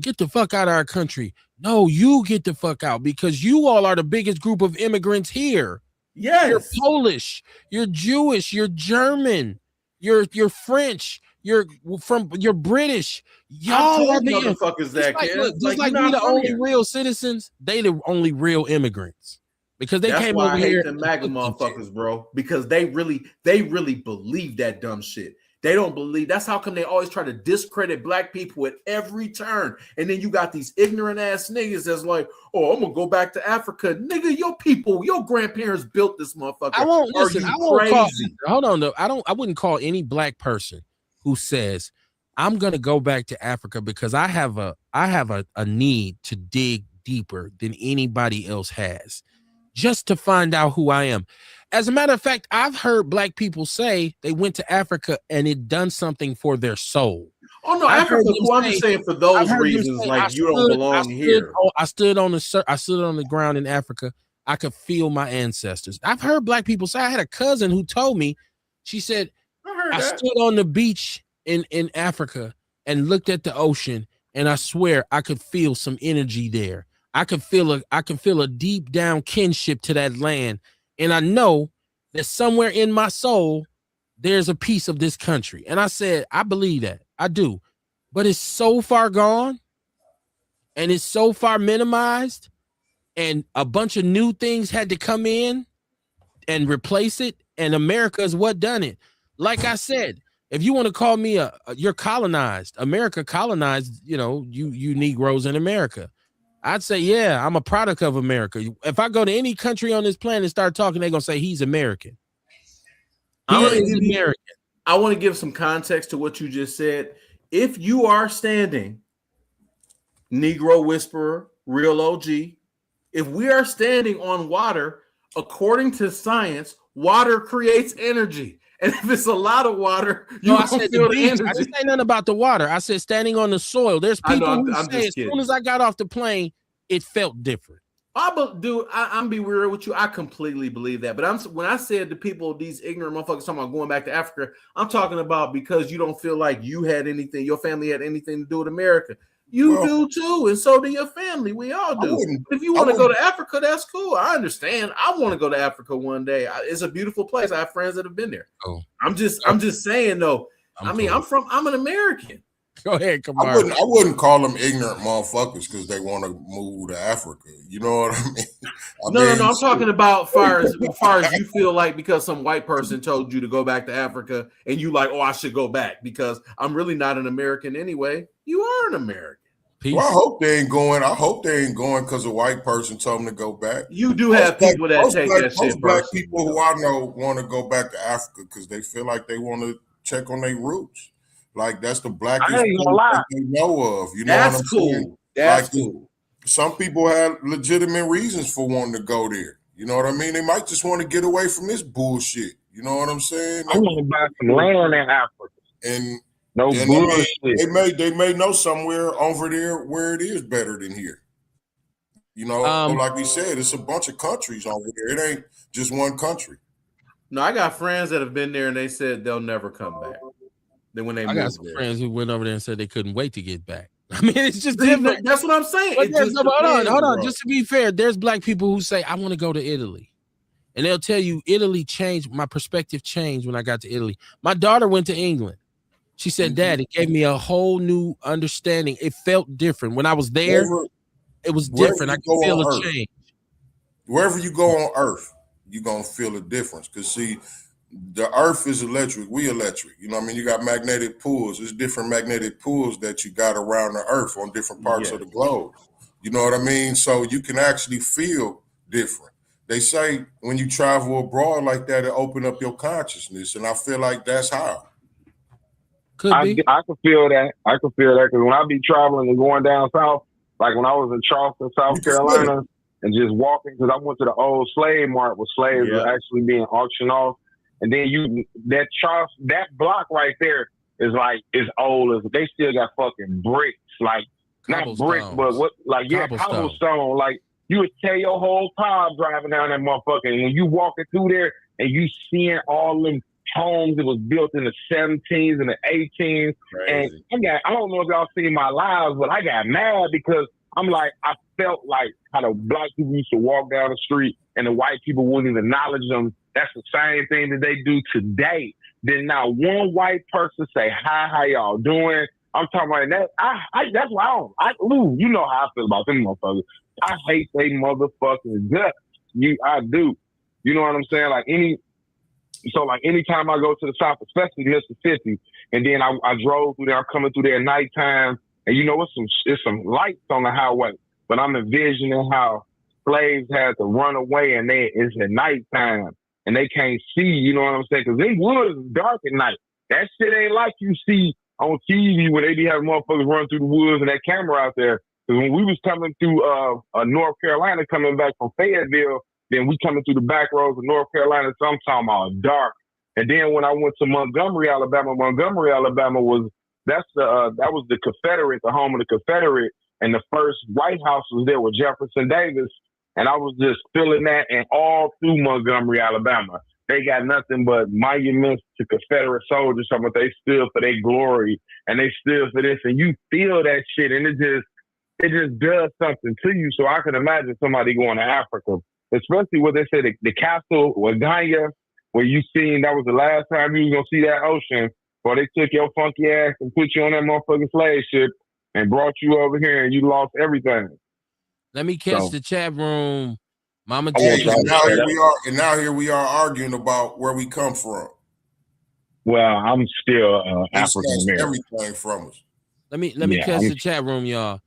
"Get the fuck out of our country." No, you get the fuck out because you all are the biggest group of immigrants here. Yes. You're Polish, you're Jewish, you're German. you're French, you're British. Y'all are the motherfuckers that just like we the only real citizens, they the only real immigrants. Because they came over here. That's why I hate the MAGA motherfuckers, bro. Because they really believe that dumb shit. They don't believe. That's how come they always try to discredit black people at every turn. And then you got these ignorant ass niggas that's like, oh, I'm gonna go back to Africa. Nigga, your people, your grandparents built this motherfucker. I won't listen. I won't call. Hold on, though. I wouldn't call any black person who says I'm gonna go back to Africa because I have a need to dig deeper than anybody else has, just to find out who I am. As a matter of fact, I've heard black people say they went to Africa and it done something for their soul. Oh no, Africa. I'm just saying for those reasons, like you don't belong here. I stood on the ground in Africa. I could feel my ancestors. I've heard black people say. I had a cousin who told me. She said, I stood on the beach in Africa and looked at the ocean, and I swear I could feel some energy there. I can feel a deep down kinship to that land. And I know that somewhere in my soul, there's a piece of this country. And I said, I believe that. I do. But it's so far gone and it's so far minimized, and a bunch of new things had to come in and replace it. And America is what done it. Like I said, if you want to call me you're colonized, America colonized, you Negroes in America. I'd say, yeah, I'm a product of America. If I go to any country on this planet and start talking, they're going to say he's American. I want to give some context to what you just said. If you are standing, Negro Whisperer, Real OG, if we are standing on water, according to science, water creates energy. And if it's a lot of water, I said feel the energy. I didn't say nothing about the water. I said standing on the soil. There's people who say as soon as I got off the plane, it felt different. I'm be real with you. I completely believe that. But when I said to people, these ignorant motherfuckers talking about going back to Africa, I'm talking about because you don't feel like you had anything, your family had anything to do with America. You do too, and so do your family. We all do. If you want to go to Africa, that's cool. I understand. I want to go to Africa one day. It's a beautiful place. I have friends that have been there. Oh, I'm just saying though. I'm an American. Go ahead, Kamar. I wouldn't call them ignorant motherfuckers because they want to move to Africa. You know what I mean? No. I'm talking about far as you feel like because some white person told you to go back to Africa and you like, oh, I should go back because I'm really not an American anyway. You are an American. Peace. Well, I hope they ain't going because a white person told them to go back. You do have people that take that shit. Most black people who I know want to go back to Africa because they feel like they want to check on their roots. Like that's the blackest thing they know of. You know what I'm saying? That's cool. Some people have legitimate reasons for wanting to go there. You know what I mean? They might just want to get away from this bullshit. You know what I'm saying? I want to buy some land in Africa. And no bullshit. They may know somewhere over there where it is better than here. You know, like we said, it's a bunch of countries over there. It ain't just one country. No, I got friends that have been there and they said they'll never come back. Then when I got some friends who went over there and said they couldn't wait to get back. I mean, it's just different. That's what I'm saying. Hold on. Just to be fair, there's black people who say, I want to go to Italy. And they'll tell you Italy changed, my perspective changed when I got to Italy. My daughter went to England. She said, Dad, it gave me a whole new understanding. It felt different. When I was there, it was different. I could feel a change. Wherever you go on Earth, you're going to feel a difference. Because, see, the Earth is electric. We electric. You know what I mean? You got magnetic pulls. There's different magnetic pulls that you got around the Earth on different parts of the globe. You know what I mean? So you can actually feel different. They say when you travel abroad like that, it open up your consciousness. And I feel like that's how. I can feel that. I can feel that because when I be traveling and going down south, like when I was in Charleston, South Carolina, and just walking, because I went to the old slave mart where slaves were actually being auctioned off. And then that block right there is old as they still got fucking bricks, like not brick, but cobblestone. Like you would tear your whole car driving down that motherfucker. And when you walking through there and you seeing all them homes that was built in the 17s and the 18s, and I don't know if y'all seen my lives, but I got mad because I'm like, I felt like how the black people used to walk down the street and the white people wouldn't even acknowledge them. That's the same thing that they do today. Did not one white person say, hi, how y'all doing? I'm talking about that. That's why you know how I feel about them motherfuckers. I hate they motherfucking guts. I do. You know what I'm saying? Anytime I go to the South, especially Mississippi, and then I drove through there, I'm coming through there at nighttime, and you know, it's some lights on the highway, but I'm envisioning how slaves had to run away, and it's at nighttime, and they can't see, you know what I'm saying? Because them woods is dark at night. That shit ain't like you see on TV where they be having motherfuckers run through the woods and that camera out there. Because when we was coming through North Carolina, coming back from Fayetteville, then we coming through the back roads of North Carolina, so I'm talking about dark. And then when I went to Montgomery, Alabama was that was the Confederate, the home of the Confederate, and the first White House was there with Jefferson Davis. And I was just feeling that, and all through Montgomery, Alabama, they got nothing but monuments to Confederate soldiers. Something they stood for their glory, and they stood for this, and you feel that shit, and it just does something to you. So I can imagine somebody going to Africa, especially what they said, the castle with Ghana, where you seen that was the last time you was gonna see that ocean, or they took your funky ass and put you on that motherfucking slave ship and brought you over here, and you lost everything. Let me catch the chat room. Mama Yeah, Jenkins. and now here we are arguing about where we come from. Well, I'm still African American. Everything from us. Let me catch the chat room, y'all.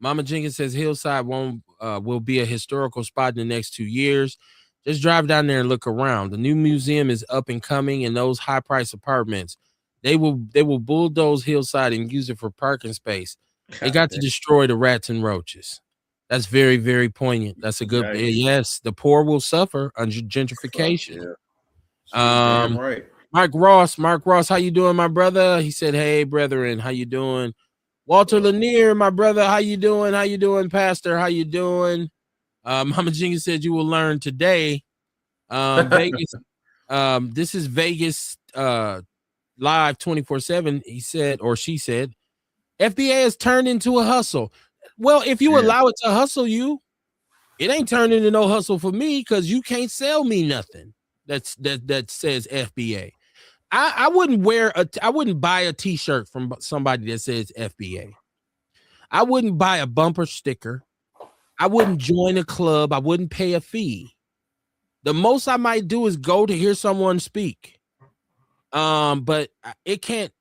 Mama Jenkins says Hillside will be a historical spot in the next 2 years. Just drive down there and look around. The new museum is up and coming, and those high price apartments, they will bulldoze Hillside and use it for parking space. They got to destroy the rats and roaches. That's very, very poignant. That's a good. Yes, the poor will suffer under gentrification. Right. Mark Ross, how you doing, my brother? He said, "Hey, brethren, how you doing?" Walter Lanier, my brother, how you doing? How you doing, Pastor? How you doing? Mama Jenkins said you will learn today. Vegas. This is Vegas live 24/7. He said, or she said, FBA has turned into a hustle. Well, if you allow it to hustle you, it ain't turned into no hustle for me because you can't sell me nothing that says FBA. I wouldn't buy a t-shirt from somebody that says FBA. I wouldn't buy a bumper sticker. I wouldn't join a club. I wouldn't pay a fee. The most I might do is go to hear someone speak. But it can't.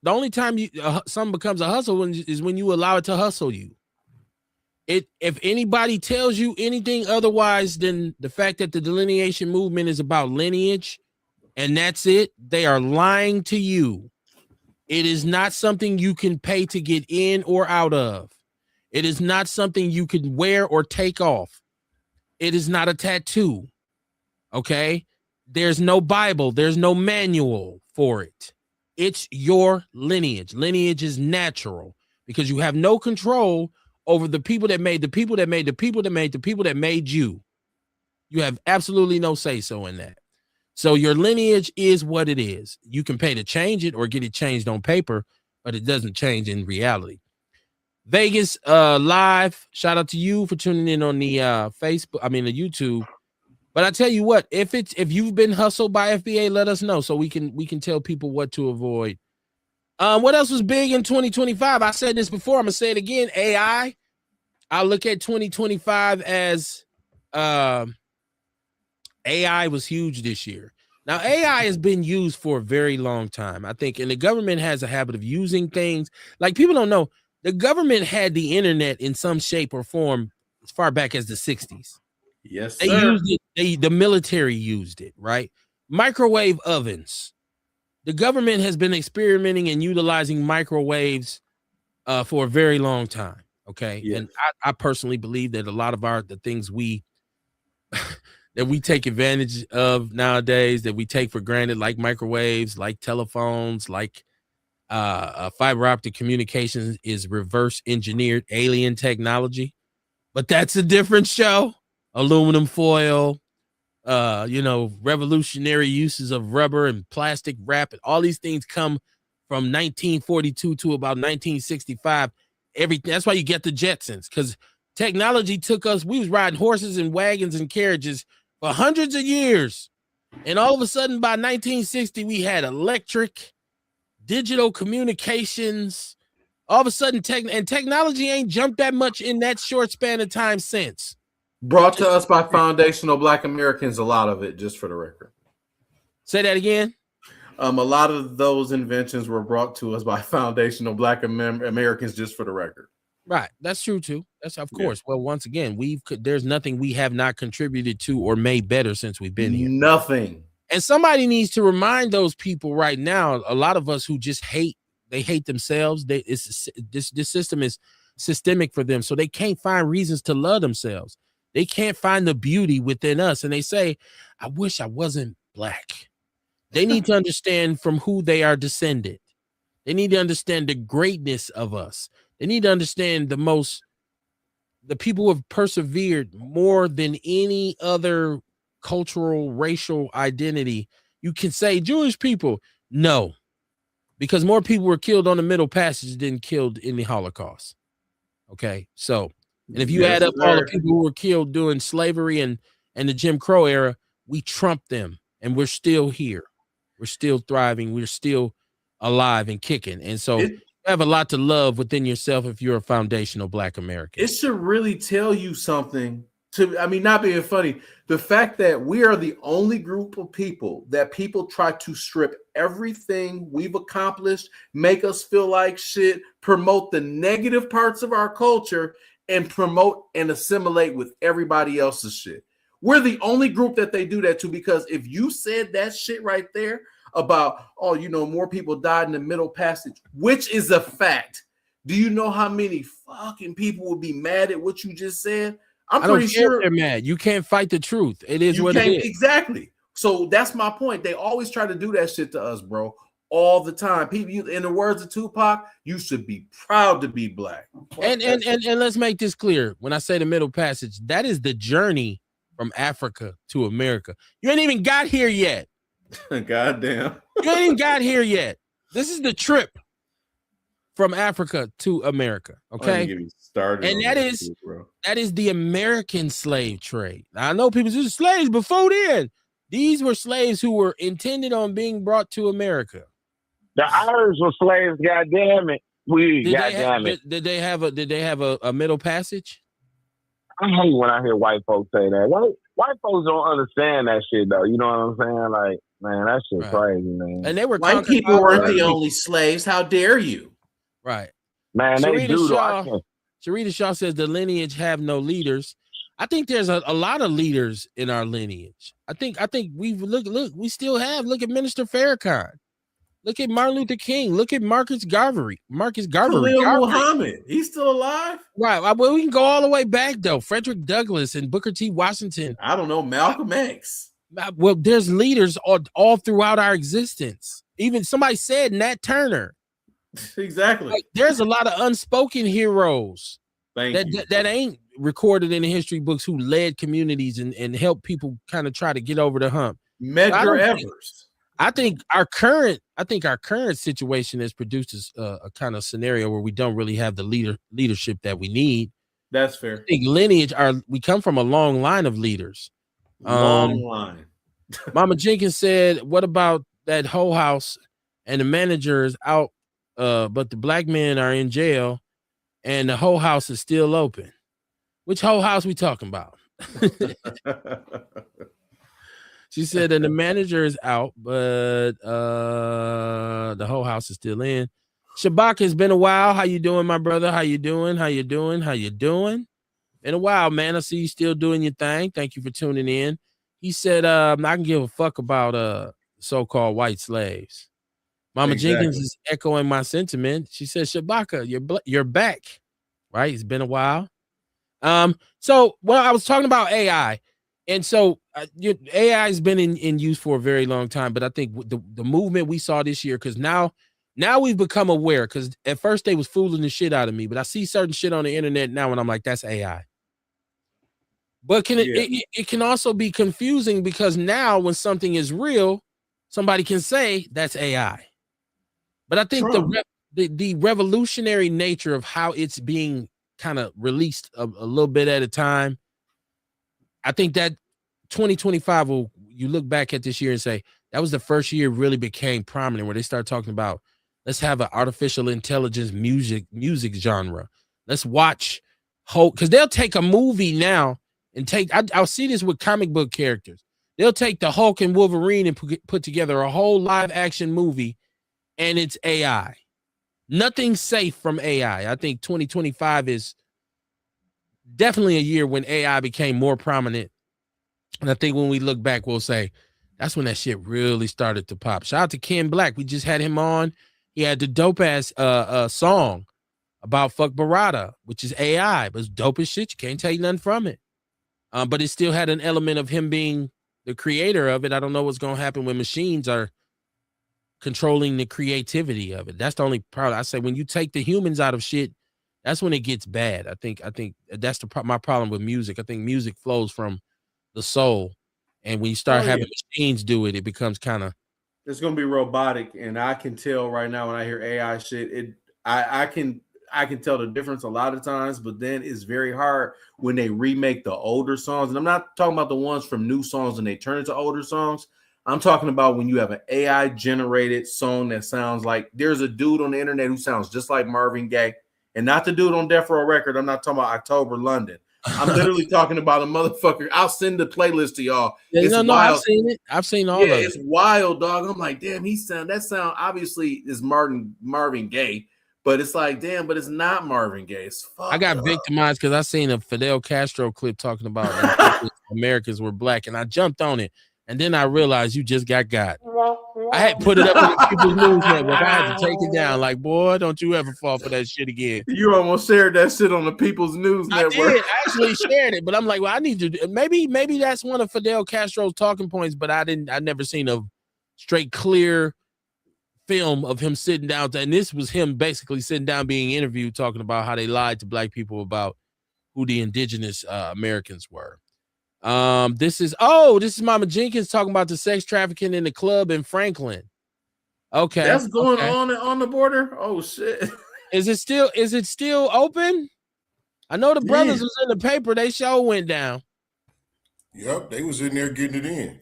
The only time something becomes a hustle is when you allow it to hustle you. If anybody tells you anything otherwise than the fact that the delineation movement is about lineage and that's it, they are lying to you. It is not something you can pay to get in or out of. It is not something you can wear or take off. It is not a tattoo. Okay? There's no Bible. There's no manual for it. It's your lineage. Lineage is natural because you have no control over the people that made the people that made the people that made the people that made you. You have absolutely no say-so in that. So your lineage is what it is. You can pay to change it or get it changed on paper, but it doesn't change in reality. Vegas live, shout out to you for tuning in on the the YouTube. But I tell you what, if you've been hustled by FBA, let us know so we can tell people what to avoid. What else was big in 2025? I said this before. I'm gonna say it again. AI. I look at 2025 as AI was huge this year. Now, AI has been used for a very long time, I think, and the government has a habit of using things like people don't know. The government had the internet in some shape or form as far back as the 60s. Yes, they sir. used it. The military used it, right? Microwave ovens. The government has been experimenting and utilizing microwaves for a very long time. Okay. Yes. And I personally believe that a lot of the things that we take advantage of nowadays, that we take for granted, like microwaves, like telephones, like fiber optic communications, is reverse engineered alien technology. But that's a different show. Aluminum foil, revolutionary uses of rubber and plastic wrap, and all these things come from 1942 to about 1965. That's why you get the Jetsons, because technology took us. We was riding horses and wagons and carriages for hundreds of years, And all of a sudden, by 1960, we had electric, digital communications. All of a sudden, technology ain't jumped that much in that short span of time since. Brought to us by foundational Black Americans, a lot of it, just for the record. Say that again. A lot of those inventions were brought to us by foundational Black Americans, just for the record. Right, that's true too. That's of course. Well, once again, there's nothing we have not contributed to or made better since we've been here. Nothing. And somebody needs to remind those people right now. A lot of us who just hate themselves. This system is systemic for them, so they can't find reasons to love themselves. They can't find the beauty within us, and they say, "I wish I wasn't Black." They need to understand from who they are descended. They need to understand the greatness of us. They need to understand the people who have persevered more than any other cultural, racial identity. You can say Jewish people, no, because more people were killed on the Middle Passage than killed in the Holocaust. Okay, so, and if you add up all the people who were killed during slavery and the Jim Crow era, we trumped them, and we're still here. We're still thriving. We're still alive and kicking. And so you have a lot to love within yourself if you're a foundational Black American. It should really tell you something. Not being funny, the fact that we are the only group of people that people try to strip everything we've accomplished, make us feel like shit, promote the negative parts of our culture, and promote and assimilate with everybody else's shit. We're the only group that they do that to, because if you said that shit right there about, more people died in the Middle Passage, which is a fact. Do you know how many fucking people would be mad at what you just said? I'm pretty sure they're mad. You can't fight the truth. It is what it is. Exactly. So that's my point. They always try to do that shit to us, bro. All the time. People, in the words of Tupac, you should be proud to be Black. And let's make this clear. When I say the Middle Passage, that is the journey from Africa to America. You ain't even got here yet. Goddamn. You ain't even got here yet. This is the trip from Africa to America. Okay. Get me started. And that is the American slave trade. Now, I know people say slaves before then. These were slaves who were intended on being brought to America. The Irish were slaves, goddamn it. Did they have a Middle Passage? I hate when I hear white folks say that. White folks don't understand that shit, though. You know what I'm saying? Like, man, that shit crazy, man. And they were white people weren't the only slaves. How dare you? Right. Man, they do. Sharita Shaw says the lineage have no leaders. I think there's a lot of leaders in our lineage. I think we we still have. Look at Minister Farrakhan. Look at Martin Luther King. Look at Marcus Garvey. Khalil Muhammad. He's still alive? Right. Well, we can go all the way back, though. Frederick Douglass and Booker T. Washington. I don't know. Malcolm X. Well, there's leaders all throughout our existence. Even somebody said Nat Turner. Exactly. Like, there's a lot of unspoken heroes that ain't recorded in the history books who led communities and helped people kind of try to get over the hump. Medgar Evers. I think our current situation has produced a kind of scenario where we don't really have the leadership that we need. That's fair. I think lineage we come from a long line of leaders. Long line. Mama Jenkins said, "What about that whole house and the manager is out, but the Black men are in jail, and the whole house is still open." Which whole house we talking about? She said that the manager is out, but the whole house is still in. Shabaka, it's been a while. How you doing, my brother? How you doing? Been a while, man. I see you still doing your thing. Thank you for tuning in. He said, I can give a fuck about so-called white slaves. Mama Jenkins is echoing my sentiment. She said, Shabaka, you're back, right? It's been a while. So I was talking about AI. And so AI has been in use for a very long time, but I think the movement we saw this year, because now we've become aware, because at first they was fooling the shit out of me, but I see certain shit on the internet now and I'm like, that's AI. But it can also be confusing, because now when something is real, somebody can say that's AI. But I think the revolutionary nature of how it's being kind of released a little bit at a time, I think that 2025 you look back at this year and say that was the first year it really became prominent where they start talking about let's have an artificial intelligence music genre. Let's watch Hulk, because they'll take a movie now and I'll see this with comic book characters. They'll take the Hulk and Wolverine and put together a whole live action movie, and it's AI. Nothing's safe from AI. I think 2025 is definitely a year when AI became more prominent. And I think when we look back, we'll say that's when that shit really started to pop. Shout out to Ken Black. We just had him on. He had the dope ass song about Fuck Barada, which is AI, but it's dope as shit. You can't take nothing from it. But it still had an element of him being the creator of it. I don't know what's going to happen when machines are controlling the creativity of it. That's the only problem. I say when you take the humans out of shit, that's when it gets bad. I think that's my problem with music. I think music flows from the soul, and when you start having machines do it, it becomes kind of. It's gonna be robotic, and I can tell right now when I hear AI shit, I can tell the difference a lot of times, but then it's very hard when they remake the older songs. And I'm not talking about the ones from new songs and they turn into older songs. I'm talking about when you have an AI generated song that sounds like there's a dude on the internet who sounds just like Marvin Gaye, and not the dude on Death Row Record. I'm not talking about October London. I'm literally talking about a motherfucker. I'll send the playlist to y'all. Yeah, no, I've seen it. I've seen all of it. It's wild, dog. I'm like, damn, that sound obviously is Marvin Gaye, but it's like, damn, but it's not Marvin Gaye. It's I got victimized because I seen a Fidel Castro clip talking about Americans were black, and I jumped on it. And then I realized you just got. I had put it up on the People's News Network. I had to take it down. Like, boy, don't you ever fall for that shit again. You almost shared that shit on the People's News Network. I did. I actually shared it, but I'm like, well, I need to. Maybe that's one of Fidel Castro's talking points, but I never seen a straight clear film of him sitting down. And this was him basically sitting down being interviewed, talking about how they lied to black people about who the indigenous Americans were. This is Mama Jenkins talking about the sex trafficking in the club in Franklin. Okay, that's going on the border. Oh shit! Is it still open? I know the brothers was in the paper. They show went down. Yep, they was in there getting it in.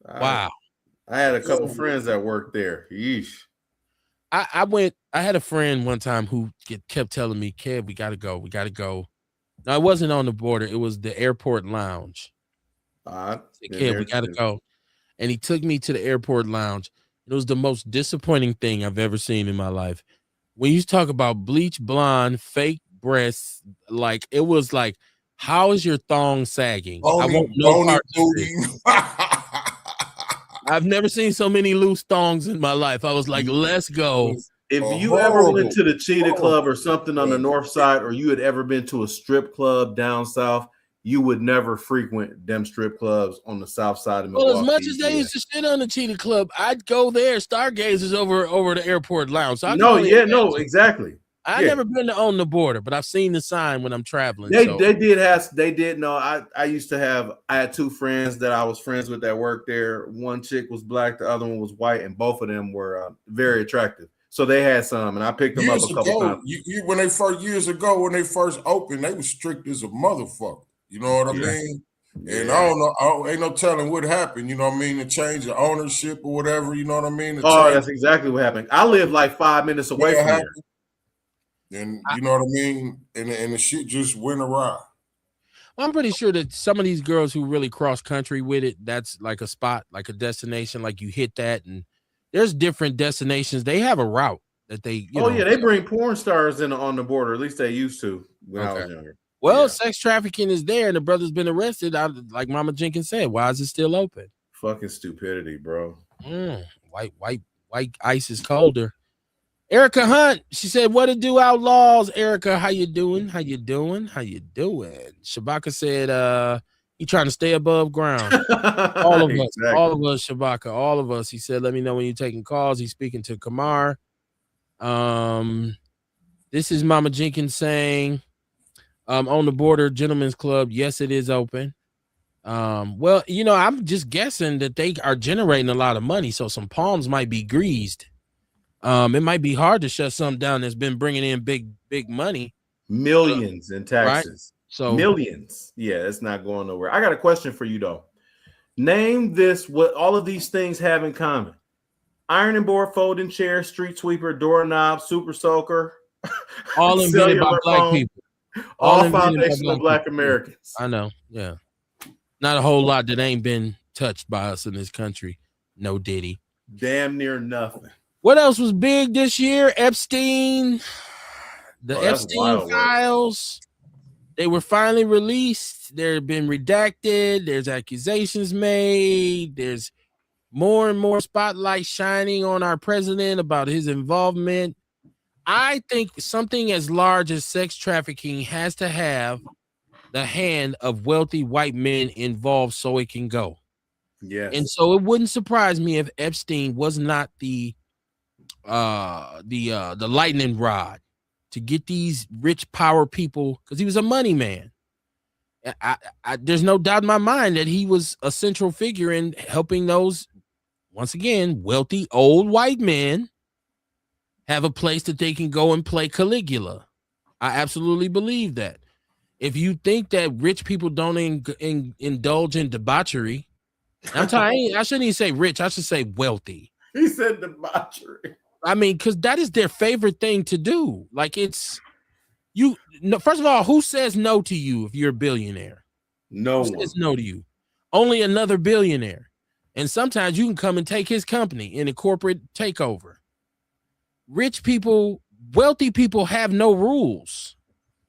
Wow. I had a couple friends that worked there. Yeesh. I had a friend one time who kept telling me, Kev, we gotta go. No, it wasn't on the border. It was the airport lounge. Said, Kev, we gotta go. And he took me to the airport lounge. It was the most disappointing thing I've ever seen in my life. When you talk about bleach blonde, fake breasts, like it was like, how is your thong sagging? I won't know parts of it. I've never seen so many loose thongs in my life. I was like, let's go. If you ever went to the Cheetah Club or something on the north side, or you had ever been to a strip club down south, you would never frequent them strip clubs on the south side of Milwaukee. Well, as much as they used to shit on the Cheetah Club, I'd go there. Stargazers over the airport lounge. So exactly. I've never been to On the Border, but I've seen the sign when I'm traveling. They did know. I had two friends that I was friends with that worked there. One chick was black, the other one was white, and both of them were very attractive. So they had some, and I picked them up a couple times. When they first opened, they was strict as a motherfucker. You know what I mean? And I don't know, ain't no telling what happened. You know what I mean? The change of ownership or whatever. You know what I mean? That's exactly what happened. I live like 5 minutes away from here. And you know what I mean? And the shit just went awry. I'm pretty sure that some of these girls who really cross country with it, that's like a spot, like a destination, like you hit that, and there's different destinations. They have a route that they, they bring porn stars in on the border. At least they used to when I was younger. Well, sex trafficking is there, and the brother's been arrested. Like Mama Jenkins said, why is it still open? Fucking stupidity, bro. White ice is colder. Erica Hunt, she said, what to do, Outlaws? Erica, how you doing? Shabaka said, he trying to stay above ground. All of us, Shabaka, all of us. He said, let me know when you're taking calls. He's speaking to Kamar. This is Mama Jenkins saying, On the Border Gentlemen's Club, yes, it is open. Well, I'm just guessing that they are generating a lot of money, so some palms might be greased. It might be hard to shut something down that's been bringing in big money, millions in taxes. Right? So millions. Yeah, it's not going nowhere. I got a question for you though. Name this what all of these things have in common. Ironing board, folding chair, street sweeper, doorknob, super soaker. All invented by black phone, people. All invented by foundational black people. Americans. I know. Yeah. Not a whole lot that ain't been touched by us in this country. No Diddy. Damn near nothing. What else was big this year? Epstein. The Epstein files. They were finally released. They've been redacted. There's accusations made. There's more and more spotlight shining on our president about his involvement. I think something as large as sex trafficking has to have the hand of wealthy white men involved so it can go. Yes. And so it wouldn't surprise me if Epstein was not the lightning rod to get these rich power people, because he was a money man. There's no doubt in my mind that he was a central figure in helping those, once again, wealthy old white men have a place that they can go and play Caligula. I absolutely believe that. If you think that rich people don't indulge in debauchery, I shouldn't even say rich. I should say wealthy. He said debauchery. I mean, because that is their favorite thing to do. Like, it's you. No, first of all, who says no to you if you're a billionaire? No who one says no to you. Only another billionaire. And sometimes you can come and take his company in a corporate takeover. Rich people, wealthy people have no rules.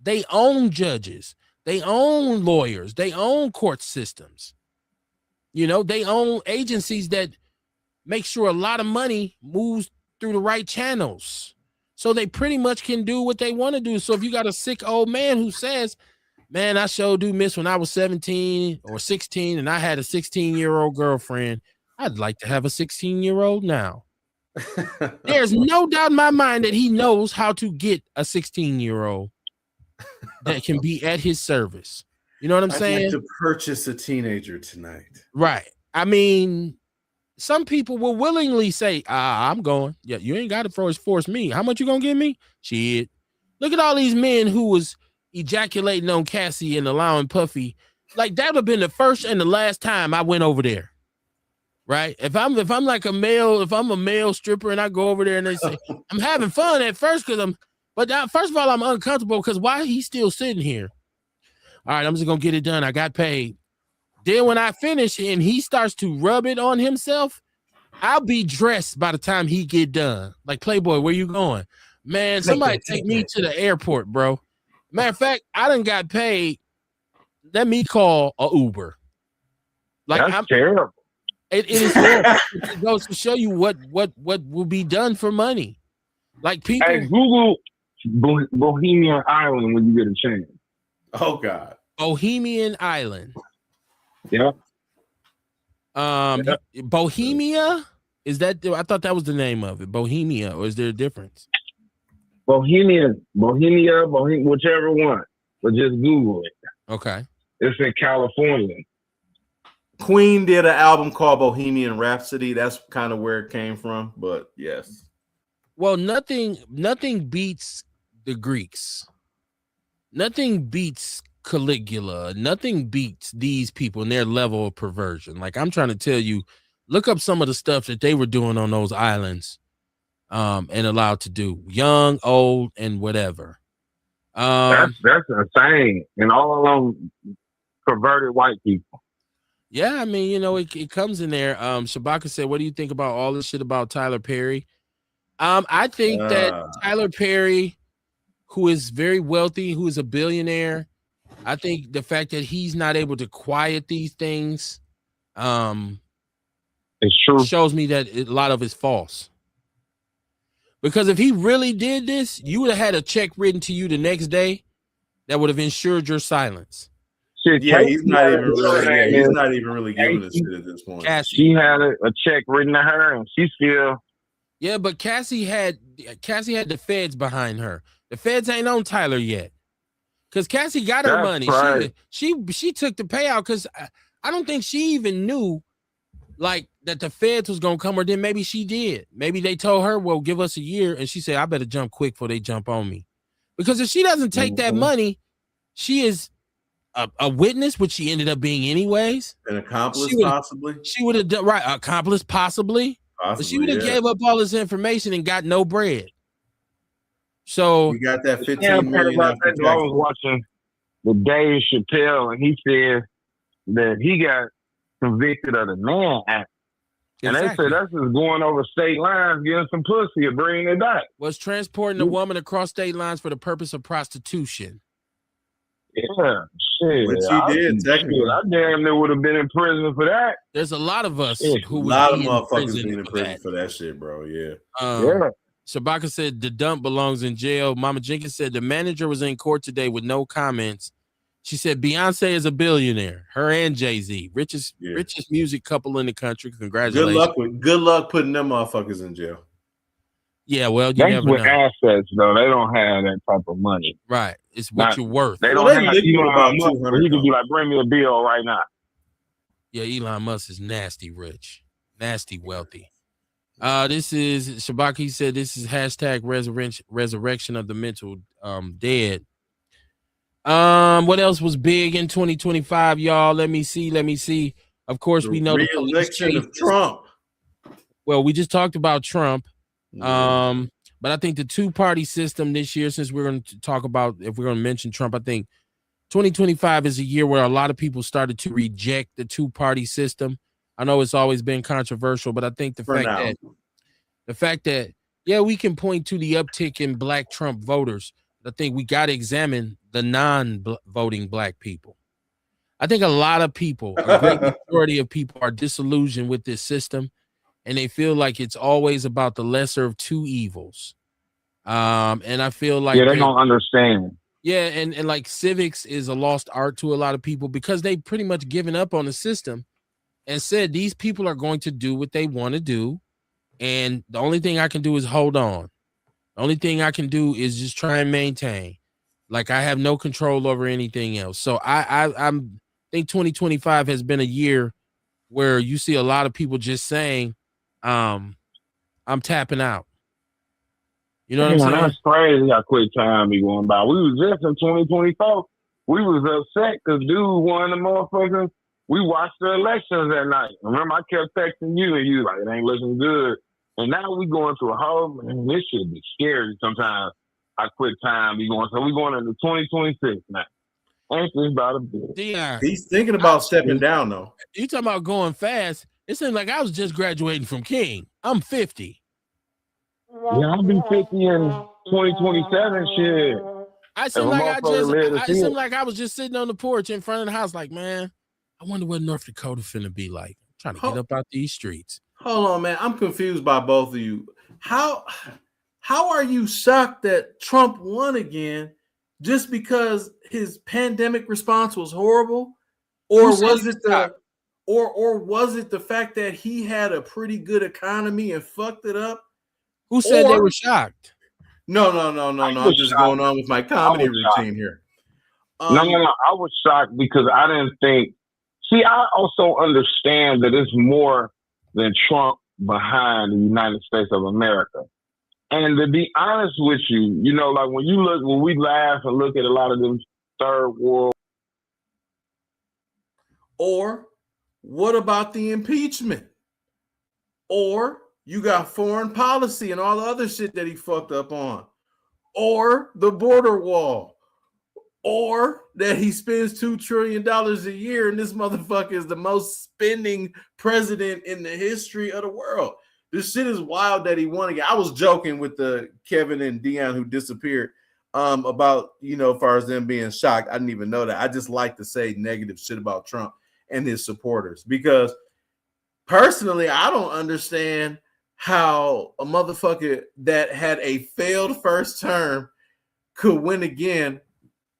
They own judges. They own lawyers. They own court systems. You know, they own agencies that make sure a lot of money moves through the right channels. So they pretty much can do what they want to do. So if you got a sick old man who says, man, I sure do miss when I was 17 or 16 and I had a 16-year-old girlfriend, I'd like to have a 16-year-old now. There's no doubt in my mind that he knows how to get a 16-year-old that can be at his service. You know what I'm saying? I'd like to purchase a teenager tonight. Right. I mean, some people will willingly say, I'm going. Yeah, you ain't got to force me. How much you gonna give me? Shit. Look at all these men who was ejaculating on Cassie and allowing Puffy. Like, that would have been the first and the last time I went over there. Right? If I'm like a male stripper and I go over there and they say, I'm having fun at first first of all, I'm uncomfortable because why he's still sitting here? All right, I'm just gonna get it done. I got paid. Then when I finish and he starts to rub it on himself, I'll be dressed by the time he get done. Like, Playboy, where you going? Man, somebody take me to the airport, bro. Matter of fact, I done got paid. Let me call a Uber. Like, that's terrible. It is horrible. It goes to show you what will be done for money. Like, people. Hey, Google Bohemian Island when you get a chance. Oh God. Bohemian Island. Yeah. Bohemia? Is that, I thought that was the name of it. Bohemia, or is there a difference? Bohemia, whichever one. But just Google it. Okay. It's in California. Queen did an album called Bohemian Rhapsody. That's kind of where it came from, but yes. Well, nothing beats the Greeks. Nothing beats Caligula. Nothing beats these people and their level of perversion. Like, I'm trying to tell you, look up some of the stuff that they were doing on those islands and allowed to do. Young, old, and whatever. That's insane. And all along perverted white people. Yeah, I mean, you know, it comes in there. Shabaka said, what do you think about all this shit about Tyler Perry? I think that Tyler Perry, who is very wealthy, who is a billionaire, I think the fact that he's not able to quiet these things it's true. Shows me that a lot of it's false. Because if he really did this, you would have had a check written to you the next day that would have ensured your silence. Shit, yeah, he's not even really giving a shit at this point. Cassie. She had a check written to her, and she still. Yeah, but Cassie had the feds behind her. The feds ain't on Tyler yet, because Cassie got her money. Right. She took the payout because I don't think she even knew like that the feds was gonna come, or then maybe she did. Maybe they told her, "Well, give us a year," and she said, "I better jump quick before they jump on me," because if she doesn't take that money, she is a witness, which she ended up being anyways. An accomplice, possibly. She would have done right, accomplice, possibly. But she would have gave up all this information and got no bread. So you got that 15 million. I was watching the Dave Chappelle, and he said that he got convicted of the Mann Act. And they said that's just going over state lines, getting some pussy and bringing it back. Was transporting a woman across state lines for the purpose of prostitution. Yeah, shit. Which he did, technically. I damn near would have been in prison for that. There's a lot of us who would a lot of be motherfuckers being in prison for that shit, bro. Yeah. Shabaka said the dump belongs in jail. Mama Jenkins said the manager was in court today with no comments. She said Beyonce is a billionaire. Her and Jay-Z, richest music couple in the country. Congratulations. Good luck putting them motherfuckers in jail. Yeah, well, you that's never with know. Assets though. They don't have that type of money. Right. It's what you're worth. They don't have Elon Musk. He could be like, bring me a bill right now. Yeah, Elon Musk is nasty rich, nasty wealthy. This is Shabaki said this is hashtag resurrection of the mental dead. What else was big in 2025, y'all? Let me see. Of course, we know the election of Trump. Well, we just talked about Trump. But I think the two-party system this year, since we're going to talk about, if we're going to mention Trump, I think 2025 is a year where a lot of people started to reject the two-party system. I know it's always been controversial, but I think the fact that we can point to the uptick in black Trump voters. I think we got to examine the non-voting black people. I think a lot of people, a great majority of people, are disillusioned with this system, and they feel like it's always about the lesser of two evils. And I feel like they don't understand. Yeah, and like civics is a lost art to a lot of people because they pretty much given up on the system and said these people are going to do what they want to do, and the only thing I can do is hold on. The only thing I can do is just try and maintain. Like I have no control over anything else. So I think 2025 has been a year where you see a lot of people just saying, I'm tapping out. You know what I'm saying? That's crazy how quick time be going by. We was just in 2024. We was upset because dude won the motherfuckers. We watched the elections that night. Remember, I kept texting you and you like, it ain't looking good. And now we going through a whole, man, this shit be scary sometimes. How quick time be going. So we going into 2026 now. Ain't this about a bit? He's thinking about stepping down though. You talking about going fast? It seems like I was just graduating from King. I'm 50. Yeah, I'll be 50 in 2027. Shit. I seem like I was just sitting on the porch in front of the house, like, man, I wonder what North Dakota finna be like. I'm trying to get up out these streets. Hold on, man. I'm confused by both of you. How are you shocked that Trump won again just because his pandemic response was horrible? Or was it the fact that he had a pretty good economy and fucked it up? Who said they were shocked? No. I'm just going on with my comedy routine here. No. I was shocked because I didn't think. See, I also understand that it's more than Trump behind the United States of America. And to be honest with you, you know, like when we laugh and look at a lot of them third world. Or what about the impeachment? Or you got foreign policy and all the other shit that he fucked up on. Or the border wall. Or that he spends $2 trillion a year and this motherfucker is the most spending president in the history of the world. This shit is wild that he won again. I was joking with the Kevin and Dion who disappeared about, you know, as far as them being shocked. I didn't even know that. I just like to say negative shit about Trump and his supporters because personally, I don't understand how a motherfucker that had a failed first term could win again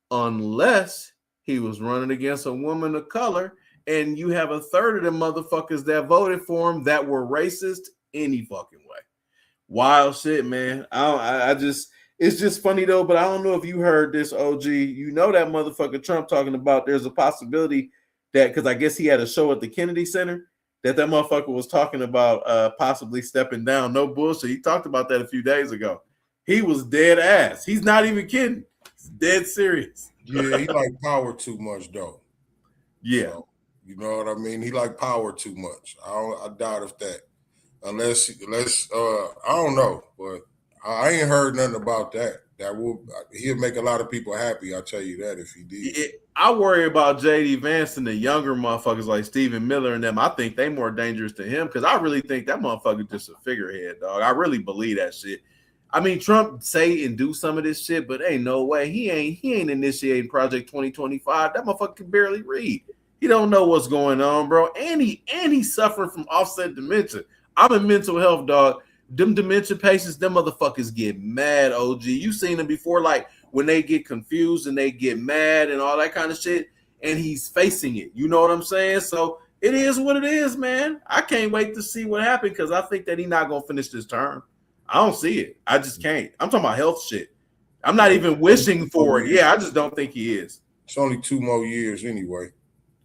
unless he was running against a woman of color and you have a third of them motherfuckers that voted for him that were racist any fucking way. Wild shit, man. It's just funny though, but I don't know if you heard this, OG. You know that motherfucker Trump talking about there's a possibility that, because I guess he had a show at the Kennedy Center, that motherfucker was talking about possibly stepping down. No bullshit. He talked about that a few days ago. He was dead ass. He's not even kidding. Dead serious. Yeah, he like power too much though. Yeah. So, you know what I mean? He like power too much. I doubt if that unless I don't know, but I ain't heard nothing about that. He'll make a lot of people happy. I'll tell you that if he did. I worry about JD Vance and the younger motherfuckers like Stephen Miller and them. I think they more dangerous to him because I really think that motherfucker just a figurehead, dog. I really believe that shit. I mean, Trump say and do some of this shit, but ain't no way he ain't initiating Project 2025. That motherfucker can barely read. He don't know what's going on, bro. And he's suffering from offset dementia. I'm in mental health, dog. Them dementia patients, them motherfuckers get mad, OG. You seen them before, like when they get confused and they get mad and all that kind of shit, and he's facing it. You know what I'm saying? So it is what it is, man. I can't wait to see what happens because I think that he's not going to finish this term. I don't see it. I just can't. I'm talking about health shit. I'm not even wishing for it. Yeah, I just don't think he is. It's only 2 more years anyway.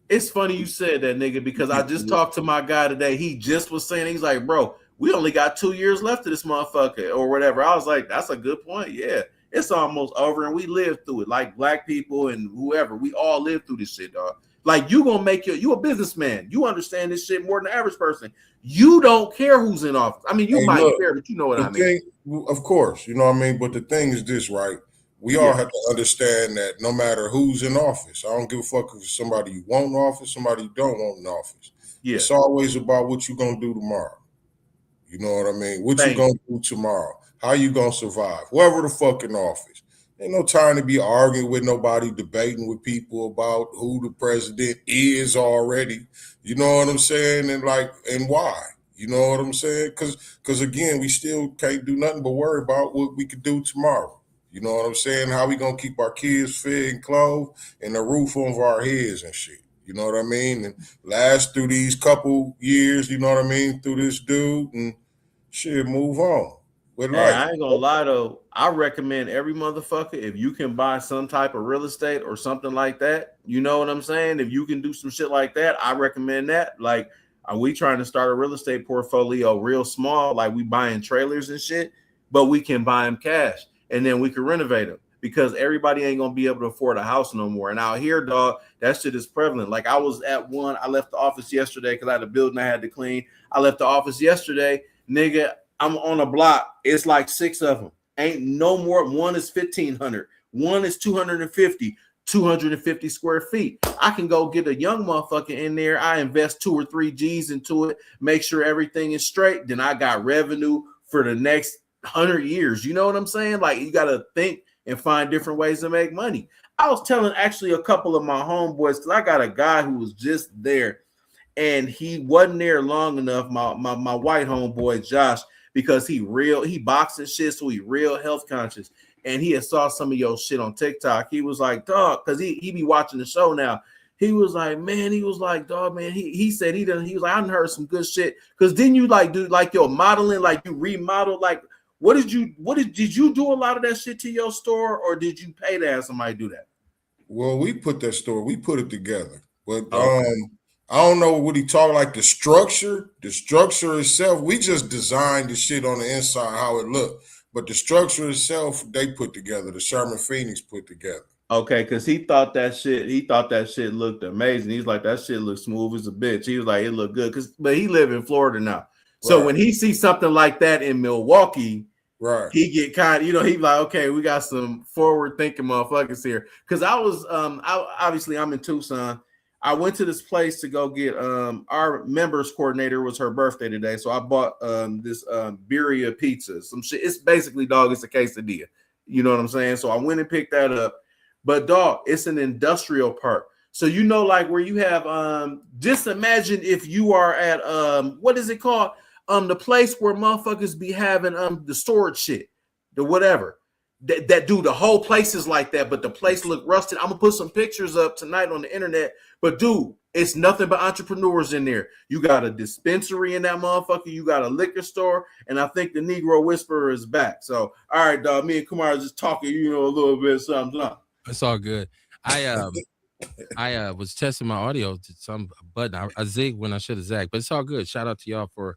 It's funny you said that, nigga, because I just talked to my guy today. He just was saying, he's like, bro, we only got 2 years left of this motherfucker or whatever. I was like, that's a good point. Yeah, it's almost over and we lived through it. Like black people and whoever, we all lived through this shit, dog. Like you gonna make you a businessman. You understand this shit more than the average person. You don't care who's in office. I mean, you might care, but you know what I mean. Of course, you know what I mean. But the thing is this, right? We all have to understand that no matter who's in office, I don't give a fuck if it's somebody you want in office, somebody you don't want in office. Yeah. It's always about what you're gonna do tomorrow. You know what I mean? What you gonna do tomorrow? How you gonna survive? Whoever the fuck in office. Ain't no time to be arguing with nobody, debating with people about who the president is already. You know what I'm saying? And why? You know what I'm saying? Because again, we still can't do nothing but worry about what we could do tomorrow. You know what I'm saying? How we gonna keep our kids fed and clothed and a roof over our heads and shit. You know what I mean? And last through these couple years, you know what I mean, through this dude and shit, move on. Hey, I ain't gonna lie though. I recommend every motherfucker, if you can buy some type of real estate or something like that, you know what I'm saying? If you can do some shit like that, I recommend that. Like, are we trying to start a real estate portfolio real small? Like we buying trailers and shit, but we can buy them cash and then we can renovate them because everybody ain't gonna be able to afford a house no more. And out here, dog, that shit is prevalent. Like I was at one, I left the office yesterday because I had a building I had to clean. I left the office yesterday, nigga. I'm on a block. It's like 6 of them. Ain't no more. One is 1,500. One is 250 square feet. I can go get a young motherfucker in there. I invest 2 or 3 G's into it, make sure everything is straight. Then I got revenue for the next 100 years. You know what I'm saying? Like you got to think and find different ways to make money. I was telling actually a couple of my homeboys, because I got a guy who was just there and he wasn't there long enough. My white homeboy, Josh, because he boxing shit, so he real health conscious. And he had saw some of your shit on TikTok. He was like, dog, because he be watching the show now. He was like, man, dog, man. He said he was like, I done heard some good shit. Because didn't you like do like your modeling, like you remodeled, like did you do a lot of that shit to your store, or did you pay to have somebody do that? Well, we put it together. But I don't know what he talking like the structure itself. We just designed the shit on the inside, how it looked. But the structure itself, they put together. The Sherman Phoenix put together. Okay, because he thought that shit looked amazing. He's like, that shit looks smooth as a bitch. He was like, it looked good. But he live in Florida now. So when he sees something like that in Milwaukee, right, he get kind of, he's like, okay, we got some forward thinking motherfuckers here. Because I was obviously I'm in Tucson. I went to this place to go get our members coordinator was her birthday today. So I bought this birria pizza, some shit. It's basically, dog, it's a quesadilla. You know what I'm saying? So I went and picked that up. But dog, it's an industrial park. So like where you have just imagine if you are at what is it called? The place where motherfuckers be having the storage shit, the whatever. That do the whole place is like that, but the place look rusted. I'm gonna put some pictures up tonight on the internet. But dude, it's nothing but entrepreneurs in there. You got a dispensary in that motherfucker. You got a liquor store, and I think the Negro Whisperer is back. So, all right, dog. Me and Kumar are just talking, a little bit something. It's all good. I was testing my audio to some button. I zigged when I should have zagged, but it's all good. Shout out to y'all for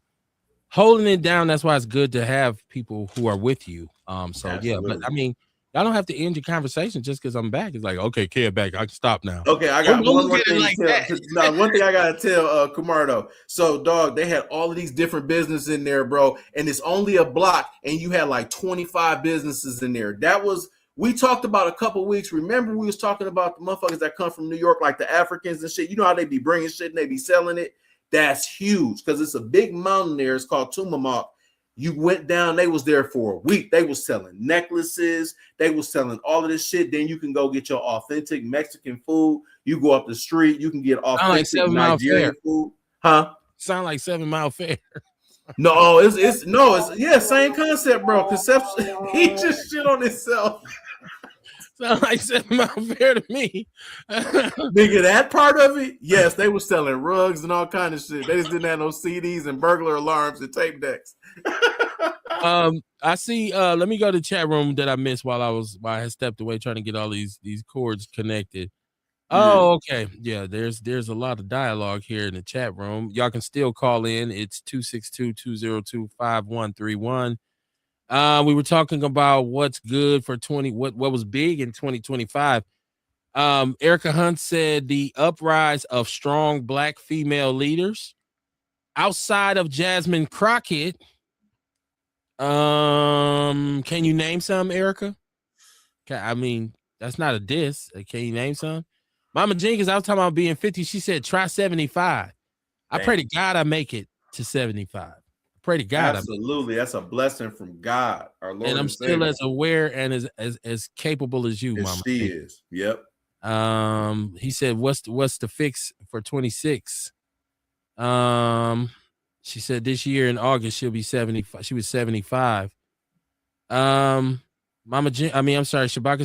holding it down. That's why it's good to have people who are with you. So Absolutely. Yeah, but I mean, Y'all don't have to end your conversation just because I'm back. It's like, okay, Kev back. I can stop now. Okay, I got Don't one look more at it thing like to tell. that. No, one thing I gotta tell Kumar though. So, dog, they had all of these different businesses in there, bro, and it's only a block, and you had like 25 businesses in there. That was we talked about a couple weeks. Remember, we was talking about the motherfuckers that come from New York, like the Africans and shit. You know how they be bringing shit and they be selling it. That's huge because it's a big mountain there. It's called Tumamoc. You went down, they was there for a week. They was selling necklaces, they was selling all of this shit. Then you can go get your authentic Mexican food. You go up the street, you can get authentic Nigerian food. Huh? Sound like 7 Mile Fair. No, it's same concept, bro. Conception, he just shit on himself. Sound like 7 Mile Fair to me. Nigga, that part of it, yes, they was selling rugs and all kind of shit. They just didn't have no CDs and burglar alarms and tape decks. I see. Let me go to the chat room that I missed while I had stepped away trying to get all these cords connected. Oh, okay. Yeah, there's a lot of dialogue here in the chat room. Y'all can still call in. It's 262-202-5131. We were talking about what's good for what was big in 2025. Erica Hunt said the uprise of strong Black female leaders outside of Jasmine Crockett. Can you name some, Erica? I mean, that's not a diss. Can you name some? Mama Jenkins, I was talking about being 50. She said, try 75. I pray to God I make it to 75. Pray to God. Absolutely. That's a blessing from God, our Lord. And I'm still as aware and as capable as you, Mama. She is. Yep. He said, what's the fix for 26? She said this year in August she'll be 75. She was 75. Shabaka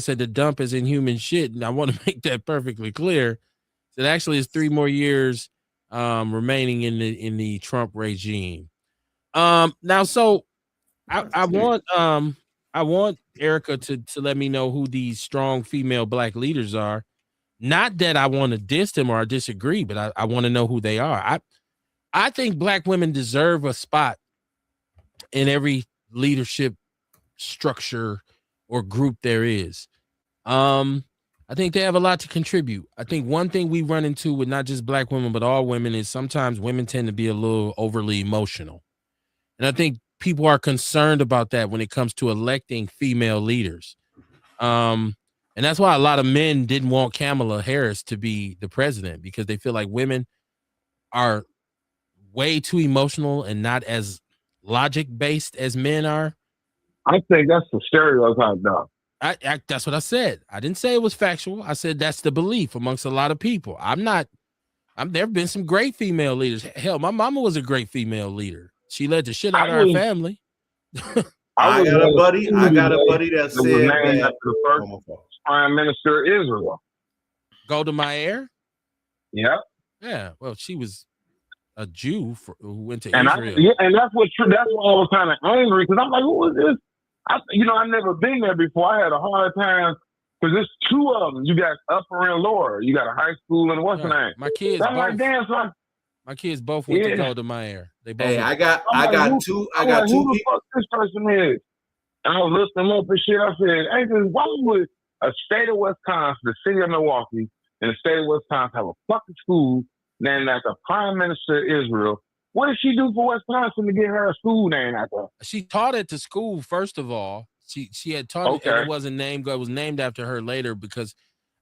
said the dump is inhuman shit, and I want to make that perfectly clear. That actually is 3 more years remaining in the Trump regime. Now, so I want Erica to let me know who these strong female Black leaders are. Not that I want to diss them or I disagree, but I want to know who they are. I think Black women deserve a spot in every leadership structure or group there is. I think they have a lot to contribute. I think one thing we run into with not just Black women, but all women is sometimes women tend to be a little overly emotional. And I think people are concerned about that when it comes to electing female leaders. And that's why a lot of men didn't want Kamala Harris to be the president, because they feel like women are way too emotional and not as logic based as men are. I think that's the stereotype, though. That's what I said. I didn't say it was factual. I said that's the belief amongst a lot of people. There have been some great female leaders. Hell, my mama was a great female leader. She led the shit out of our family. I got a buddy that said that the first Prime Minister of Israel. Golda Meir? Yeah. Yeah. Well, she was a Jew who went to Israel. And that's why I was kind of angry, because I'm like, who is this? I've never been there before. I had a hard time because there's 2 of them. You got upper and lower. You got a high school and what's the name? My kids both went to Golda Meir. They both. Hey, I got two. Who the fuck this person is? And I was listening up and shit. I said, hey, why would a state of Wisconsin, the city of Milwaukee, and the state of Wisconsin have a fucking school named after Prime Minister of Israel? What did she do for Wisconsin to get her a school named after her? She taught at the school, first of all. She had taught it, and it wasn't named. It was named after her later, because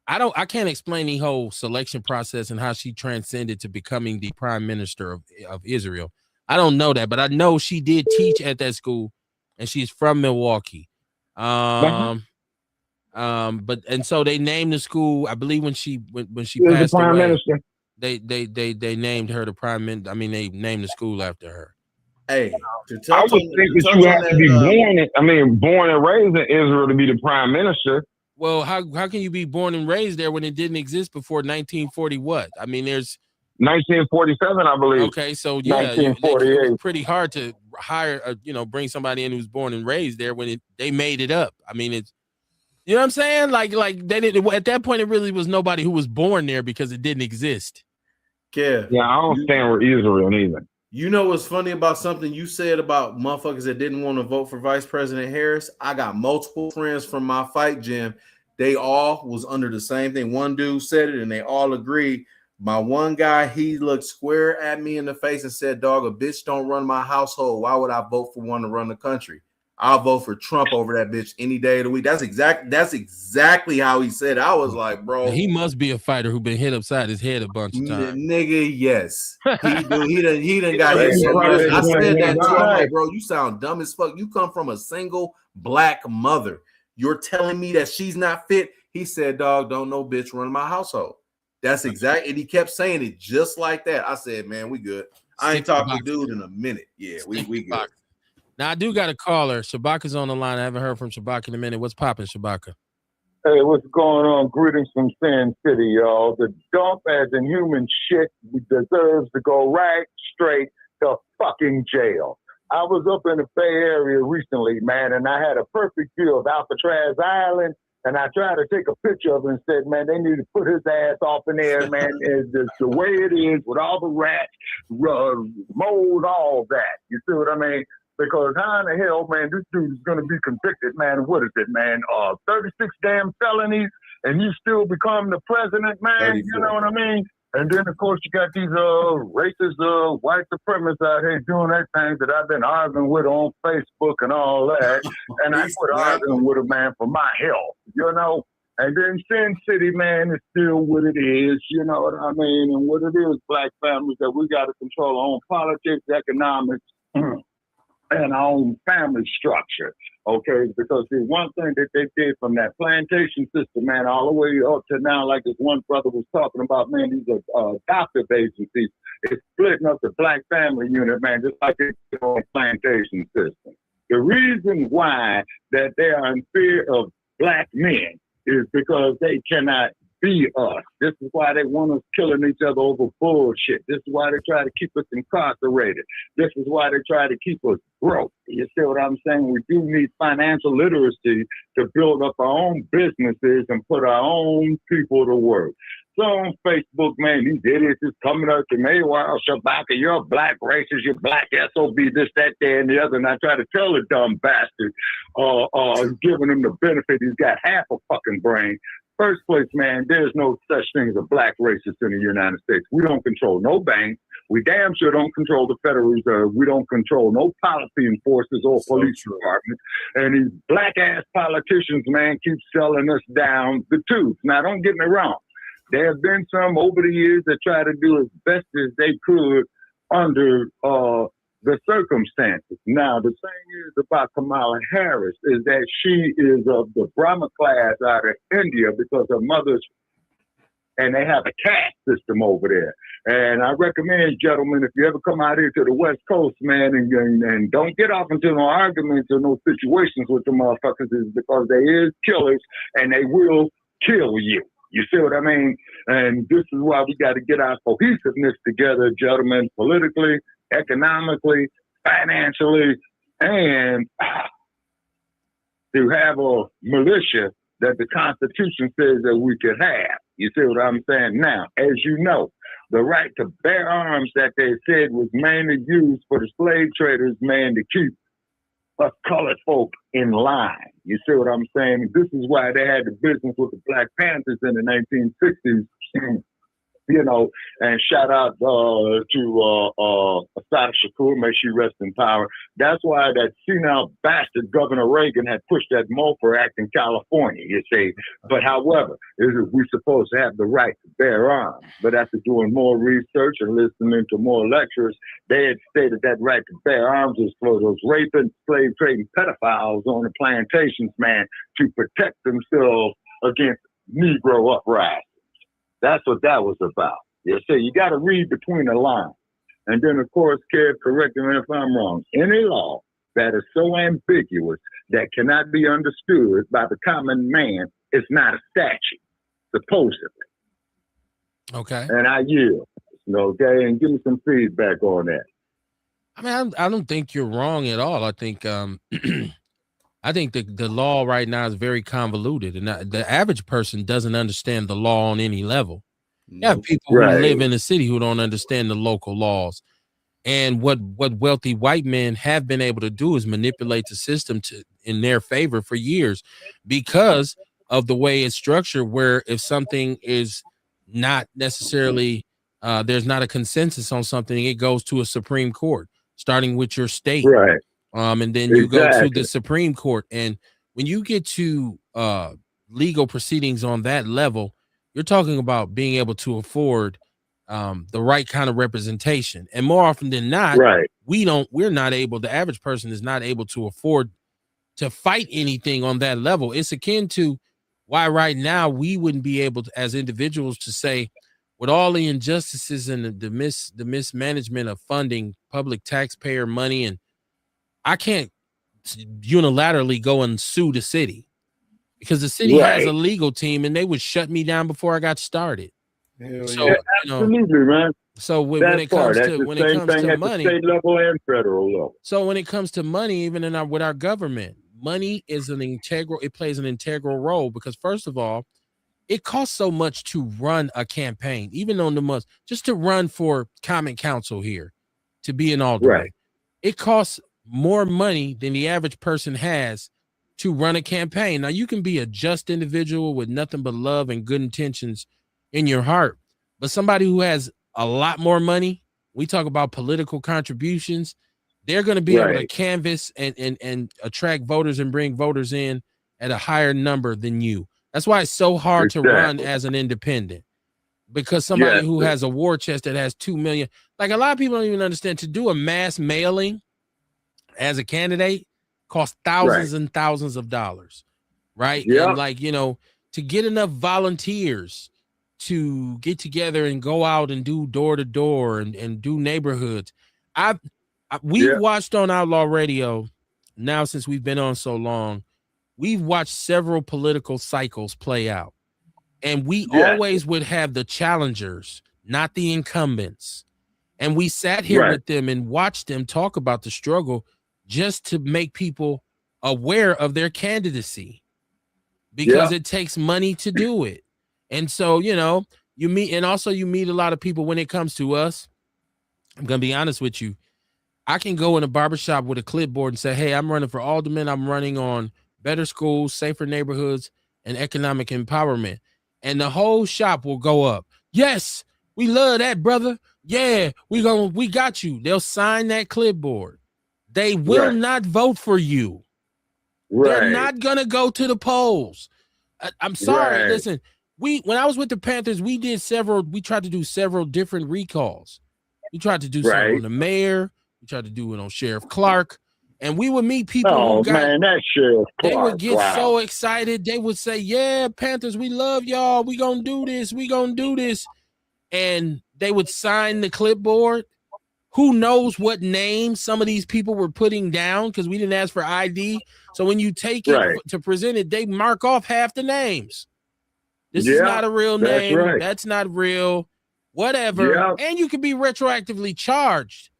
I can't explain the whole selection process and how she transcended to becoming the Prime Minister of Israel. I don't know that, but I know she did teach at that school, and she's from Milwaukee. So they named the school, I believe, when she passed away. Minister. They named her the prime minister. I mean, they named the school after her. Hey, I would think that you have to be born and raised in Israel to be the prime minister. Well, how can you be born and raised there when it didn't exist before 1940? What? I mean, there's 1947, I believe. Okay, so yeah, it's pretty hard to hire, bring somebody in who's born and raised there when they made it up. I mean, it's. You know what I'm saying? Like they didn't, at that point, it really was nobody who was born there because it didn't exist. Yeah, I don't stand with Israel either. You know what's funny about something you said about motherfuckers that didn't want to vote for Vice President Harris? I got multiple friends from my fight gym. They all was under the same thing. One dude said it and they all agreed. My one guy, he looked square at me in the face and said, dog, a bitch don't run my household. Why would I vote for one to run the country? I'll vote for Trump over that bitch any day of the week. That's exactly how he said it. I was like, bro. He must be a fighter who been hit upside his head a bunch of times. Nigga, yes. He done got hit so much. I said that too. I'm like, bro, you sound dumb as fuck. You come from a single black mother. You're telling me that she's not fit? He said, dog, don't no bitch run my household. That's exactly, and he kept saying it just like that. I said, man, we good. I ain't talked to dude in a minute. Yeah, we good. Now, I do got a caller. Shabaka's on the line. I haven't heard from Shabaka in a minute. What's popping, Shabaka? Hey, what's going on? Greetings from Sin City, y'all. The dump as in human shit deserves to go right straight to fucking jail. I was up in the Bay Area recently, man, and I had a perfect view of Alcatraz Island, and I tried to take a picture of it and said, man, they need to put his ass off in there, man. It's the way it is with all the rats, mold, all that. You see what I mean? Because how in the hell, man, this dude is going to be convicted, man. What is it, man? 36 damn felonies, and you still become the president, man. 34. You know what I mean? And then, of course, you got these racist white supremacists out here doing that thing that I've been arguing with on Facebook and all that. And I quit arguing with a man for my health, you know? And then Sin City, man, is still what it is, you know what I mean? And what it is, black families, that we got to control our own politics, economics, and our own family structure, okay? Because the one thing that they did from that plantation system, man, all the way up to now, like this one brother was talking about, man, these are adoptive agencies. It's splitting up the black family unit, man, just like it's on the plantation system. The reason why that they are in fear of black men is because they cannot be us. This is why they want us killing each other over bullshit. This is why they try to keep us incarcerated. This is why they try to keep us broke. You see what I'm saying? We do need financial literacy to build up our own businesses and put our own people to work. So on Facebook, man, these idiots is coming up to me, wow, Shabaka, you're a black racist, you're black SOB, this, that, there, and the other. And I try to tell the dumb bastard, giving him the benefit, he's got half a fucking brain. First place, man, there's no such thing as a black racist in the United States. We don't control no banks. We damn sure don't control the Federal Reserve. We don't control no policy enforcers or police departments. And these black-ass politicians, man, keep selling us down the tubes. Now, don't get me wrong. There have been some over the years that try to do as best as they could under the circumstances. Now, the thing is about Kamala Harris is that she is of the Brahma class out of India because her mother's, and they have a caste system over there. And I recommend, gentlemen, if you ever come out here to the West Coast, man, and don't get off into no arguments or no situations with the motherfuckers, is because they is killers and they will kill you. You see what I mean? And this is why we got to get our cohesiveness together, gentlemen, politically, economically, financially, and to have a militia that the Constitution says that we could have. You see what I'm saying? Now, as you know, the right to bear arms that they said was mainly used for the slave traders, man, to keep us colored folk in line. You see what I'm saying? This is why they had the business with the Black Panthers in the 1960s. You know, and shout out to Assata Shakur, may she rest in power. That's why that senile bastard Governor Reagan had pushed that MOFR Act in California, you see. But however, we're supposed to have the right to bear arms. But after doing more research and listening to more lectures, they had stated that right to bear arms is for those raping, slave trading pedophiles on the plantations, man, to protect themselves against Negro uprising. That's what that was about. You see, you got to read between the lines. And then, of course, Kev, correct me if I'm wrong, any law that is so ambiguous that cannot be understood by the common man is not a statute, supposedly. Okay. And I yield. Okay, and give me some feedback on that. I mean, I don't think you're wrong at all. I think I think the law right now is very convoluted, and the average person doesn't understand the law on any level. You have people who live in the city who don't understand the local laws. And what wealthy white men have been able to do is manipulate the system in their favor for years, because of the way it's structured, where if something is not necessarily there's not a consensus on something, it goes to a Supreme Court, starting with your state. Right. And then you go to the Supreme Court. And when you get to legal proceedings on that level, you're talking about being able to afford the right kind of representation. And more often than not, we're not able, the average person is not able to afford to fight anything on that level. It's akin to why right now we wouldn't be able to, as individuals, to say, with all the injustices and the mismanagement of funding public taxpayer money, and I can't unilaterally go and sue the city, because the city has a legal team and they would shut me down before I got started. So, absolutely, man. So when it comes to money, state level and federal level. So when it comes to money, even with our government, money is it plays an integral role, because first of all, it costs so much to run a campaign, even on the month, just to run for common council here, to be an alderman. It costs more money than the average person has to run a campaign. Now, you can be a just individual with nothing but love and good intentions in your heart, but somebody who has a lot more money, we talk about political contributions, they're going to be able to canvass and attract voters and bring voters in at a higher number than you. That's why it's so hard to run as an independent, because somebody who has a war chest that has 2 million, like a lot of people don't even understand, to do a mass mailing as a candidate costs thousands and thousands of dollars, right? And like, to get enough volunteers to get together and go out and do door to door and do neighborhoods. We've watched on Outlaw Radio now, since we've been on so long, we've watched several political cycles play out, and we always would have the challengers, not the incumbents. And we sat here with them and watched them talk about the struggle, just to make people aware of their candidacy, because it takes money to do it. And so, you meet a lot of people when it comes to us. I'm going to be honest with you. I can go in a barbershop with a clipboard and say, hey, I'm running for alderman. I'm running on better schools, safer neighborhoods, and economic empowerment. And the whole shop will go up. Yes, we love that, brother. Yeah, we got you. They'll sign that clipboard. They will not vote for you. They're not going to go to the polls. I'm sorry. Listen, when I was with the Panthers, we tried to do several different recalls. We tried to do something on the mayor. We tried to do it on Sheriff Clark. And we would meet people that Sheriff Clark. They would get so excited. They would say, yeah, Panthers, we love y'all. We going to do this. We going to do this. And they would sign the clipboard. Who knows what name some of these people were putting down, because we didn't ask for ID. So when you take it to present it, they mark off half the names. This is not a real name. That's not real. Whatever. And you can be retroactively charged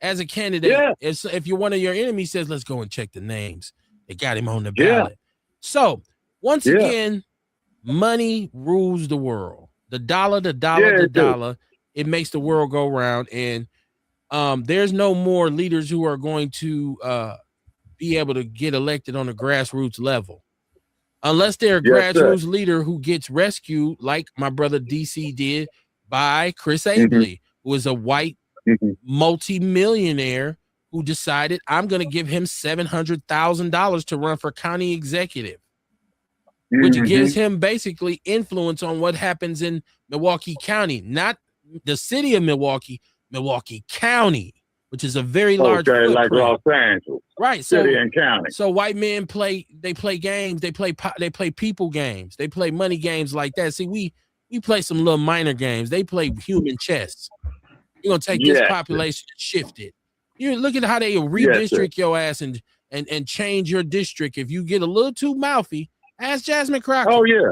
as a candidate. If you're one of your enemies says, let's go and check the names. They got him on the ballot. So once again, money rules the world. The dollar, it makes the world go round. And there's no more leaders who are going to be able to get elected on a grassroots level, unless they're a grassroots leader who gets rescued, like my brother DC did, by Chris Abley, who is a white multi-millionaire who decided, I'm going to give him $700,000 to run for county executive, which gives him basically influence on what happens in Milwaukee County, not the city of Milwaukee, Milwaukee County, which is a very large footprint. Like Los Angeles, right? City and county. So white men play games. They play people games. They play money games like that. See, we play some little minor games. They play human chess. You're gonna take this population and shift it. You look at how they redistrict your ass and change your district. If you get a little too mouthy, ask Jasmine Crockett. Oh yeah.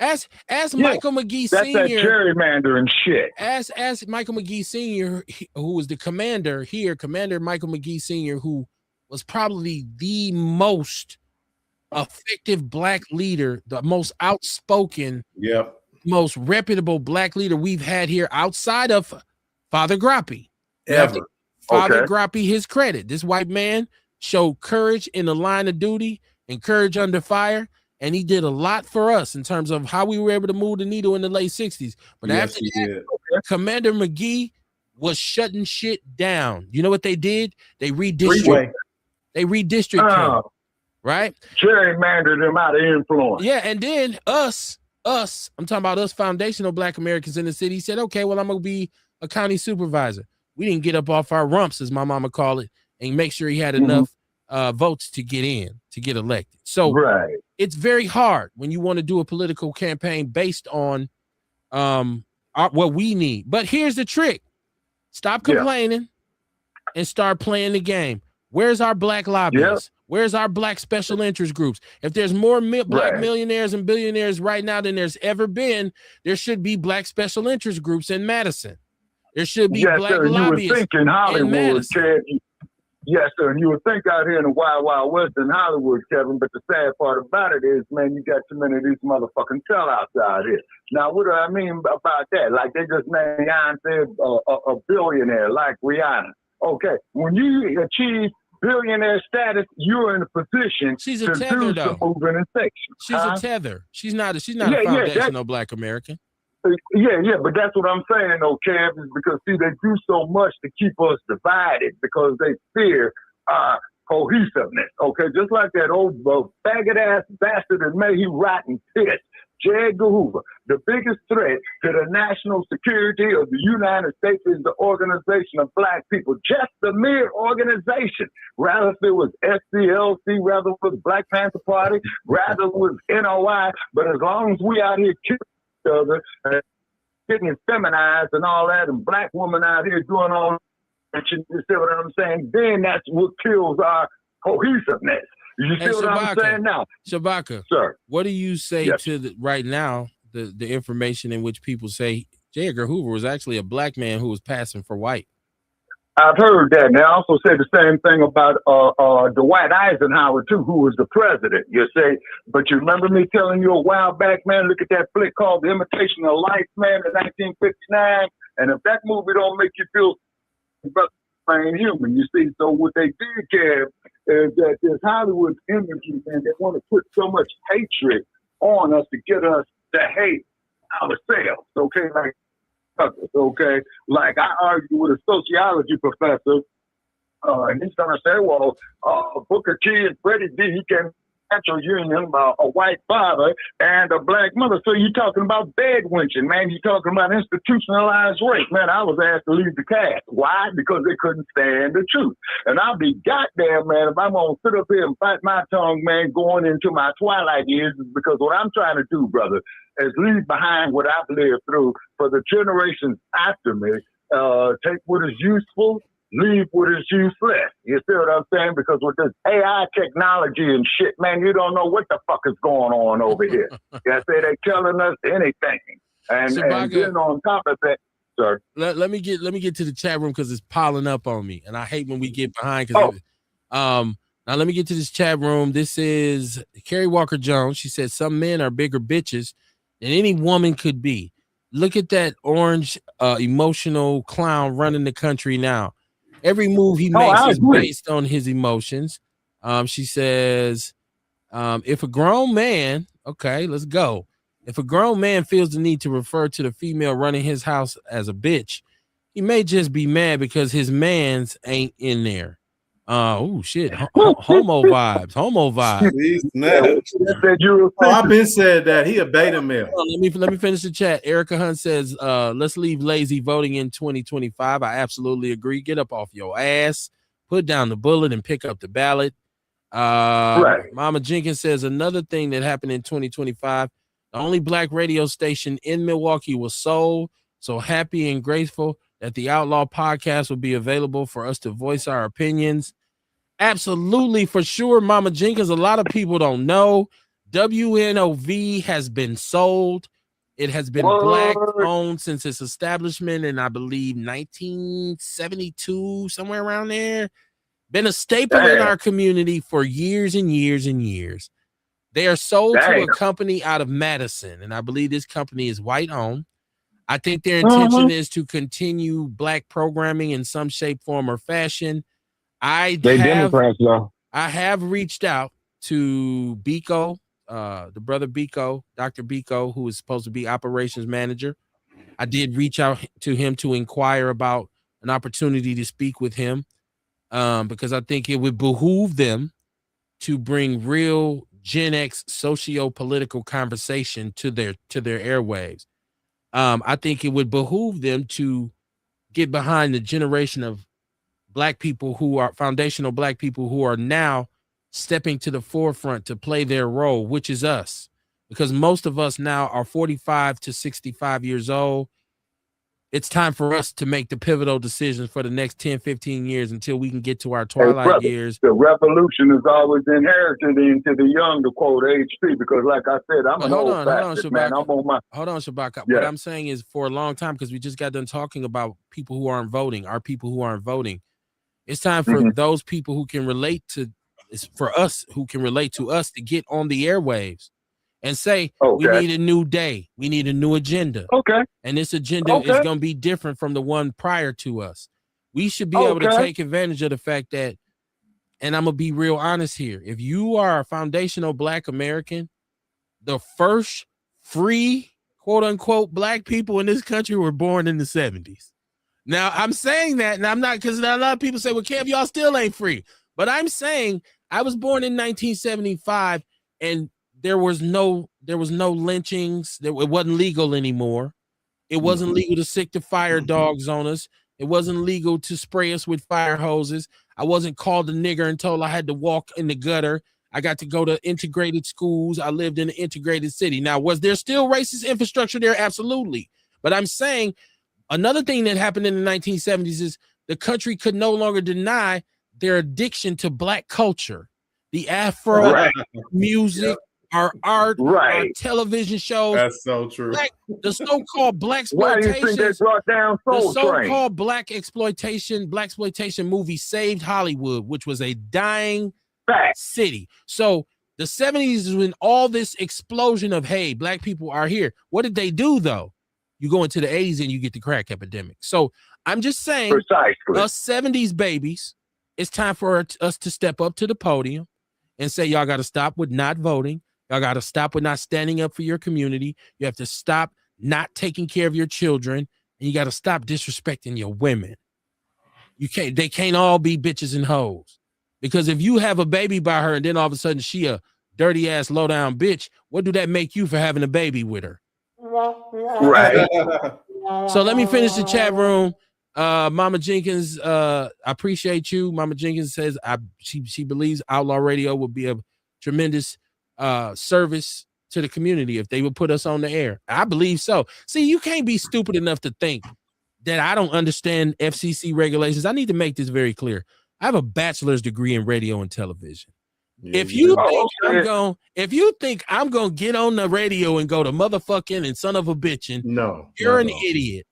Ask Michael McGee Sr. That's that gerrymandering shit. Ask Michael McGee Sr., who was the commander here, Commander Michael McGee Sr., who was probably the most effective black leader, the most outspoken, most reputable black leader we've had here outside of Father Grappi. Ever. Father Okay. Grappy his credit. This white man showed courage in the line of duty and courage under fire, and he did a lot for us in terms of how we were able to move the needle in the late 60s. But Yes, after he that, did. Commander McGee was shutting shit down. You know what they did? They Three-way. redistricted, right? Gerrymandered him out of influence. Yeah, and then us, I'm talking about us foundational Black Americans in the city said, okay, well, I'm going to be a county supervisor. We didn't get up off our rumps, as my mama called it, and make sure he had enough votes to get in, to get elected. So it's very hard when you want to do a political campaign based on what we need. But here's the trick. Stop complaining and start playing the game. Where's our Black lobbyists? Where's our Black special interest groups? If there's more Black millionaires and billionaires right now than there's ever been, there should be Black special interest groups in Madison. There should be Black sir. lobbyists You would think in Hollywood, Madison. Yes, sir. And you would think out here in the Wild Wild West in Hollywood, Kevin, but the sad part about it is, man, you got too many of these motherfucking sellouts out here. Now, what do I mean about that? Like, they just named Beyonce a billionaire, like Rihanna. Okay, when you achieve billionaire status, you're in a position She's a to tether, do some though. moving and section. She's a tether. She's not a foundational Black American. Yeah, but that's what I'm saying, though, Kev, is because, see, they do so much to keep us divided because they fear cohesiveness, okay? Just like that old faggot-ass bastard that made he rotten piss, J. Edgar Hoover. The biggest threat to the national security of the United States is the organization of Black people, just the mere organization. Rather if it was SCLC, rather if it was Black Panther Party, rather if it was NOI, but as long as we out here killing each other and getting feminized and all that, and Black women out here doing all that, you see what I'm saying? Then that's what kills our cohesiveness. You see what I'm saying now? Shabaka, sir, what do you say to right now, the information in which people say J. Edgar Hoover was actually a Black man who was passing for white? I've heard that. And they also say the same thing about Dwight Eisenhower, too, who was the president. You say, but you remember me telling you a while back, man, look at that flick called The Imitation of Life, man, in 1959. And if that movie don't make you feel ain't human, you see. So what they did, Kev, is that this Hollywood imagery, man, they want to put so much hatred on us to get us to hate ourselves, okay? Okay, like I argue with a sociology professor, and he's gonna say, well, Booker T and Freddie D, he can natural union, a white father and a Black mother. So you're talking about bed winching, man. You're talking about institutionalized rape, man. I was asked to leave the cast. Why? Because they couldn't stand the truth. And I'll be goddamn, man, if I'm gonna sit up here and bite my tongue, man, going into my twilight years, is because what I'm trying to do, brother, is leave behind what I've lived through for the generations after me. Take what is useful, leave what is useless. You see what I'm saying? Because with this AI technology and shit, man, you don't know what the fuck is going on over here. You say they're telling us anything. And then on top of that, sir. Let me get to the chat room because it's piling up on me. And I hate when we get behind. Now let me get to this chat room. This is Carrie Walker Jones. She said some men are bigger bitches than any woman could be. Look at that orange emotional clown running the country now. Every move he makes is based on his emotions. She says, if a grown man, okay, let's go. If a grown man feels the need to refer to the female running his house as a bitch, he may just be mad because his mans ain't in there. Oh shit, homo vibes. I've been said that he a beta male. Let me finish the chat. Erica Hunt says, let's leave lazy voting in 2025. I absolutely agree. Get up off your ass, put down the bullet, and pick up the ballot. Mama Jenkins says another thing that happened in 2025. The only Black radio station in Milwaukee was sold. So happy and grateful that the Outlaw podcast will be available for us to voice our opinions. Absolutely, for sure, Mama Jenkins. A lot of people don't know WNOV has been sold. It has been Black owned since its establishment in, I believe, 1972, somewhere around there. Been a staple in our community for years and years and years. They are sold to a company out of Madison, and I believe this company is white owned. I think their intention is to continue black programming in some shape, form, or fashion. Democrats, though. I have reached out to Biko, the brother Biko, Dr. Biko, who is supposed to be operations manager. I did reach out to him to inquire about an opportunity to speak with him, because I think it would behoove them to bring real Gen X socio-political conversation to their airwaves. I think it would behoove them to get behind the generation of black people who are foundational black people who are now stepping to the forefront to play their role, which is us, because most of us now are 45 to 65 years old. It's time for us to make the pivotal decisions for the next 10, 15 years until we can get to our twilight years. The revolution is always inherited into the young, to quote HP, because like I said, I'm an old bastard, man. I'm on my... Hold on, Shabaka. Yeah. What I'm saying is, for a long time, because we just got done talking about people who aren't voting, our people who aren't voting, it's time for those people who can relate to, it's for us who can relate to us to get on the airwaves and say, we need a new day. We need a new agenda. Okay. And this agenda is going to be different from the one prior to us. We should be able to take advantage of the fact that, and I'm going to be real honest here, if you are a foundational black American, the first free, quote unquote, black people in this country were born in the 70s. Now, I'm saying that, and I'm not, because a lot of people say, well, Kev, y'all still ain't free. But I'm saying I was born in 1975, and there was no lynchings. It wasn't legal anymore. It wasn't legal to sick the fire dogs on us. It wasn't legal to spray us with fire hoses. I wasn't called a nigger and told I had to walk in the gutter. I got to go to integrated schools. I lived in an integrated city. Now, was there still racist infrastructure there? Absolutely. But I'm saying another thing that happened in the 1970s is the country could no longer deny their addiction to black culture, the Afro music, our art, our television shows. That's so true. The so-called black exploitation. Why do you think they brought down Soul Train? The so-called black exploitation movie saved Hollywood, which was a dying city. So the 70s is when all this explosion of, hey, black people are here. What did they do, though? You go into the 80s and you get the crack epidemic. So I'm just saying, us 70s babies, it's time for us to step up to the podium and say, y'all got to stop with not voting. Y'all got to stop with not standing up for your community. You have to stop not taking care of your children, and you got to stop disrespecting your women. They can't all be bitches and hoes, because if you have a baby by her and then all of a sudden she a dirty ass low down bitch, what do that make you for having a baby with her? Right. So let me finish the chat room. Mama Jenkins, I appreciate you. Mama Jenkins says she believes Outlaw Radio will be a tremendous service to the community if they would put us on the air. I believe so. See, you can't be stupid enough to think that I don't understand FCC regulations. I need to make this very clear. I have a bachelor's degree in radio and television. If you think I'm gonna get on the radio and go to motherfucking and son of a bitching, you're an idiot.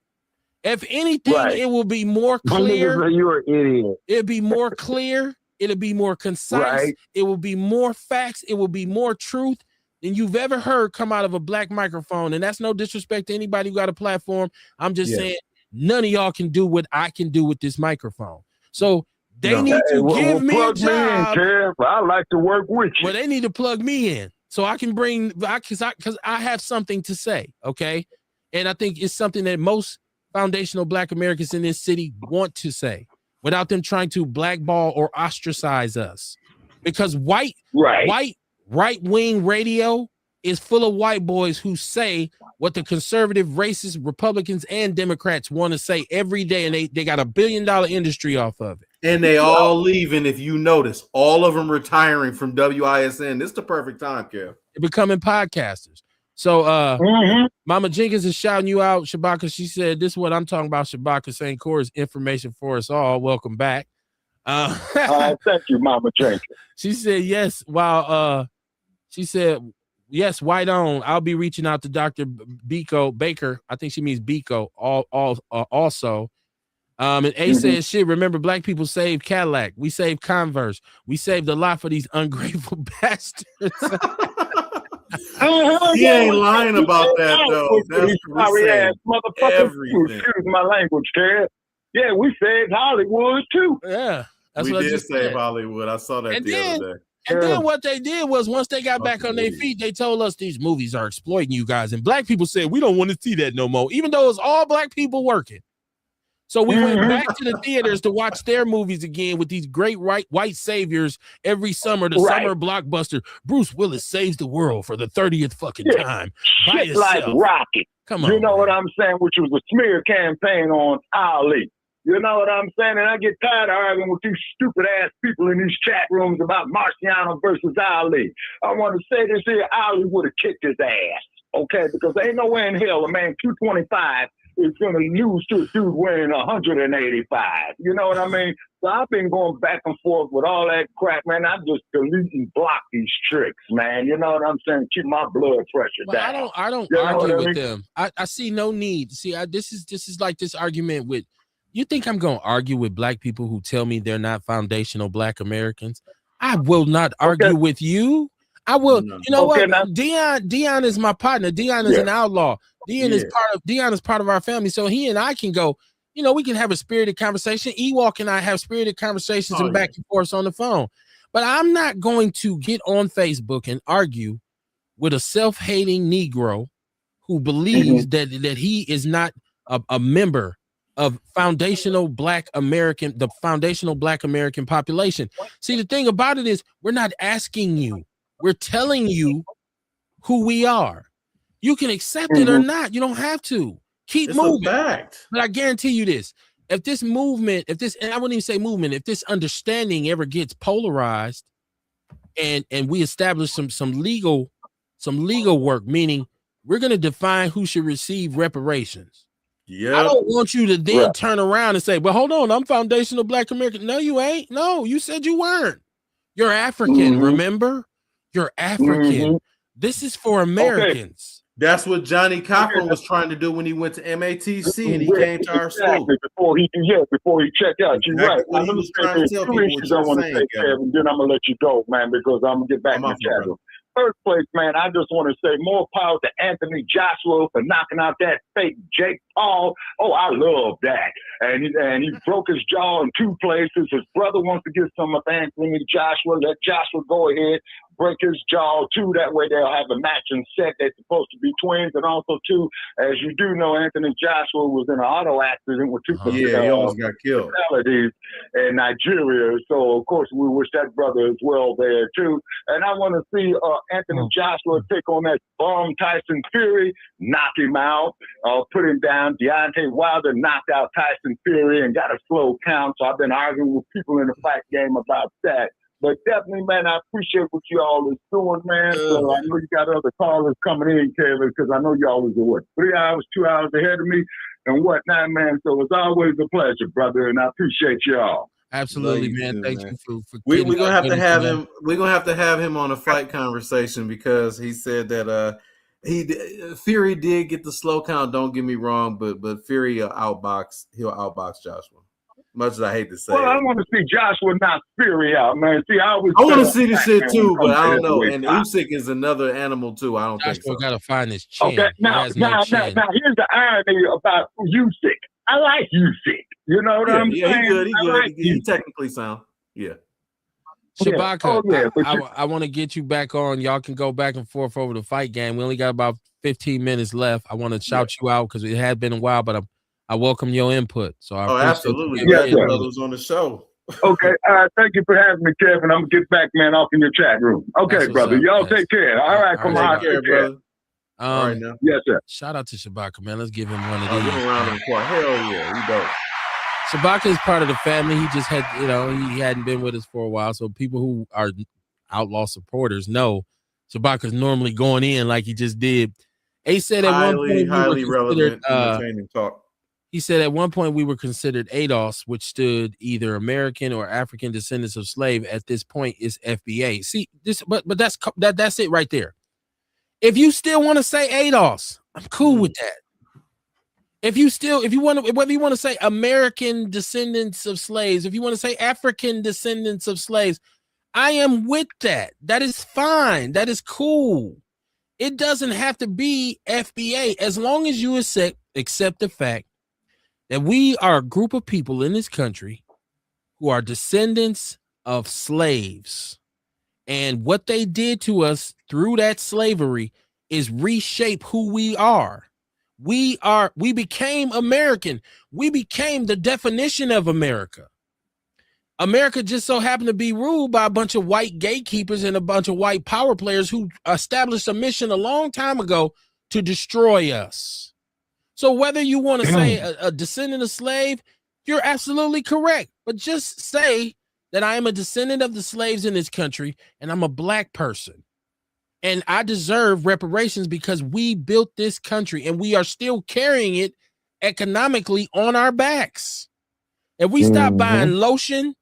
If anything, it will be more clear. You're an idiot. It'll be more clear. It'll be more concise. It will be more facts. It will be more truth than you've ever heard come out of a black microphone. And that's no disrespect to anybody who got a platform. I'm just saying none of y'all can do what I can do with this microphone. So they need to give me a job. I like to work with you. Well, they need to plug me in so I can bring, because I have something to say, okay? And I think it's something that most foundational black Americans in this city want to say without them trying to blackball or ostracize us, because right-wing radio is full of white boys who say what the conservative, racist Republicans and Democrats want to say every day, and they got $1 billion industry off of it. And they all leaving, if you notice, all of them retiring from WISN. This is the perfect time, Kev. They're becoming podcasters. So Mama Jenkins is shouting you out, Shabaka. She said, this is what I'm talking about, Shabaka St. Cor's information for us all. Welcome back. Thank you, Mama Jenkins. She said, yes, she said, yes, white on. I'll be reaching out to Dr. Baker. I think she means Biko also. And A says, shit, remember, black people saved Cadillac. We saved Converse. We saved a lot for these ungrateful bastards. He ain't lying about that though. That's what we sorry say. ass motherfucker. Everything. Excuse my language, Ted. Yeah, we saved Hollywood too. Yeah, that's We what I did just save said. Hollywood. I saw that And the then, other day. and then what they did was once they got back on their feet, they told us these movies are exploiting you guys. And black people said, we don't want to see that no more, even though it's all black people working. So we went back to the theaters to watch their movies again with these great white saviors every summer, the summer blockbuster. Bruce Willis saves the world for the 30th fucking time. Shit like Rocky. Come on. You know what I'm saying? Which was a smear campaign on Ali. You know what I'm saying? And I get tired of arguing with these stupid ass people in these chat rooms about Marciano versus Ali. I want to say this here, Ali would have kicked his ass. Okay, because there ain't no way in hell a man 225 is going to lose to a dude weighing 185. You know what I mean? So I've been going back and forth with all that crap, man. I just delete and block these tricks, man. You know what I'm saying? Keep my blood pressure down. I don't argue with them. I see no need. See, this is like this argument with, you think I'm going to argue with black people who tell me they're not foundational black Americans? I will not argue with you. I will. You know what? Now, Dion is my partner. Dion is an outlaw. Dion is part of our family. So he and I can go, you know, we can have a spirited conversation. Ewok and I have spirited conversations and back and forth on the phone. But I'm not going to get on Facebook and argue with a self-hating Negro who believes that he is not a member of the foundational black American population. See, the thing about it is we're not asking you. We're telling you who we are. You can accept it or not. You don't have to. Keep moving. But I guarantee you this. If this movement, and I wouldn't even say movement, if this understanding ever gets polarized and we establish some legal work, meaning we're going to define who should receive reparations. I don't want you to then turn around and say, well, hold on, I'm foundational black American. No, you ain't. No, you said you weren't. You're African, remember? You're African. This is for Americans. That's what Johnny Cochran was trying to do when he went to MATC and he came to our school. Before he checked out. You're right. I'm going to say there's two issues I want to say, Kevin, then I'm going to let you go, man, because I'm going to get back to the chat room. First place, man, I just want to say more power to Anthony Joshua for knocking out that fake Jake Paul. Oh, I love that. And he broke his jaw in 2 places. His brother wants to get some of Anthony Joshua. Let Joshua go ahead, break his jaw too. That way they'll have a matching set. They're supposed to be twins. And also too, as you do know, Anthony Joshua was in an auto accident with 2 he almost got killed in Nigeria. So of course we wish that brother as well there too. And I want to see Anthony Joshua take on that bum Tyson Fury, knock him out, put him down. Deontay Wilder knocked out Tyson Fury and got a slow count. So I've been arguing with people in the fight game about that. But definitely, man, I appreciate what you all is doing, man. So I know you got other callers coming in, Kevin, because I know you always are 3 hours, 2 hours ahead of me and whatnot, man. So it's always a pleasure, brother, and I appreciate y'all. Absolutely, man. Thank you for we're gonna have to have him. We're gonna have to have him on a fight conversation because he said that Fury did get the slow count. Don't get me wrong, but Fury he'll outbox Joshua. Much as I hate to say, I want to see Joshua knock Fury out, man. See, I want to see the shit too, but I don't know. And Usyk is another animal too. I don't think so. Got to find his chin. Okay, now, here's the irony about Usyk. I like Usyk. You know what I'm saying? Yeah, he good. He good. He technically sound. Yeah. Shabaka, I want to get you back on. Y'all can go back and forth over the fight game. We only got about 15 minutes left. I want to shout you out because it had been a while, but I welcome your input. So I absolutely. Brothers on the show. Okay. Thank you for having me, Kevin. I'm going to get back, man, off in your chat room. Okay, brother. Y'all take care. All right, come on. Take care, brother. All right, now. Yes, sir. Shout out to Shabaka, man. Let's give him one of these. Give him a round of applause. Hell yeah, he dope. Shabaka is part of the family. He just had, he hadn't been with us for a while. So people who are Outlaw supporters know Shabaka's normally going in like he just did. He said at one point highly relevant entertaining talk. He said at one point we were considered ADOS, which stood either American or African descendants of slave. At this point, is FBA. See this, but that's it right there. If you still want to say ADOS, I'm cool with that. If you want to, whether you want to say American descendants of slaves, if you want to say African descendants of slaves, I am with that. That is fine. That is cool. It doesn't have to be FBA as long as you accept the fact that we are a group of people in this country who are descendants of slaves. And what they did to us through that slavery is reshape who we are. We became American. We became the definition of America. America just so happened to be ruled by a bunch of white gatekeepers and a bunch of white power players who established a mission a long time ago to destroy us. So whether you want to say a descendant of slave, you're absolutely correct. But just say that I am a descendant of the slaves in this country and I'm a black person. And I deserve reparations because we built this country and we are still carrying it economically on our backs. If we stop buying lotion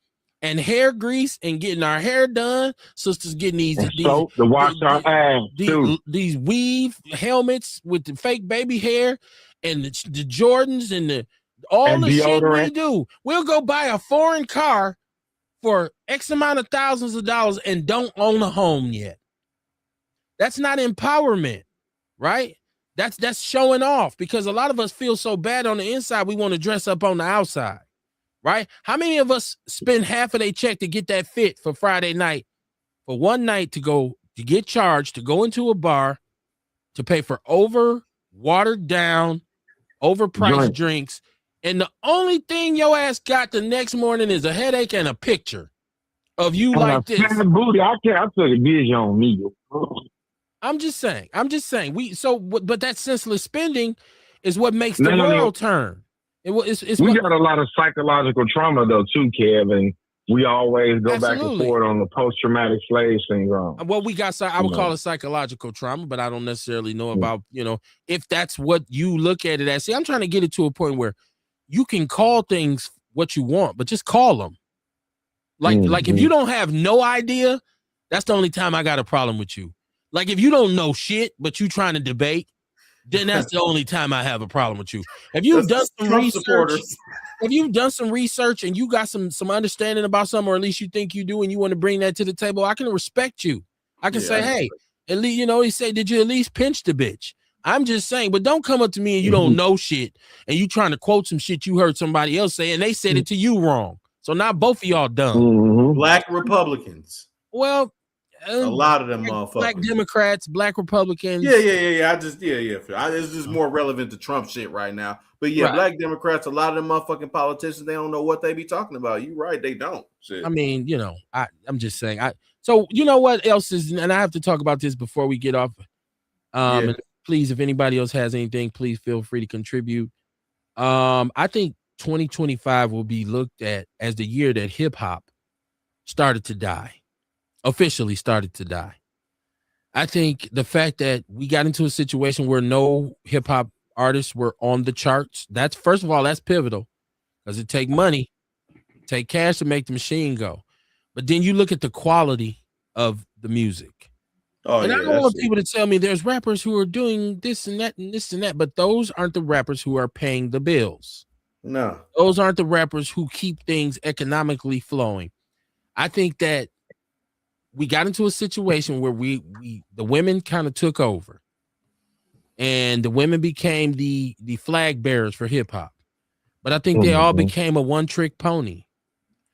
and hair grease and getting our hair done, sisters getting these soap to wash our ass too. These weave helmets with the fake baby hair and the Jordans and all and the deodorant. shit we do. We'll go buy a foreign car for X amount of thousands of dollars and don't own a home yet. That's not empowerment, right? That's showing off because a lot of us feel so bad on the inside, we want to dress up on the outside. Right? How many of us spend half of their check to get that fit for Friday night, for one night to get charged, to go into a bar, to pay for watered down, overpriced drinks, and the only thing your ass got the next morning is a headache and a picture of you like this. Booty, I took a vision on me. I'm just saying. But that senseless spending is what makes the world turn. We got a lot of psychological trauma though too, Kev, and we always go back and forth on the post-traumatic slave syndrome. Well, we got, I would call it psychological trauma, but I don't necessarily know about, if that's what you look at it as. See, I'm trying to get it to a point where you can call things what you want, but just call them. Like if you don't have no idea, that's the only time I got a problem with you. Like if you don't know shit, but you trying to debate, then that's the only time I have a problem with you. If you've done some research, and you got some understanding about something, or at least you think you do, and you want to bring that to the table, I can respect you. I can say, hey, at least, he said, did you at least pinch the bitch? I'm just saying, but don't come up to me and you don't know shit, and you trying to quote some shit you heard somebody else say, and they said it to you wrong. So now both of y'all dumb. Black Republicans. Well, a lot of them motherfuckers. Black Democrats, Black Republicans. Yeah. It's just more relevant to Trump shit right now. But yeah, right. Black Democrats, a lot of them motherfucking politicians, they don't know what they be talking about. You right, they don't. Shit. I mean, I'm just saying. So you know what else is, and I have to talk about this before we get off. And please, if anybody else has anything, please feel free to contribute. I think 2025 will be looked at as the year that hip hop officially started to die. I think the fact that we got into a situation where no hip hop artists were on the charts, that's pivotal because it take money, take cash to make the machine go. But then you look at the quality of the music. I don't want people to tell me there's rappers who are doing this and that and this and that, but those aren't the rappers who are paying the bills. No, those aren't the rappers who keep things economically flowing. I think that we got into a situation where the women kind of took over, and the women became the flag bearers for hip hop. But I think they all became a one-trick pony.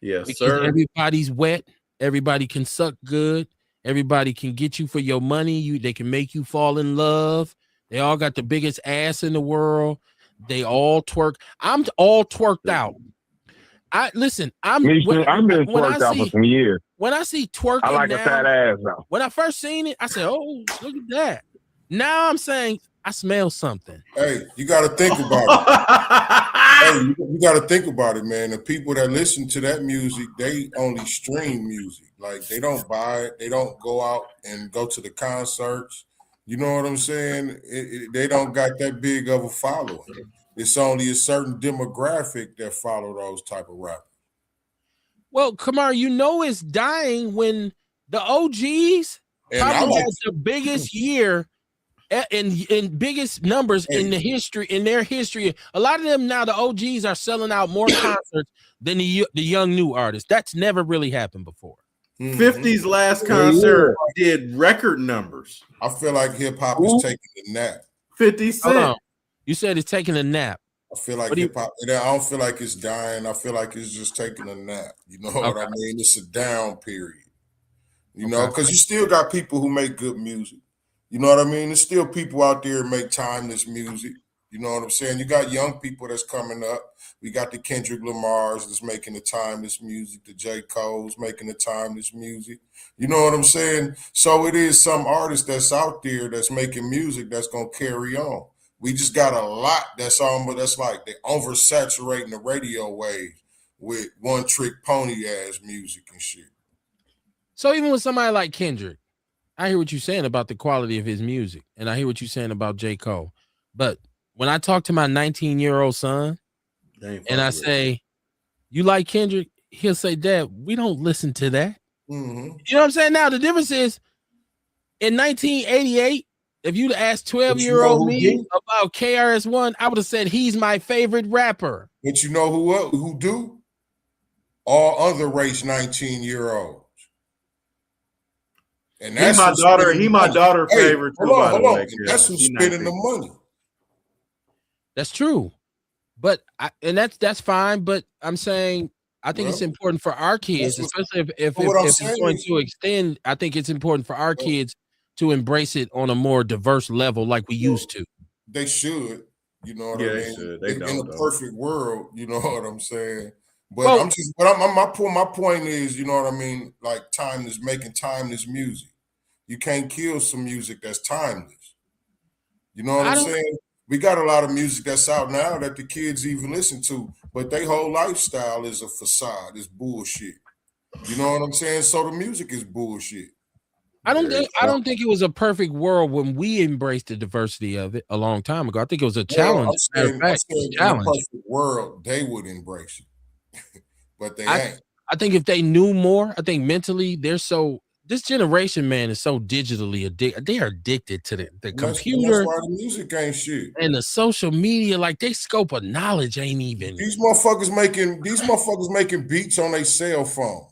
Yes, because sir. Everybody's wet. Everybody can suck good. Everybody can get you for your money. They can make you fall in love. They all got the biggest ass in the world. They all twerk. I'm all twerked out. I've been twerked out for some years. When I see twerking, I like a fat ass though. When I first seen it, I said, "Oh, look at that." Now I'm saying I smell something. Hey, you got to think about it. You got to think about it, man. The people that listen to that music, they only stream music. Like they don't buy it. They don't go out and go to the concerts. You know what I'm saying? They don't got that big of a following. It's only a certain demographic that follow those type of rappers. Well, Kamar, it's dying when the OGs probably has the biggest year and biggest numbers in their history. A lot of them now, the OGs are selling out more concerts than the young new artists. That's never really happened before. 50's last concert did record numbers. I feel like hip hop is taking a nap. 50 Hold Cent. on. You said it's taking a nap. I feel like hip hop. I don't feel like it's dying. I feel like it's just taking a nap. You know what I mean? It's a down period. You know, because you still got people who make good music. You know what I mean? There's still people out there who make timeless music. You know what I'm saying? You got young people that's coming up. We got the Kendrick Lamars that's making the timeless music. The J. Cole's making the timeless music. You know what I'm saying? So it is some artist that's out there that's making music that's going to carry on. We just got a lot that's like they oversaturating the radio waves with one trick pony ass music and shit. So even with somebody like Kendrick, I hear what you're saying about the quality of his music, and I hear what you're saying about J. Cole. But when I talk to my 19-year-old son and I say, you like Kendrick? He'll say, Dad, we don't listen to that. Mm-hmm. You know what I'm saying? Now, the difference is in 1988, if you'd asked 12-year-old me about KRS-One, I would have said he's my favorite rapper. But you know who do? All other race 19-year-olds. And that's my daughter favorite too, by the way. That's who's spending the money. That's true. But that's fine. But I'm saying I think it's important for our kids, especially if it's going to extend. I think it's important for our kids to embrace it on a more diverse level like we used to. They should. You know what I mean? They should. They in a perfect world, you know what I'm saying? But well, my point is, you know what I mean? Like making timeless music. You can't kill some music that's timeless. You know what I'm saying? We got a lot of music that's out now that the kids even listen to, but their whole lifestyle is a facade. It's bullshit. You know what I'm saying? So the music is bullshit. I don't think it was a perfect world when we embraced the diversity of it a long time ago. I think it was a challenge. In a perfect world, they would embrace it, but they ain't. I think if they knew more, I think mentally this generation, man, is so digitally addicted. They are addicted to the computer. That's why the music ain't shit. And the social media, like they scope of knowledge ain't even. These motherfuckers making beats on their cell phone.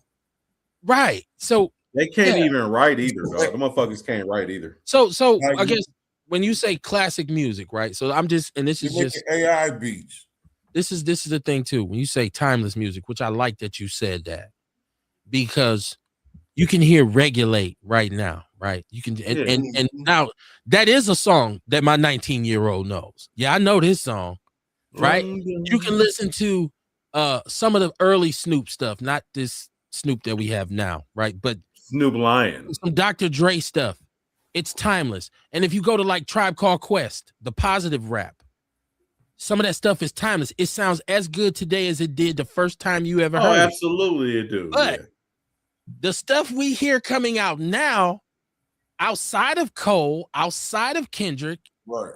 Right. So they can't even write either, dog. The motherfuckers can't write either. So I guess when you say classic music, right? So this is just AI beats. This is the thing too. When you say timeless music, which I like that you said that, because you can hear Regulate right now, right? You can and now that is a song that my 19-year-old knows. Yeah, I know this song, right? You can listen to some of the early Snoop stuff, not this Snoop that we have now, right? But Snoop Lion, some Dr. Dre stuff. It's timeless. And if you go to like Tribe Called Quest, the positive rap, some of that stuff is timeless. It sounds as good today as it did the first time you ever heard it. Absolutely it do. But the stuff we hear coming out now, outside of Cole, outside of Kendrick, right?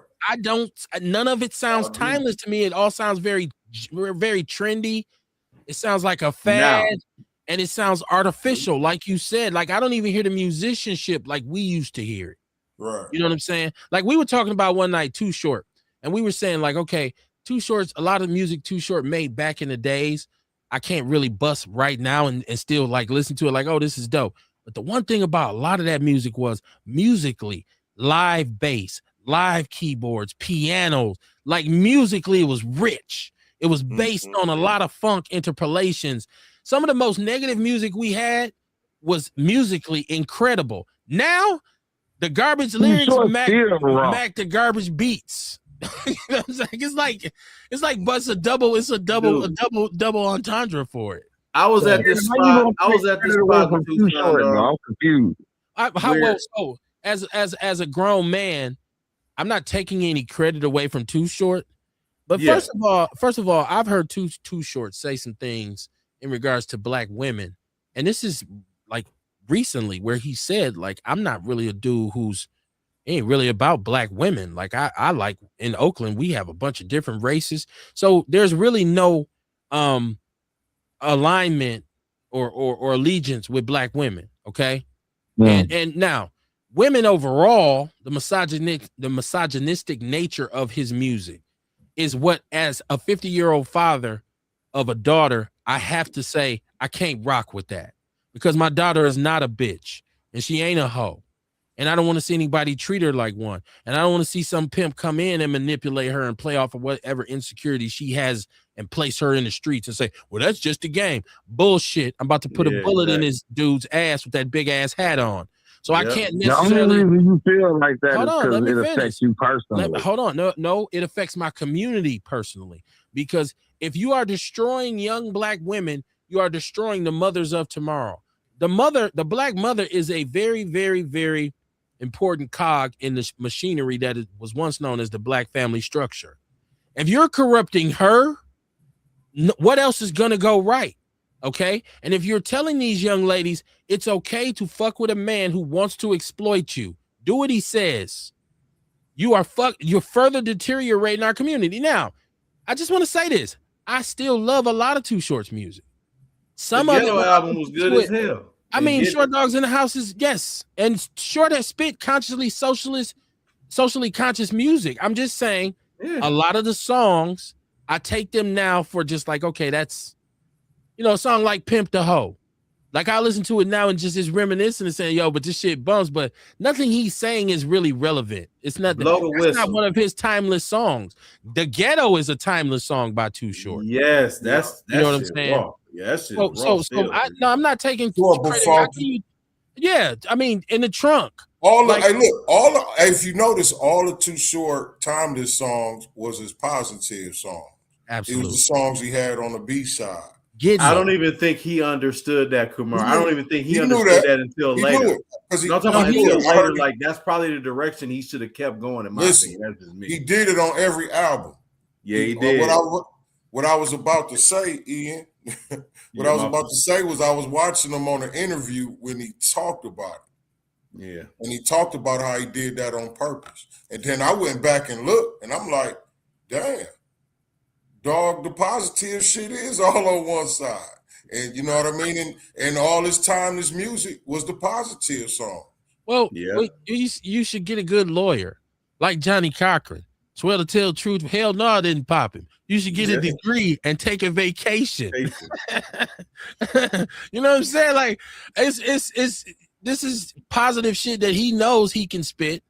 None of it sounds timeless to me. It all sounds very, very trendy. It sounds like a fad, and it sounds artificial, like you said. Like I don't even hear the musicianship like we used to hear it. Right. You know what I'm saying? Like we were talking about one night, Too Short, and we were saying like, okay, Too Short's a lot of music Too Short made back in the days. I can't really bust right now and still like listen to it like, oh, this is dope. But the one thing about a lot of that music was musically, live bass, live keyboards, pianos, like musically it was rich. It was based on a lot of funk interpolations. Some of the most negative music we had was musically incredible. Now, the garbage lyrics Mac the garbage beats. You know what I'm saying? It's like bust a double entendre for it. I was at this spot. I'm confused. So as a grown man, I'm not taking any credit away from Too Short. But first of all, I've heard Too Short say some things in regards to black women. And this is like recently where he said, like, I'm not really a dude who's ain't really about black women. Like I like in Oakland, we have a bunch of different races. So there's really no alignment or allegiance with black women. Okay. Yeah. And now women overall, the misogynistic nature of his music is what, as a 50-year-old father of a daughter, I have to say I can't rock with that. because my daughter is not a bitch and she ain't a hoe. And I don't want to see anybody treat her like one. And I don't want to see some pimp come in and manipulate her and play off of whatever insecurity she has and place her in the streets and say, well, that's just a game. Bullshit. I'm about to put a bullet in this dude's ass with that big ass hat on. So I can't necessarily. The only reason you feel like that is because it finish. affects you personally. Hold on. No, it affects my community personally. Because if you are destroying young black women, you are destroying the mothers of tomorrow. The black mother is a very, very, very important cog in the machinery that was once known as the black family structure. If you're corrupting her, what else is going to go right? Okay. And if you're telling these young ladies it's okay to fuck with a man who wants to exploit you, do what he says, you're further deteriorating our community. Now, I just want to say this. I still love a lot of Too Short's music. Some of the album was good as hell. I mean, Short Dogs in the House is, yes. And Short has spit consciously socially conscious music. I'm just saying a lot of the songs, I take them now for just like, okay, that's, a song like Pimp the Hoe. Like I listen to it now and just is reminiscent and saying, yo, but this shit bumps, but nothing he's saying is really relevant. It's not not one of his timeless songs. The Ghetto is a timeless song by Too Short. Yes, that's you know what I'm saying? Raw. Yeah, that shit I'm not taking credit. Yeah, I mean, in the trunk. If you notice, all the Too Short timeless songs was his positive song. Absolutely. It was the songs he had on the B-side. I don't even think he understood that, Kumar. I don't even think he understood that until later. Like that's probably the direction he should have kept going. In my opinion, that's just me. He did it on every album. Yeah, he did. What I was about to say, Ian. I was watching him on an interview when he talked about it. Yeah, and he talked about how he did that on purpose. And then I went back and looked, and I'm like, damn. Dog, the positive shit is all on one side. And you know what I mean? And all this time, this music was the positive song. Well, you should get a good lawyer like Johnny Cochran. Swear to tell the truth. Hell no, I didn't pop him. You should get a degree and take a vacation. You know what I'm saying? Like this is positive shit that he knows he can spit.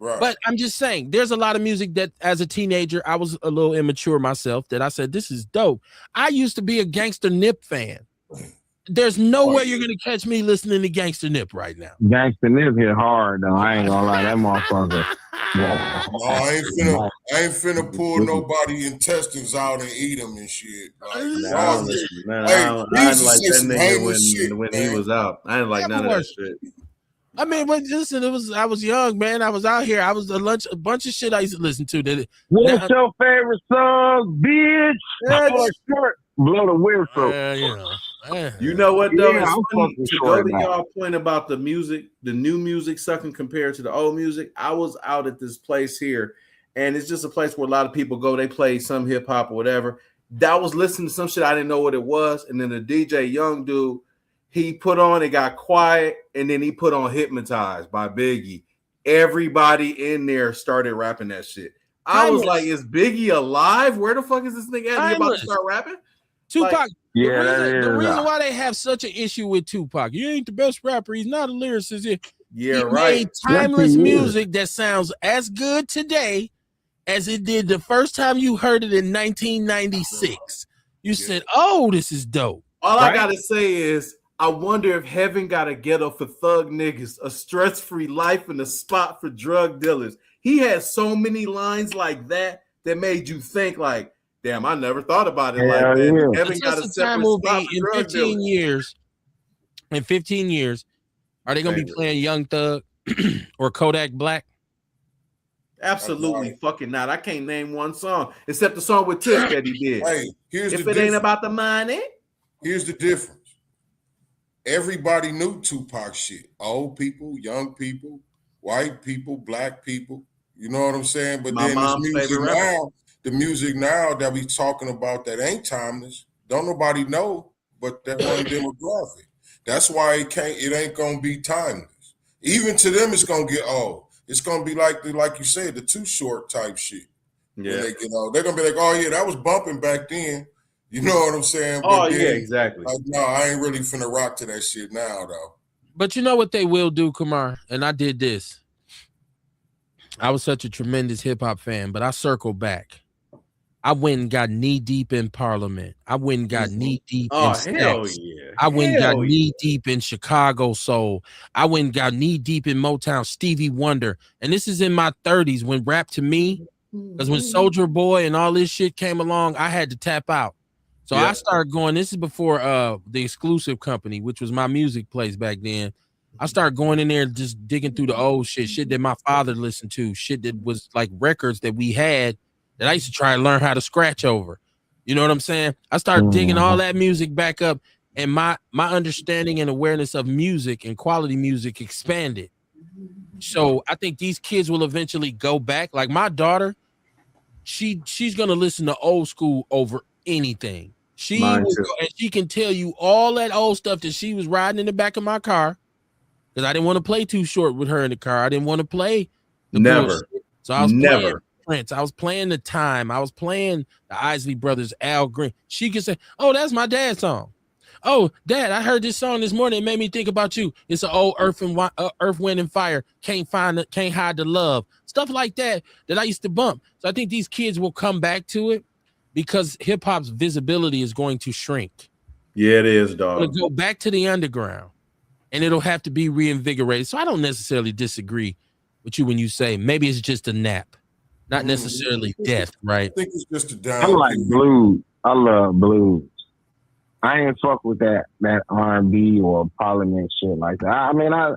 Right. But I'm just saying, there's a lot of music that as a teenager, I was a little immature myself, that I said, this is dope. I used to be a Gangster Nip fan. There's no way you're going to catch me listening to Gangster Nip right now. Gangster Nip hit hard, though. I ain't going to lie. That motherfucker. I ain't finna pull nobody intestines out and eat them and shit. I didn't like that nigga when he was out. I didn't like none of that shit. I mean, but listen, I was young, man. I was out here. I was a bunch of shit I used to listen to. What's your favorite song, bitch? Blow the whistle. You know what though? It's funny to go to y'all point about the music, the new music sucking compared to the old music. I was out at this place here, and it's just a place where a lot of people go. They play some hip hop or whatever. That was listening to some shit I didn't know what it was, and then the DJ, young dude, he put on, it got quiet, and then he put on Hypnotized by Biggie. Everybody in there started rapping that shit. I was like, is Biggie alive? Where the fuck is this nigga at? He about to start rapping? Tupac. Like, the reason why they have such an issue with Tupac, he ain't the best rapper. He's not a lyricist. He made timeless music that sounds as good today as it did the first time you heard it in 1996. You said, oh, this is dope. All I got to say is, I wonder if heaven got a ghetto for thug niggas, a stress-free life, and a spot for drug dealers. He had so many lines like that made you think like, damn, I never thought about it like that. Yeah. Heaven got a separate spot for drug dealers. In 15 years, are they going to be playing Young Thug or Kodak Black? Absolutely fucking not. I can't name one song except the song with Tip that he did. Hey, if it ain't about the money. Here's the difference. Everybody knew Tupac shit. Old people, young people, white people, black people. You know what I'm saying? But then the music now that we talking about that ain't timeless, don't nobody know but that one demographic. That's why it ain't gonna be timeless. Even to them, it's gonna get old. It's gonna be like you said, the Too Short type shit. Yeah. When they get old, they're gonna be like, oh yeah, that was bumping back then. You know what I'm saying? Oh, But yeah, then, exactly. like, no, I ain't really finna rock to that shit now, though. But you know what they will do, Kumar? And I did this. I was such a tremendous hip hop fan, but I circled back. I went and got knee deep in Parliament. I went and got knee deep in Oh, Sex. hell yeah. I went and got Hell knee deep in Chicago soul. I went and got knee deep in Motown, Stevie Wonder. And this is in my 30s when rap to me, because when Soulja Boy and all this shit came along, I had to tap out. So I started going, this is before the Exclusive Company, which was my music place back then. I started going in there just digging through the old shit that my father listened to, shit that was like records that we had that I used to try and learn how to scratch over. You know what I'm saying? I started digging all that music back up, and my understanding and awareness of music and quality music expanded. So I think these kids will eventually go back. Like my daughter, she's gonna listen to old school over anything. She will go, and she can tell you all that old stuff that she was riding in the back of my car, because I didn't want to play Too Short with her in the car. I didn't want to play the bullshit. So I was playing Prince. I was playing The Time. I was playing the Isley Brothers, Al Green. She could say, "Oh, that's my dad's song." "Oh, Dad, I heard this song this morning. It made me think about you. It's an old Earth, Wind and Fire. Can't hide the love." Stuff like that I used to bump. So I think these kids will come back to it because hip hop's visibility is going to shrink. Yeah, it is, dog. It'll go back to the underground, and it'll have to be reinvigorated. So I don't necessarily disagree with you when you say maybe it's just a nap, not necessarily death, right? I think it's just a down. I like blues. I love blues. I ain't fuck with that R&B or Parliament shit like that. I mean, I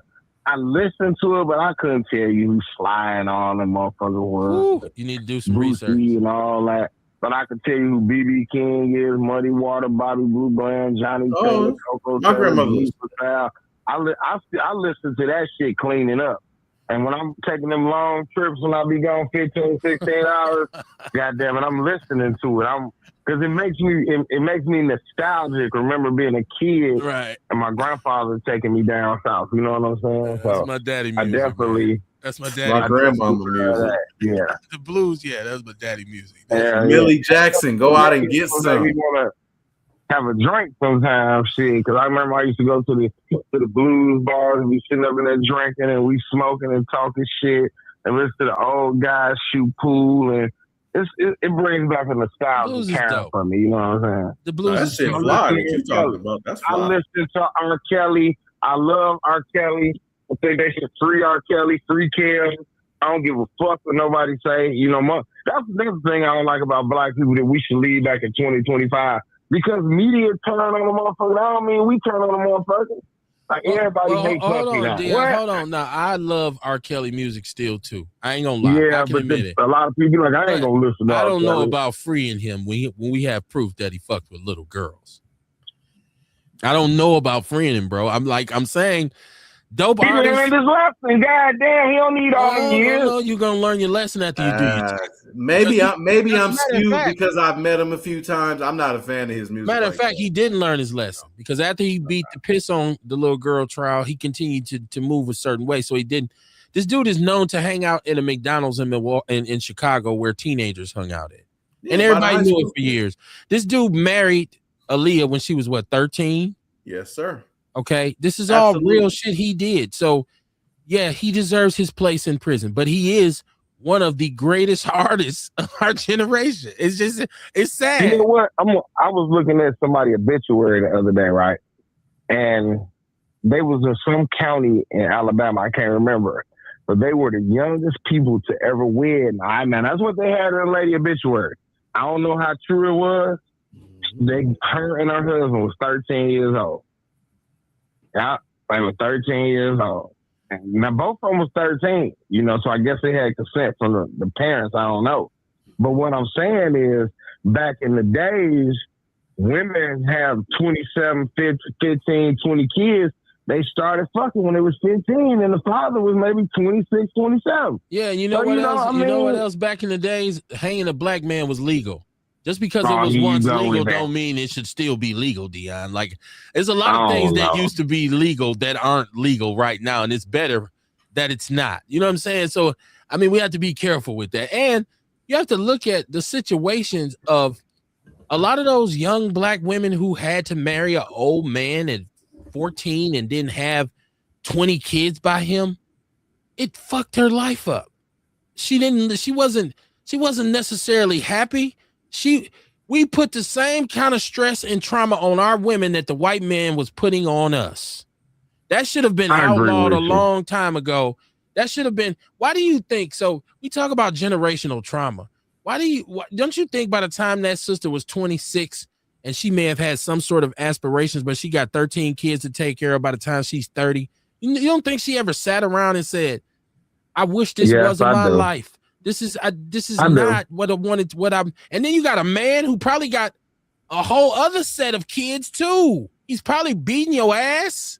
listened to it, but I couldn't tell you who's flying on the motherfucker was. You need to do some Bruce research Lee and all that. But I can tell you who B.B. King is, Muddy Water, Bobby Blue Bland, Johnny Taylor, Coco my Taylor, grandmother. I listen to that shit cleaning up. And when I'm taking them long trips, when I be gone 15, 16 hours, goddamn it, I'm listening to it. Because it makes me nostalgic. Remember being a kid, right? And my grandfather taking me down south. You know what I'm saying? That's my daddy music. I definitely. Man. That's my daddy. My grandmama music. Yeah. The blues, yeah, that's my daddy music. Millie Jackson, go out and get some. We want to have a drink sometimes, shit. Because I remember I used to go to the blues bars and be sitting up in there drinking and we smoking and talking shit and listen to the old guys shoot pool and it brings back a nostalgic character for me. You know what I'm saying? The blues that shit fly. What you talking about? That's fly. I listen to R. Kelly. I love R. Kelly. I think they should free R. Kelly, free Kel. I don't give a fuck what nobody say. You know, that's the thing I don't like about black people, that we should leave back in 2025. Because media turn on the motherfucker. I don't mean we turn on the motherfucker. Like everybody hates Puffy now. Hold on. Now, I love R. Kelly music still too. I ain't gonna lie. Yeah, I can admit it. A lot of people like, I ain't gonna listen to I don't know Kelly. about freeing him when we have proof that he fucked with little girls. I don't know about freeing him, bro. I'm saying dope he artists. learned his lesson. Goddamn, he don't need all the years. No, you're gonna learn your lesson after you do your Maybe I'm skewed because I've met him a few times. I'm not a fan of his music. Matter of fact, he didn't learn his lesson because after he beat the piss on the little girl trial, he continued to move a certain way. So he didn't. This dude is known to hang out in a McDonald's in Chicago where teenagers hung out at. And everybody knew it for years. This dude married Aaliyah when she was, 13? Yes, sir. Okay. This is all real shit he did. So, yeah, he deserves his place in prison. But he is one of the greatest artists of our generation. It's sad. You know what? I was looking at somebody's obituary the other day, right? And they was in some county in Alabama. I can't remember. But they were the youngest people to ever win. Man, that's what they had in the lady obituary. I don't know how true it was. Her and her husband was 13 years old. Yeah, they were 13 years old. And now both of them was 13, so I guess they had consent from the parents. I don't know. But what I'm saying is, back in the days, women have 27, 15, 20 kids. They started fucking when they was 15, and the father was maybe 26, 27. Yeah, you know what else? You know what else? Back in the days, hanging a black man was legal. Just because it was once legal don't mean it should still be legal, Dion. Like, there's a lot of things that used to be legal that aren't legal right now, and it's better that it's not. You know what I'm saying? So, we have to be careful with that. And you have to look at the situations of a lot of those young black women who had to marry an old man at 14 and didn't have 20 kids by him, it fucked her life up. She wasn't necessarily happy. We put the same kind of stress and trauma on our women that the white man was putting on us. That should have been outlawed a long time ago. That should have been. Why do you think? So we talk about generational trauma. Don't you think by the time that sister was 26 and she may have had some sort of aspirations, but she got 13 kids to take care of by the time she's 30? You don't think she ever sat around and said, I wish this wasn't my life. This is not what I wanted. And then you got a man who probably got a whole other set of kids too. He's probably beating your ass,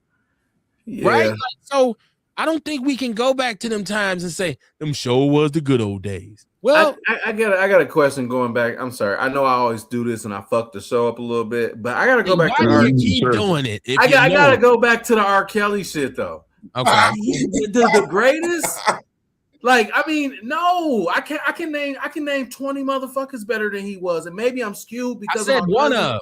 right? Like, so I don't think we can go back to them times and say them sure was the good old days. Well, I got a question going back. I'm sorry. I know I always do this and I fuck the show up a little bit, but I gotta go back to doing it. I gotta go back to the R. Kelly shit though. Okay, the greatest. Like, I mean, no, I can name 20 motherfuckers better than he was, and maybe I'm skewed because I said one of.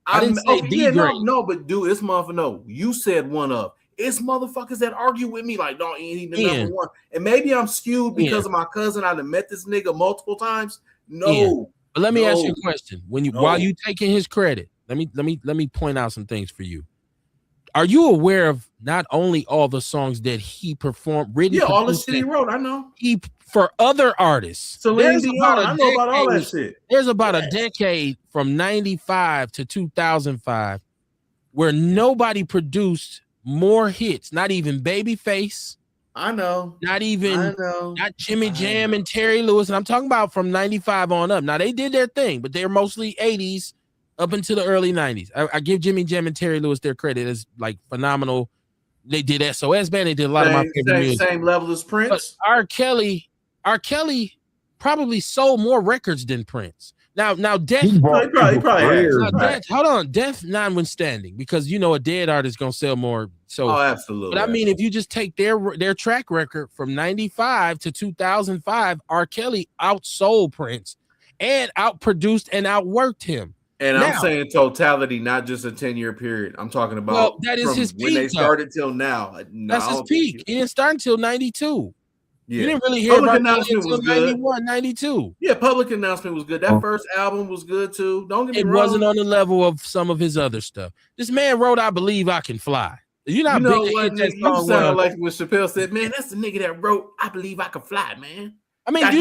I didn't say the great. No, but dude, it's motherfucker. No, you said one of. It's motherfuckers that argue with me like, no, he ain't the number one. And maybe I'm skewed because of my cousin. I done met this nigga multiple times. No, but let me ask you a question. While you taking his credit, let me point out some things for you. Are you aware of not only all the songs that he performed, written, all the shit he wrote? I know. For other artists. Celine Dion, I know about all that shit. There's about a decade from 95 to 2005 where nobody produced more hits. Not even Babyface. I know. Not Jimmy Jam and Terry Lewis. And I'm talking about from 95 on up. Now they did their thing, but they're mostly 80s. Up until the early 90s. I give Jimmy Jam and Terry Lewis their credit as like phenomenal. They did SOS Band. They did a lot of my favorite music. Same level as Prince. But R. Kelly probably sold more records than Prince. Now Death probably has. Hold on, Death notwithstanding, because a dead artist gonna sell more. So absolutely. But I mean, if you just take their track record from 95 to 2005, R. Kelly outsold Prince and outproduced and outworked him. And I'm saying totality, not just a 10-year period. I'm talking about that is his peak, when they started till now. That's his peak. He didn't start until 92. Yeah. You didn't really hear Public about it until was 91, 92. Yeah, Public Announcement was good. That first album was good too. Don't get me wrong. It wasn't on the level of some of his other stuff. This man wrote "I Believe I Can Fly." You sound like when Chappelle said, "Man, that's the nigga that wrote I Believe I Can Fly, man." I mean, I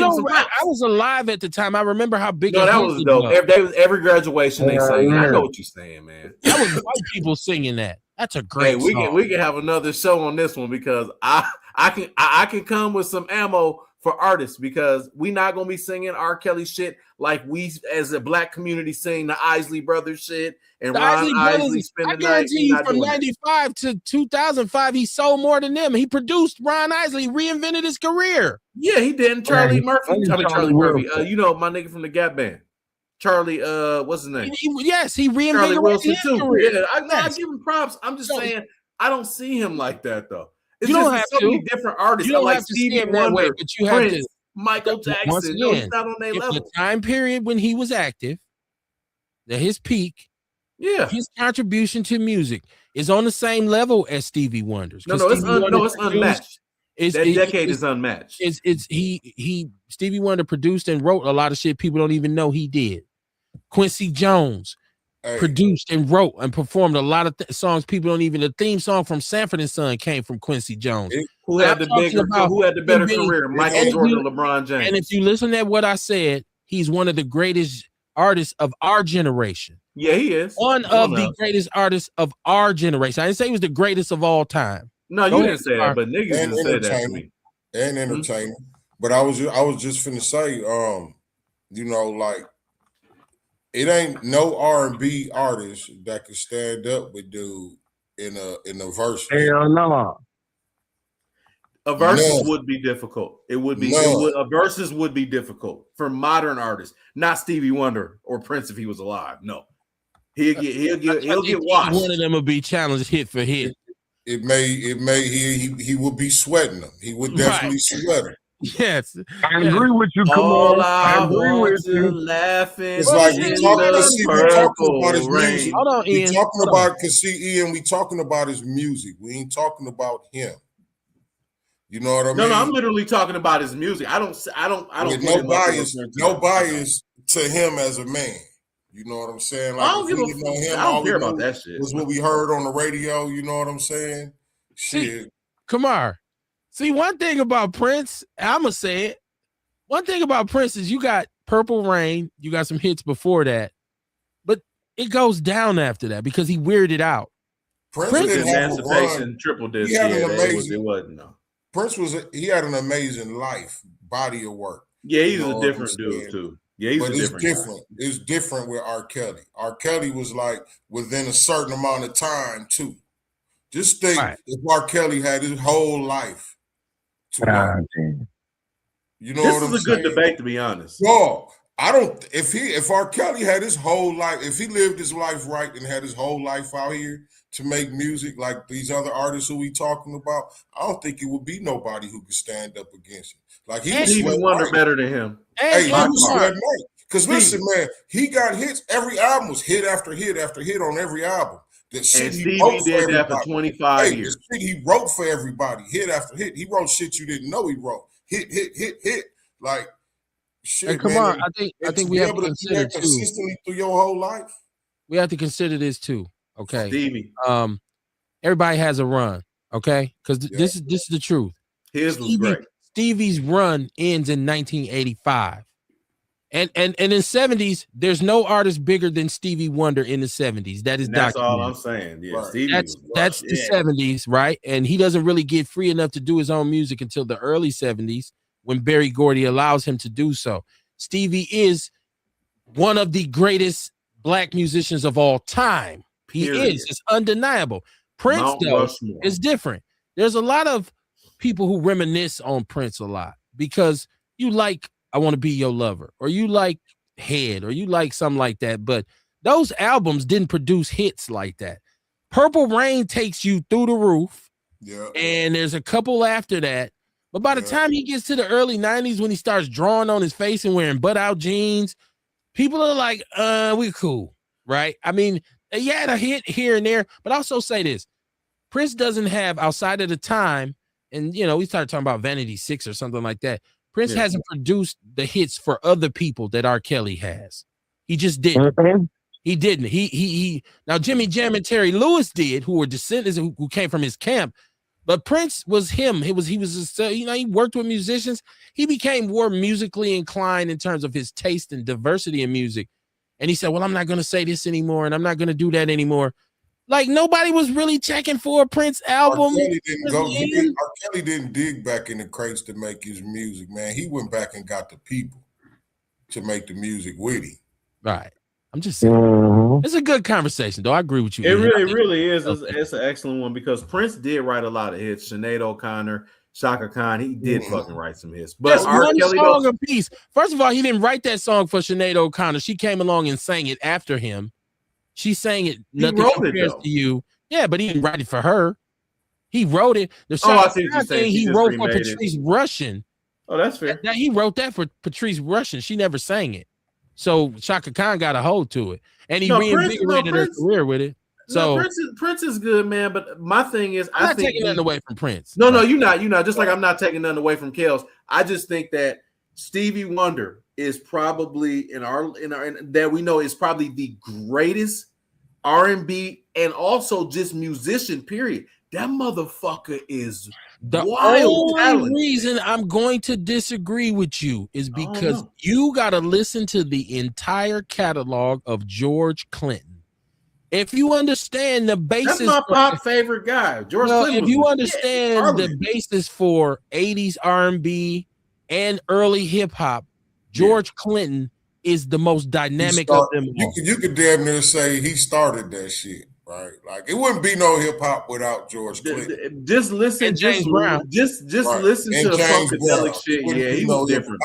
was alive at the time. I remember how big. No, that was dope. Every graduation they sang. I know what you're saying, man. That was white people singing that. That's a great song. We can have another show on this one because I can come with some ammo for artists because we not gonna be singing R. Kelly shit like we as a black community sing the Isley Brothers shit and Ron Isley spend the night. I guarantee you from 95 to 2005 he sold more than them. He produced Ron Isley, reinvented his career. Yeah, he did. Charlie Murphy. Charlie Murphy. My nigga from the Gap Band. Charlie, what's his name? He reinvigorated his career. Yeah, I give him props. I'm just saying I don't see him like that though. It's you don't have so many different artists. You don't like have to see him that way, but you have Prince, to. Michael Jackson. Once again, he's not on their level. The time period when he was active, at his peak, his contribution to music is on the same level as Stevie Wonder's. It's unmatched. That decade is unmatched. Stevie Wonder produced and wrote a lot of shit people don't even know he did. Quincy Jones produced and wrote and performed a lot of songs people don't even. The theme song from Sanford and Son came from Quincy Jones. Who had the better career, Michael Jordan, LeBron James. And if you listen to what I said, he's one of the greatest artists of our generation. Yeah, he is. One of the greatest artists of our generation. I didn't say he was the greatest of all time. No, you didn't say that, but niggas didn't say that to me. And entertainment. But I was just finna say, like it ain't no R&B artist that can stand up with dude in a verse. Hell no. A versus would be difficult. It would be a versus would be difficult for modern artists, not Stevie Wonder or Prince if he was alive. No, he'll get washed. One of them will be challenged hit for hit. He would be sweating them. He would definitely sweat them. Yes. I agree with you. Come All on. I I agree want with to you. laughing It's like we in talking. the See, we talking about his purple rain. music. Hold on, We Ian. talking Hold about on. because see, Ian, we talking about his music. We ain't talking about him. You know what I mean? No, I'm literally talking about his music. I don't With put no him up there bias, with Prince no or bias to him as a man. You know what I'm saying? I Like don't if we give a didn't know fuck. him, I don't all we care about knew that shit. was what we heard on the radio. You know what I'm saying? See, Shit. Kamar. See, one thing about Prince, I'ma say it. One thing about Prince is you got Purple Rain, you got some hits before that, but it goes down after that because he weirded out. Prince With didn't have a run. Emancipation triple disc, He had an it amazing. wasn't no. Prince he had an amazing life, body of work. Yeah, he's You know a what I'm different dude saying? too. Yeah, he's But a it's different guy. different. It's different with R. Kelly. R. Kelly was like within a certain amount of time too. Just think Right. if R. Kelly had his whole life to work. You know This what is I'm a saying? good debate, to be honest. No, I don't. If R. Kelly had his whole life, if he lived his life right and had his whole life out here to make music like these other artists who we talking about, I don't think it would be nobody who could stand up against him. Like he was Stevie Sweat Wonder Knight. better than him. Hey, he And was Kamar, Sweat Knight. Because listen, man, he got hits. Every album was hit after hit after hit on every album. The shit And he Stevie wrote for did that for everybody. 25 Hey, years. the shit he wrote for everybody, hit after hit. He wrote shit you didn't know he wrote. Hit, hit, hit, hit. Like shit, and Kamar, man. I think to we be have able to to do consider that too. consistently through your whole life. We have to consider this too. Okay. Stevie. Everybody has a run, okay? Because this is the truth. His was great. Stevie's run ends in 1985. And in the 70s, there's no artist bigger than Stevie Wonder in the 70s. That is And that's all documented. I'm saying. Yeah, Right. Stevie That's the 70s, right? And he doesn't really get free enough to do his own music until the early 70s when Berry Gordy allows him to do so. Stevie is one of the greatest black musicians of all time. He is. It's undeniable. Prince, Mount though, Rushmore. is different. There's a lot of people who reminisce on Prince a lot because you like I Want to Be Your Lover, or you like Head, or you like something like that. But those albums didn't produce hits like that. Purple Rain takes you through the roof. Yeah. And there's a couple after that. But by the time he gets to the early 90s, when he starts drawing on his face and wearing butt-out jeans, people are like, we're cool, right? I mean, he had a hit here and there, but also say this. Prince doesn't have, outside of the time, and, you know, we started talking about Vanity 6 or something like that. Prince hasn't produced the hits for other people that R. Kelly has. He just didn't. He didn't. He now Jimmy Jam and Terry Lewis did, who were descendants who came from his camp. But Prince was him. He was just, you know, he worked with musicians. He became more musically inclined in terms of his taste and diversity in music. And he said, well, I'm not going to say this anymore, and I'm not going to do that anymore. Like, nobody was really checking for a Prince album. R. Kelly didn't dig back in the crates to make his music, man. He went back and got the people to make the music with him. Right. I'm just saying. It's a good conversation, though. I agree with you. It really is. It's an excellent one because Prince did write a lot of hits. Sinead O'Connor, Shaka Khan, he did fucking write some hits. But Just R. one Kelly song a piece. First of all, he didn't write that song for Sinead O'Connor. She came along and sang it after him. She sang it. Nothing compares to you. Yeah, but he didn't write it for her. He wrote it. The Shaka Khan thing he wrote for Patrice Rushen. Oh, that's fair. Now he wrote that for Patrice Rushen. She never sang it. So Shaka Khan got a hold to it, and he reinvigorated her career with it. So Prince is good, man. But my thing is, I'm not taking nothing away from Prince. No, you're not. Just like I'm not taking nothing away from Kels. I just think that Stevie Wonder is probably in that we know is probably the greatest R&B and also just musician. Period. That motherfucker is the wild. Only reason I'm going to disagree with you is because you got to listen to the entire catalog of George Clinton. If you understand the basis, that's my pop favorite guy, George Clinton. If you understand the basis for 80s R&B and early hip hop, George Clinton is the most dynamic of them all. You could damn near say he started that shit, right? Like it wouldn't be no hip hop without George Clinton. Just listen, and James Brown. Just listen to the funkadelic shit. Yeah, he was different.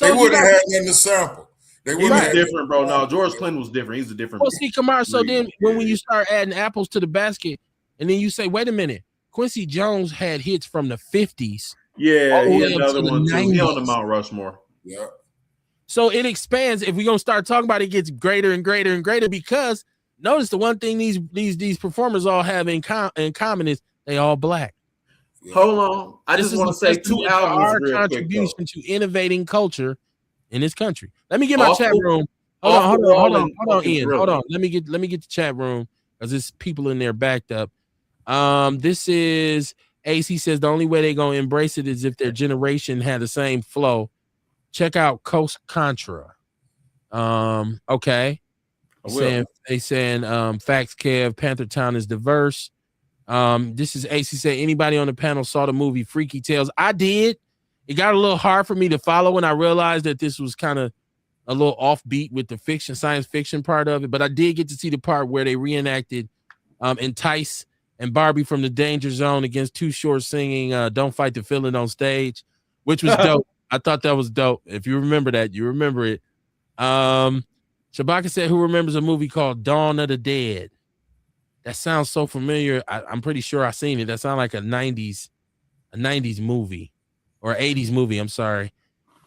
They wouldn't have had nothing to sample. He was different, bro. No, George Clinton was different. He's a different. Well, see, Kamar. So then, when you start adding apples to the basket, and then you say, "Wait a minute, Quincy Jones had hits from the '50s Yeah, all the he way up another to the one too. He on the 90s. Mount Rushmore. Yeah. So it expands. If we're gonna start talking about it, it gets greater and greater and greater because notice the one thing these performers all have in common is they all black. Yeah. Hold on. I This just is want a to say testament 2 to albums our real quick. contribution to innovating culture in this country. Let me get my Off chat the- room. off Hold the wall on, and fucking Ian. Thriller. Hold on. Let me get the chat room because there's people in there backed up. This is AC says the only way they're gonna embrace it is if their generation had the same flow. Check out Coast Contra. Okay. I will. They saying facts Kev, Panther Town is diverse. This is AC say anybody on the panel saw the movie Freaky Tales. I did. It got a little hard for me to follow when I realized that this was kind of a little offbeat with the science fiction part of it, but I did get to see the part where they reenacted Entice and Barbie from the Danger Zone against Too Short singing Don't Fight the Feeling on stage, which was dope. I thought that was dope. If you remember that, you remember it. Shabaka said, who remembers a movie called Dawn of the Dead? That sounds so familiar. I'm pretty sure I've seen it. That sounds like a 90s movie or 80s movie. I'm sorry.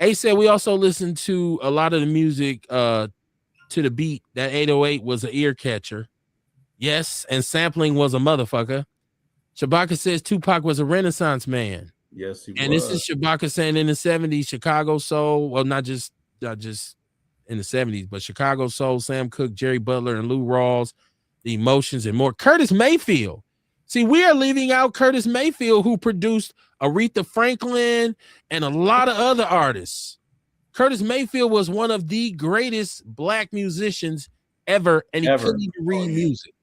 A said we also listened to a lot of the music to the beat. That 808 was an ear catcher. Yes, and sampling was a motherfucker. Shabaka says Tupac was a Renaissance man. Yes, he was. And this is Shabaka saying in the 70s, Chicago Soul, well, not just in the 70s, but Chicago Soul, Sam Cooke, Jerry Butler, and Lou Rawls, The Emotions, and more. Curtis Mayfield. See, we are leaving out Curtis Mayfield, who produced Aretha Franklin and a lot of other artists. Curtis Mayfield was one of the greatest black musicians ever, and he couldn't even read music.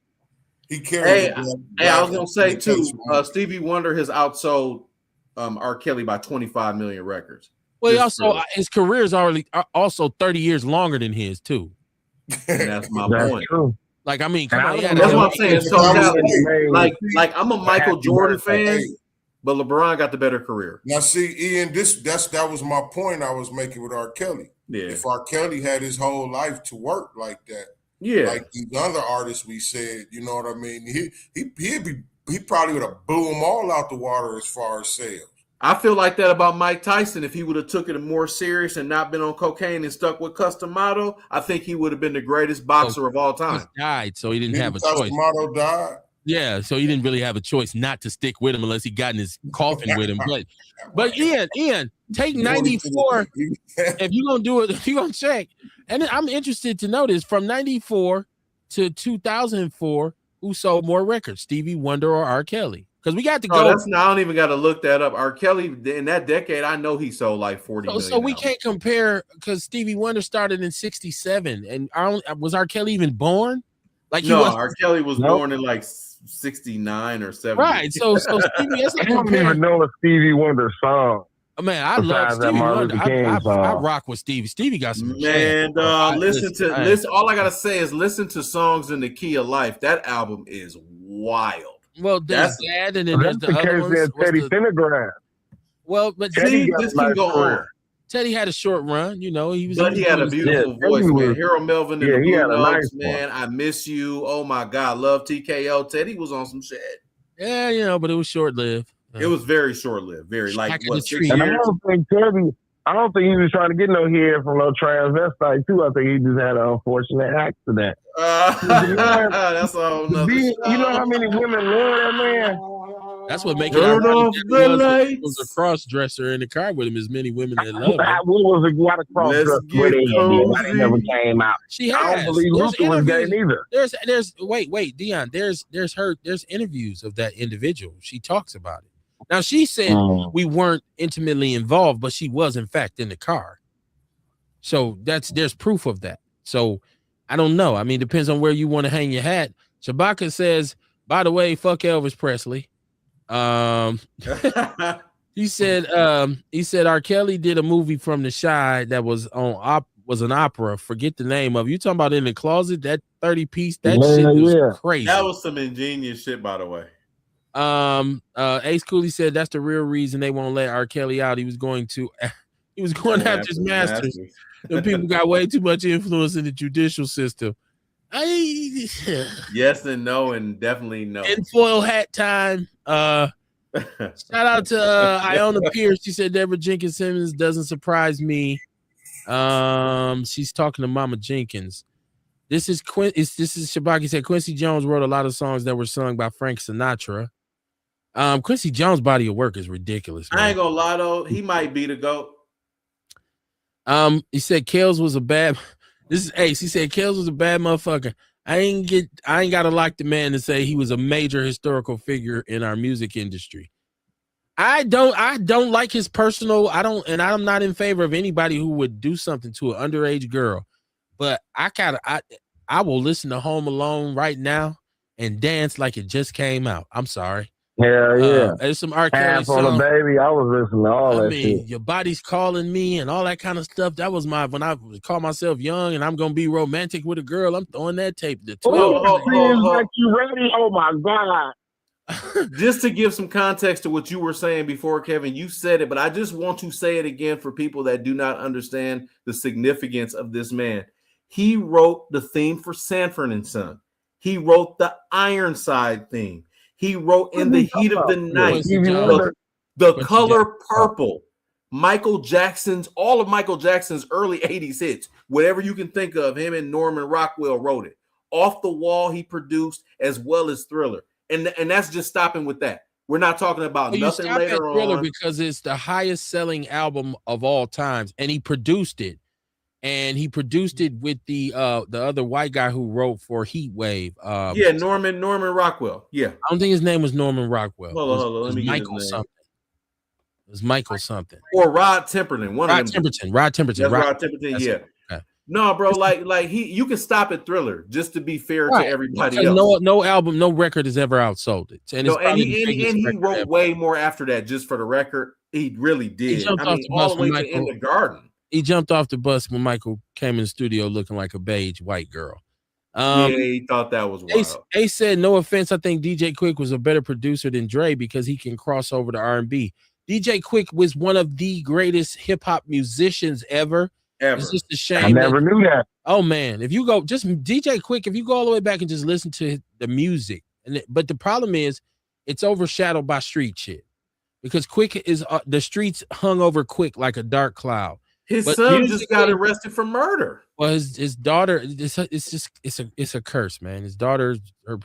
He carried. Hey, I was gonna say too. Stevie Wonder has outsold R. Kelly by 25 million records. Well, he also his career is already also 30 years longer than his too. And that's my point. True. Like, I mean, come on, that's what I'm saying. So like I'm a Michael Jordan fan, but LeBron got the better career. Now, see, Ian, that was my point I was making with R. Kelly. Yeah. If R. Kelly had his whole life to work like that, yeah, like these other artists we said, you know what I mean? He probably would have blew them all out the water as far as sales. I feel like that about Mike Tyson. If he would have took it more serious and not been on cocaine and stuck with Customato, I think he would have been the greatest boxer of all time. He died, so he didn't have a choice. Customato died? Yeah, so he didn't really have a choice not to stick with him unless he got in his coffin with him. But Ian, take 94. If you're going to do it, if you're going to check. And I'm interested to notice from 94 to 2004, who sold more records, Stevie Wonder or R. Kelly? Because we got to go. I don't even got to look that up. R. Kelly, in that decade, I know he sold like 40 million. So we can't compare because Stevie Wonder started in 67. And was R. Kelly even born? R. Kelly was born in like 69 or 70. Right. So Stevie, I don't even know a Stevie Wonder song. Oh, man, I love Stevie Wonder. I rock with Stevie. Stevie got some listen. All I gotta say is listen to Songs in the Key of Life. That album is wild. Well, there's that, and then there's the other ones. Teddy Pendergrass. Well, but Teddy, this can go on. Teddy had a short run, you know. He had a beautiful voice, man. Harold Melvin and the Blue Notes, man. I Miss You. Oh my God, love TKO. Teddy was on some shit. Yeah, you know, but it was short lived. It was very short lived. Very like what 6 years. And I don't think he was trying to get no hair from no transvestite too. I think he just had an unfortunate accident. That's all. You know how many women love that man? That's what makes it ironic that he was a cross dresser in the car with him. As many women that love him. What was it? What a cross dresser with him? Why they never came out? She I don't believe Luther was gay neither. Wait, Dion. There's interviews of that individual. She talks about it. Now she said we weren't intimately involved, but she was in fact in the car. So there's proof of that. So I don't know. I mean, depends on where you want to hang your hat. Shabaka says, by the way, fuck Elvis Presley. He said R. Kelly did a movie from the Chi that was was an opera. Forget the name of it. You talking about In the Closet? That 30-piece, that shit was crazy. That was some ingenious shit, by the way. Ace Cooley said that's the real reason they won't let R. Kelly out. He was going after his masters. The people got way too much influence in the judicial system. Yes and no, and definitely no. In foil hat time. Shout out to Iona Pierce. She said Deborah Jenkins Simmons doesn't surprise me. She's talking to Mama Jenkins. This is Shabaki said Quincy Jones wrote a lot of songs that were sung by Frank Sinatra. Quincy Jones' body of work is ridiculous, man. I ain't gonna lie though, he might be the GOAT. He said Kels was a bad. This is Ace. He said Kels was a bad motherfucker. I ain't gotta like the man to say he was a major historical figure in our music industry. I don't like his personal. I'm not in favor of anybody who would do something to an underage girl. But I will listen to Home Alone right now and dance like it just came out. I'm sorry. Hell yeah. There's some R. Kelly Half on the baby. I was listening to all that shit. Your body's calling me and all that kind of stuff. That was when I call myself young and I'm gonna be romantic with a girl. I'm throwing that tape. The 12. Like you ready? Oh my God. Just to give some context to what you were saying before, Kevin, you said it, but I just want to say it again for people that do not understand the significance of this man. He wrote the theme for Sanford and Son. He wrote the Ironside theme. He wrote In the Heat of the Night, the Color Purple, all of Michael Jackson's early 80s hits, whatever you can think of, him and Norman Rockwell wrote it. Off the Wall he produced, as well as Thriller. And that's just stopping with that. We're not talking about nothing later on. Because it's the highest selling album of all times, and he produced it. And he produced it with the other white guy who wrote for Heat Wave. Norman Rockwell. Yeah. I don't think his name was Norman Rockwell. Hold on. Let me get Michael his name. something. It was Michael something. Or Rod Temperton. Rod Temperton. Rod Temperton, yeah. Okay. No, bro, like you can stop at Thriller just to be fair to everybody else. No album, no record has ever outsold it. And he wrote way more after that, just for the record. He really did. All the way to In the Garden. He jumped off the bus when Michael came in the studio looking like a beige white girl. He thought that was wild. Ace said, no offense, I think DJ Quick was a better producer than Dre because he can cross over to R&B. DJ Quick was one of the greatest hip-hop musicians ever. It's just a shame. I never knew that. Oh, man. If you go, just DJ Quick, if you go all the way back and just listen to the music. But the problem is, it's overshadowed by street shit. Because Quick is, the streets hung over Quick like a dark cloud. His son just got arrested for murder. Well, his daughter, it's a curse, man. His daughter, her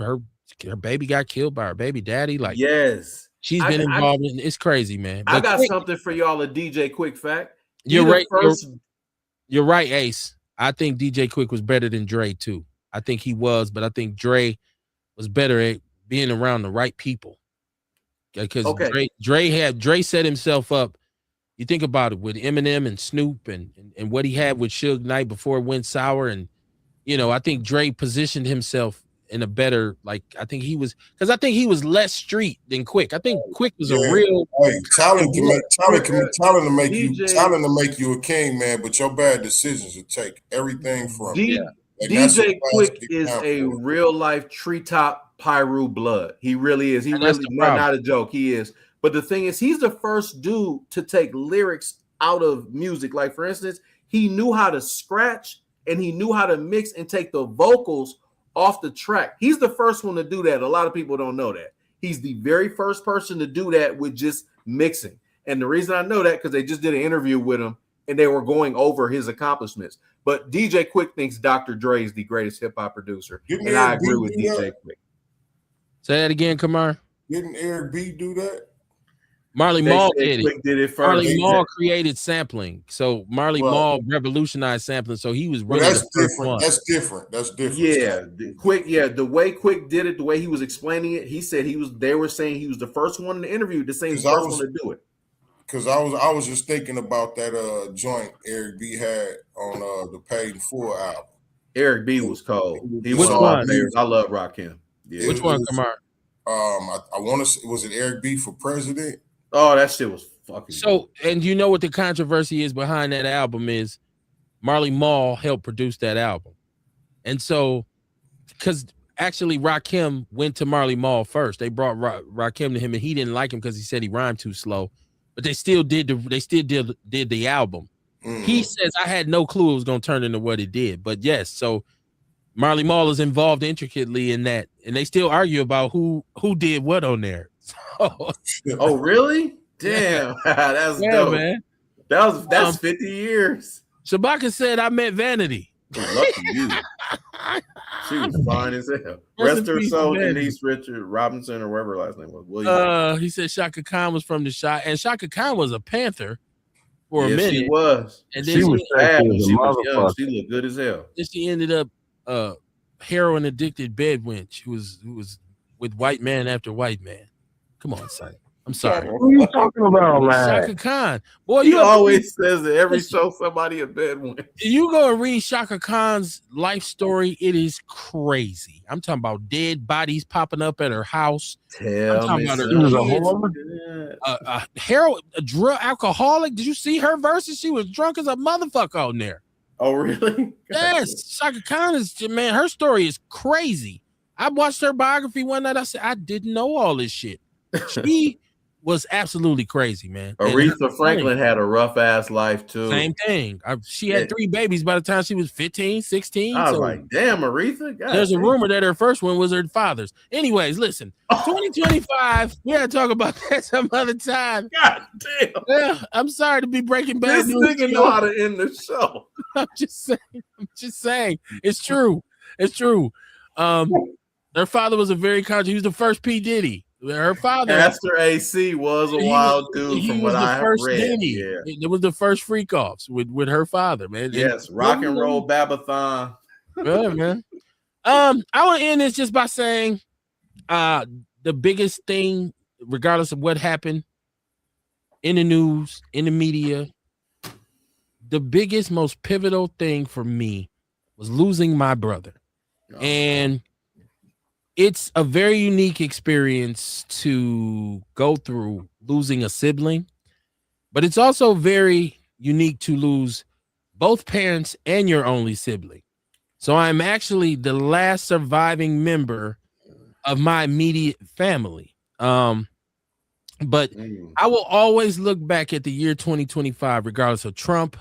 baby got killed by her baby daddy. Like, yes, she's been involved in. It's crazy, man. But I got something for y'all. A DJ Quick fact. You're right. You're right, Ace. I think DJ Quick was better than Dre too. I think he was, but I think Dre was better at being around the right people. Because Dre set himself up. You think about it with Eminem and Snoop and what he had with Suge Knight before it went sour. And, I think Dre positioned himself in a better, I think he was less street than Quick. I think Quick was a real. Hey, talent to make you a king, man, but your bad decisions will take everything from you. DJ Quick is a real life treetop Pyru blood. He really is. He really not a joke. He is. But the thing is, he's the first dude to take lyrics out of music. Like, for instance, he knew how to scratch and he knew how to mix and take the vocals off the track. He's the first one to do that. A lot of people don't know that. He's the very first person to do that with just mixing. And the reason I know that, because they just did an interview with him and they were going over his accomplishments. But DJ Quick thinks Dr. Dre is the greatest hip-hop producer. And I agree with DJ Quick. Say that again, Kamar. Didn't Eric B do that? Marley Marl did it first. Marley Marl created sampling, so Marley Marl revolutionized sampling. So he was really that's different. That's different. Yeah, Quick. Yeah, the way Quick did it, the way he was explaining it, he said he was. They were saying he was the first one in the interview to say he's the first one to do it. Because I was just thinking about that joint Eric B had on the Paid in Full album. Eric B was cold. He was all players. I love Rakim. Yeah. Which one, Kamar? I want to. Was it Eric B for president? Oh, that shit was fucking. So, and you know what the controversy is behind that album is Marley Marl helped produce that album. And so, because actually Rakim went to Marley Marl first. They brought Rakim to him and he didn't like him because he said he rhymed too slow. But they still did the album. Mm. He says, I had no clue it was going to turn into what it did. But yes, so Marley Marl is involved intricately in that. And they still argue about who did what on there. So, Oh, really? Damn, that's dope. man. That's 50 years. Shabaka said I met Vanity. Lucky you. She was fine as hell. Rest her soul, Denise Richard Robinson, or whatever her last name was. William. He said Shaka Khan was from the shot, and Shaka Khan was a Panther for a minute. She was. And then she was sexy as a she was young. motherfucker. She looked good as hell. Then she ended up heroin addicted bedwench who was with white man after white man. Come on, son. I'm sorry. What are you talking about, man? Shaka Khan. Boy, He always says that every show somebody in bed went. You go and read Shaka Khan's life story. It is crazy. I'm talking about dead bodies popping up at her house. Tell me, she was a heroin, a drug alcoholic. Did you see her verses? She was drunk as a motherfucker on there. Oh, really? Yes. Shaka Khan is, man, her story is crazy. I watched her biography one night. I said, I didn't know all this shit. She was absolutely crazy, man. Aretha Franklin had a rough ass life too. Same thing. She had 3 babies by the time she was 15, 16. I was like, damn, Aretha. God, there's a rumor that her first one was her father's. Anyways, listen, 2025, we gotta talk about that some other time. God damn. Yeah, I'm sorry to be breaking bad This news. nigga know how to end the show. I'm just saying. It's true. It's true. Her father was a very conscious. He was the first P. Diddy. Her father, Pastor AC, was a wild dude from what I read. Diddy. Yeah. It was the first freak offs with her father, man. Yes, rock and roll Babathon. Yeah, man. I want to end this just by saying, the biggest thing, regardless of what happened in the news, in the media, the biggest, most pivotal thing for me was losing my brother, and it's a very unique experience to go through losing a sibling, but it's also very unique to lose both parents and your only sibling. So I'm actually the last surviving member of my immediate family. But I will always look back at the year 2025, regardless of Trump,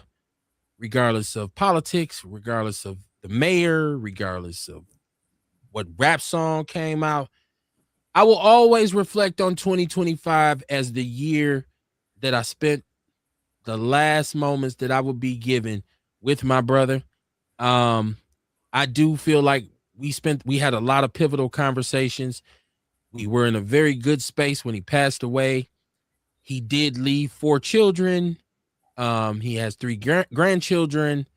regardless of politics, regardless of the mayor, regardless of what rap song came out. I will always reflect on 2025 as the year that I spent the last moments that I would be given with my brother. I do feel like we had a lot of pivotal conversations. We were in a very good space when he passed away. He did leave 4 children. He has 3 grandchildren.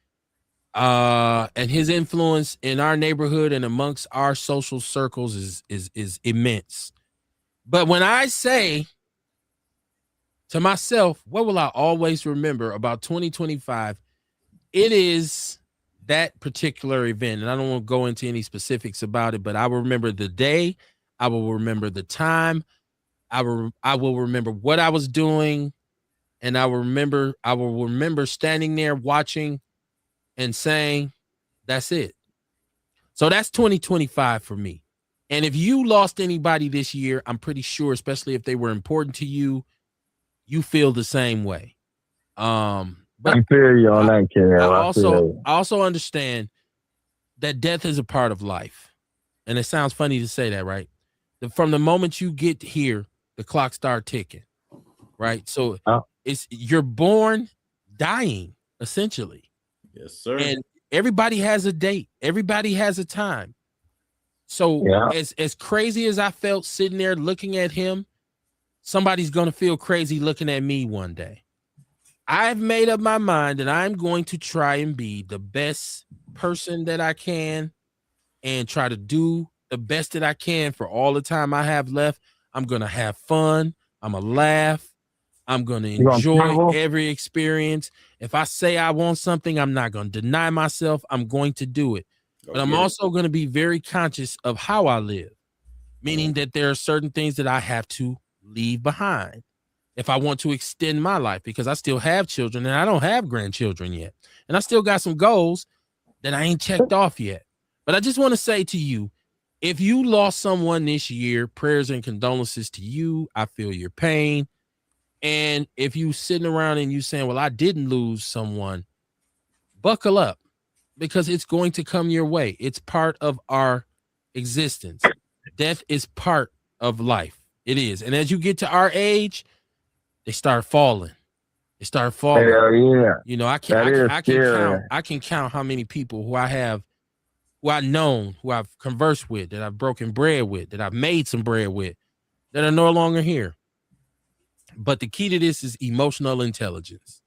And his influence in our neighborhood and amongst our social circles is immense. But when I say to myself, what will I always remember about 2025? It is that particular event. And I don't want to go into any specifics about it, but I will remember the day. I will remember the time. I will remember what I was doing. And I will remember standing there watching and saying, that's it. So that's 2025 for me. And if you lost anybody this year, I'm pretty sure, especially if they were important to you, you feel the same way. But I feel you on that, Ken. I also understand that death is a part of life. And it sounds funny to say that, right? From the moment you get here, the clock starts ticking, right? So you're born dying, essentially. Yes, sir. And everybody has a date. Everybody has a time. So as crazy as I felt sitting there looking at him, somebody's going to feel crazy looking at me one day. I've made up my mind that I'm going to try and be the best person that I can and try to do the best that I can for all the time I have left. I'm going to have fun. I'm going to laugh. I'm going to enjoy every experience. If I say I want something, I'm not going to deny myself. I'm going to do it. But I'm also going to be very conscious of how I live, meaning that there are certain things that I have to leave behind if I want to extend my life, because I still have children and I don't have grandchildren yet. And I still got some goals that I ain't checked off yet. But I just want to say to you, if you lost someone this year, prayers and condolences to you. I feel your pain. And if you sitting around and you saying, well, I didn't lose someone, buckle up, because it's going to come your way. It's part of our existence. Death is part of life. It is. And as you get to our age, they start falling. They start falling. Hell yeah. You know, I can count how many people who I've known, who I've conversed with, that I've broken bread with, that I've made some bread with, that are no longer here. But the key to this is emotional intelligence.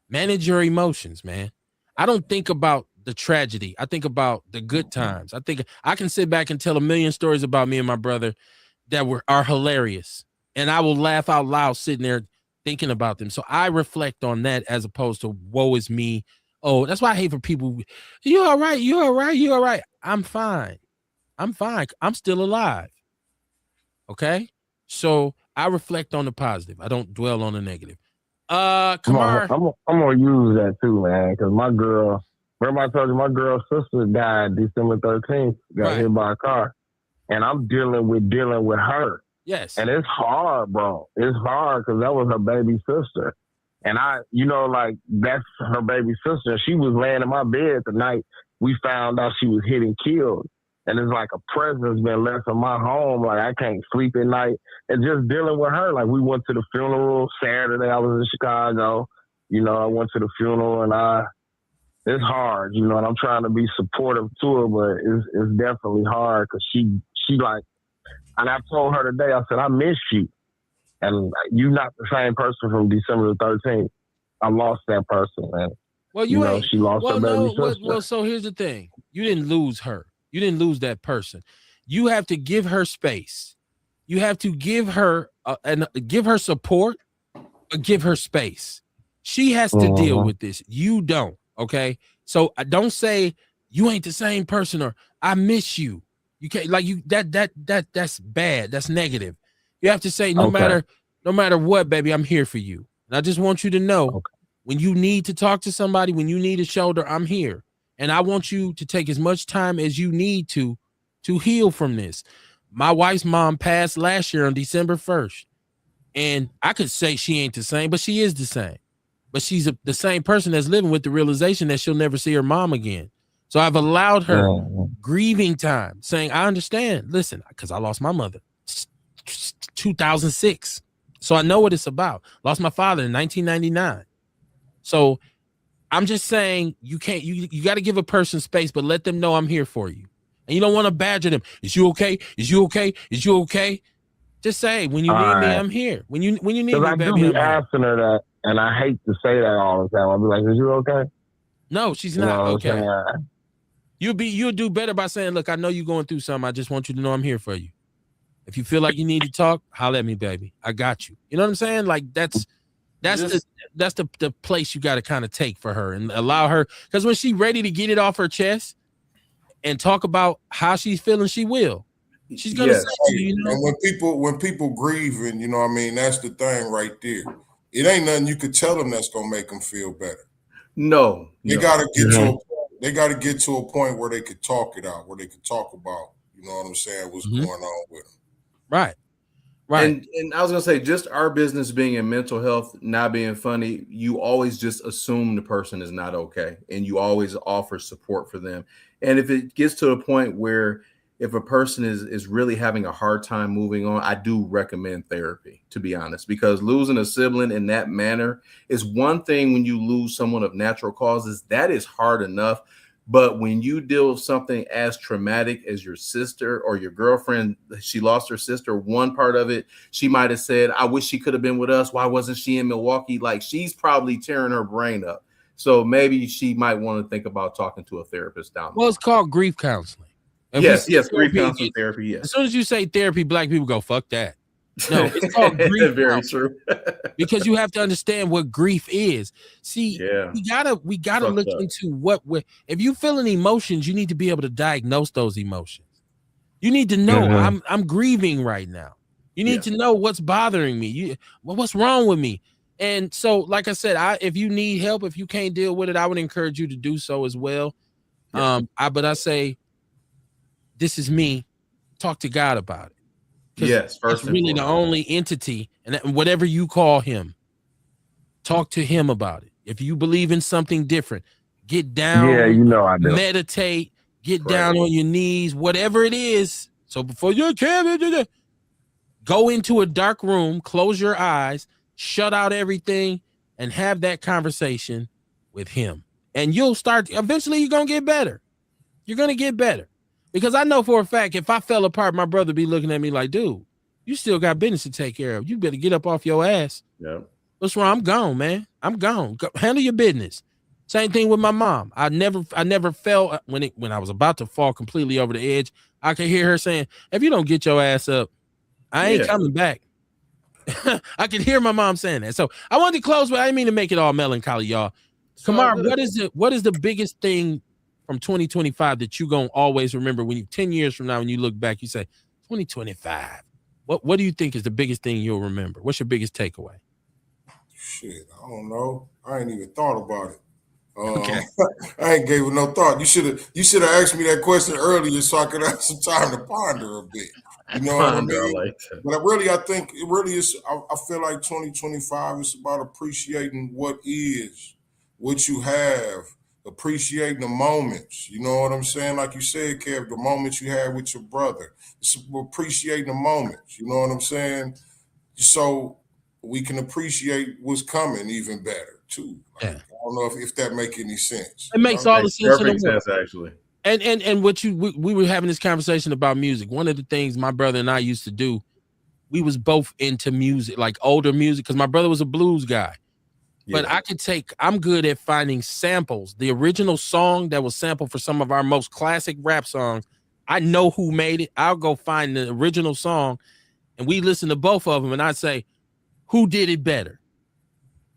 Manage your emotions, man. I don't think about the tragedy. I think about the good times. I think I can sit back and tell a million stories about me and my brother that are hilarious. And I will laugh out loud sitting there thinking about them. So I reflect on that as opposed to woe is me. Oh, that's why I hate for people. You all right? You all right? You all right? I'm fine. I'm fine. I'm still alive. Okay? So I reflect on the positive. I don't dwell on the negative. Kamar. I'm gonna use that too, man, because my girl, remember I told you my girl's sister died December 13th, got hit by a car. And I'm dealing with her. Yes. And it's hard, bro. It's hard because that was her baby sister. And that's her baby sister. She was laying in my bed the night we found out she was hit and killed. And it's like a presence been left in my home. Like I can't sleep at night. And just dealing with her. Like we went to the funeral Saturday. I was in Chicago. You know, I went to the funeral and it's hard, you know, and I'm trying to be supportive to her, but it's definitely hard because she like, and I told her today, I said, I miss you. And you're not the same person from December the 13th. I lost that person, man. Well, she lost her baby sister. Well, so here's the thing. You didn't lose her. You didn't lose that person. You have to give her space. You have to give her give her support, but give her space. She has to deal with this. You don't. Okay. So don't say you ain't the same person or I miss you. You can't that's bad. That's negative. You have to say no matter what, baby, I'm here for you. And I just want you to know when you need to talk to somebody, when you need a shoulder, I'm here. And I want you to take as much time as you need to heal from this. My wife's mom passed last year on December 1st. And I could say she ain't the same, but she is the same. But she's the same person that's living with the realization that she'll never see her mom again. So I've allowed her grieving time, saying, I understand. Listen, because I lost my mother 2006. So I know what it's about. Lost my father in 1999. So I'm just saying you got to give a person space, but let them know I'm here for you. And you don't want to badger them. Is you okay? Is you okay? Is you okay? Just say, when you need me, I'm here. When you need me, baby, I do be asking her that, and I hate to say that all the time. I'll be like, is you okay? No, she's not okay. You'll do better by saying, look, I know you're going through something. I just want you to know I'm here for you. If you feel like you need to talk, holler at me, baby. I got you. You know what I'm saying? Like that's the place you got to kind of take for her and allow her, because when she's ready to get it off her chest and talk about how she's feeling, she will. She's gonna say to you, you know? And when people grieving, you know what I mean, that's the thing right there. It ain't nothing you could tell them that's gonna make them feel better. No. They gotta get to a point where they could talk it out, where they could talk about, you know what I'm saying, what's going on with them. Right. And I was gonna say, just our business being in mental health, not being funny, you always just assume the person is not okay, and you always offer support for them. And if it gets to a point where if a person is really having a hard time moving on, I do recommend therapy, to be honest, because losing a sibling in that manner is one thing. When you lose someone of natural causes, that is hard enough. But when you deal with something as traumatic as your sister or your girlfriend, she lost her sister, one part of it, she might have said, I wish she could have been with us. Why wasn't she in Milwaukee? Like, she's probably tearing her brain up. So maybe she might want to think about talking to a therapist down the line. It's called grief counseling. Yes, grief counseling therapy, yes. As soon as you say therapy, black people go, fuck that. No, it's called grief. Very true. Because you have to understand what grief is. See, we gotta look into if you feeling emotions, you need to be able to diagnose those emotions. You need to know I'm grieving right now. You need to know what's bothering me. What's wrong with me? And so, like I said, if you need help, if you can't deal with it, I would encourage you to do so as well. Yeah. But I say, this is me. Talk to God about it. Yes, first it's really the only entity, and whatever you call him, talk to him about it. If you believe in something different, get down. Yeah, you know I do. Go into a dark room, close your eyes, shut out everything, and have that conversation with him. And you'll start, eventually you're going to get better. You're going to get better. Because I know for a fact, if I fell apart, my brother be looking at me like, dude, you still got business to take care of. You better get up off your ass. Yeah. What's wrong? I'm gone, man. I'm gone. Handle your business. Same thing with my mom. I never fell when I was about to fall completely over the edge. I could hear her saying, if you don't get your ass up, I ain't coming back. I can hear my mom saying that. So I wanted to close, but I didn't mean to make it all melancholy, y'all. Kamar, what is the biggest thing from 2025 that you're gonna always remember when you 10 years from now, when you look back, you say 2025? What do you think is the biggest thing you'll remember? What's your biggest takeaway? Shit, I don't know. I ain't even thought about it. Okay. I ain't gave it no thought. You should have asked me that question earlier so I could have some time to ponder a bit. You know what I mean? But I think it really is. I feel like 2025 is about appreciating what is, what you have, appreciating the moments. You know what I'm saying? Like you said, Kev, the moments you had with your brother. It's appreciating the moments. You know what I'm saying? So we can appreciate what's coming even better too. Like, I don't know if that make any sense. It makes all the sense in the world. Perfect sense, actually. And what we were having this conversation about music. One of the things my brother and I used to do, we was both into music, like older music, because my brother was a blues guy. Yeah. But I'm good at finding samples. The original song that was sampled for some of our most classic rap songs, I know who made it. I'll go find the original song, and we listen to both of them, and I say, who did it better?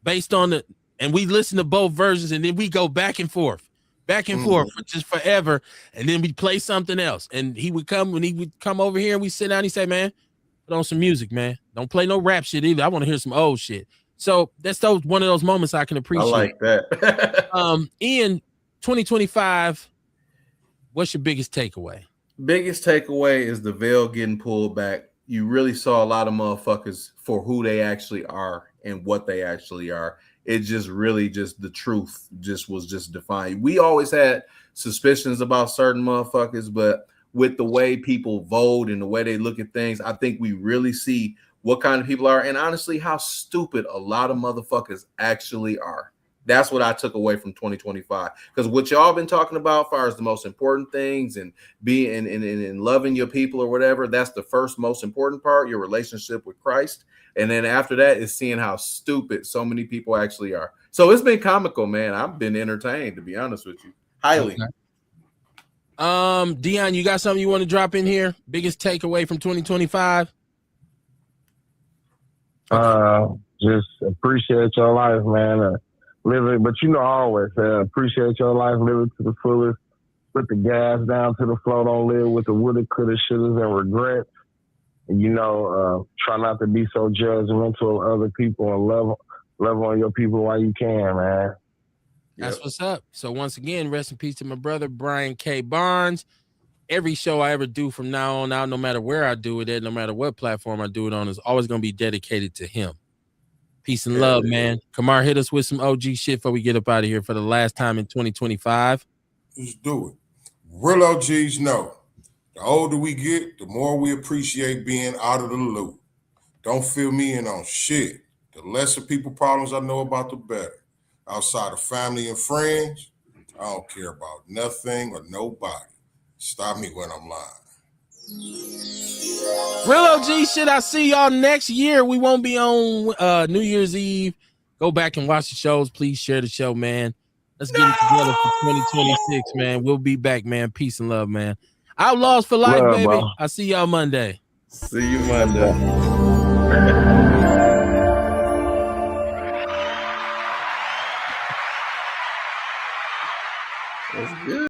Based on and we listen to both versions, and then we go back and forth for just forever, and then we play something else. And he would come over here, and we sit down, and he say, man, put on some music, man. Don't play no rap shit either. I want to hear some old shit. So that's one of those moments I can appreciate. I like that. Ian, 2025, what's your biggest takeaway? Biggest takeaway is the veil getting pulled back. You really saw a lot of motherfuckers for who they actually are and what they actually are. It just really the truth was defined. We always had suspicions about certain motherfuckers, but with the way people vote and the way they look at things, I think we really see what kind of people are, and honestly, how stupid a lot of motherfuckers actually are. That's what I took away from 2025. Because what y'all been talking about, as far as the most important things and being and loving your people or whatever, that's the first most important part, your relationship with Christ. And then after that is seeing how stupid so many people actually are. So it's been comical, man. I've been entertained, to be honest with you. Highly. Okay. Dion, you got something you want to drop in here? Biggest takeaway from 2025? Just appreciate your life, man. Live it, but I always say appreciate your life, live it to the fullest, put the gas down to the floor, don't live with the woulda, coulda, shouldas, and regrets. And, try not to be so judgmental of other people and love on your people while you can, man. That's what's up. So once again, rest in peace to my brother, Brian K. Barnes. Every show I ever do from now on out, no matter where I do it at, no matter what platform I do it on, is always going to be dedicated to him. Peace and love, man. Kamar, hit us with some OG shit before we get up out of here for the last time in 2025. Let's do it. Real OGs know, the older we get, the more we appreciate being out of the loop. Don't fill me in on shit. The lesser people problems I know about, the better. Outside of family and friends, I don't care about nothing or nobody. Stop me when I'm lying. Real OG shit. I see y'all next year. We won't be on New Year's Eve. Go back and watch the shows. Please share the show, man. Let's get it together for 2026, man. We'll be back, man. Peace and love, man. Outlaws for life, baby. Bro. I see y'all Monday. See you Monday. That's good.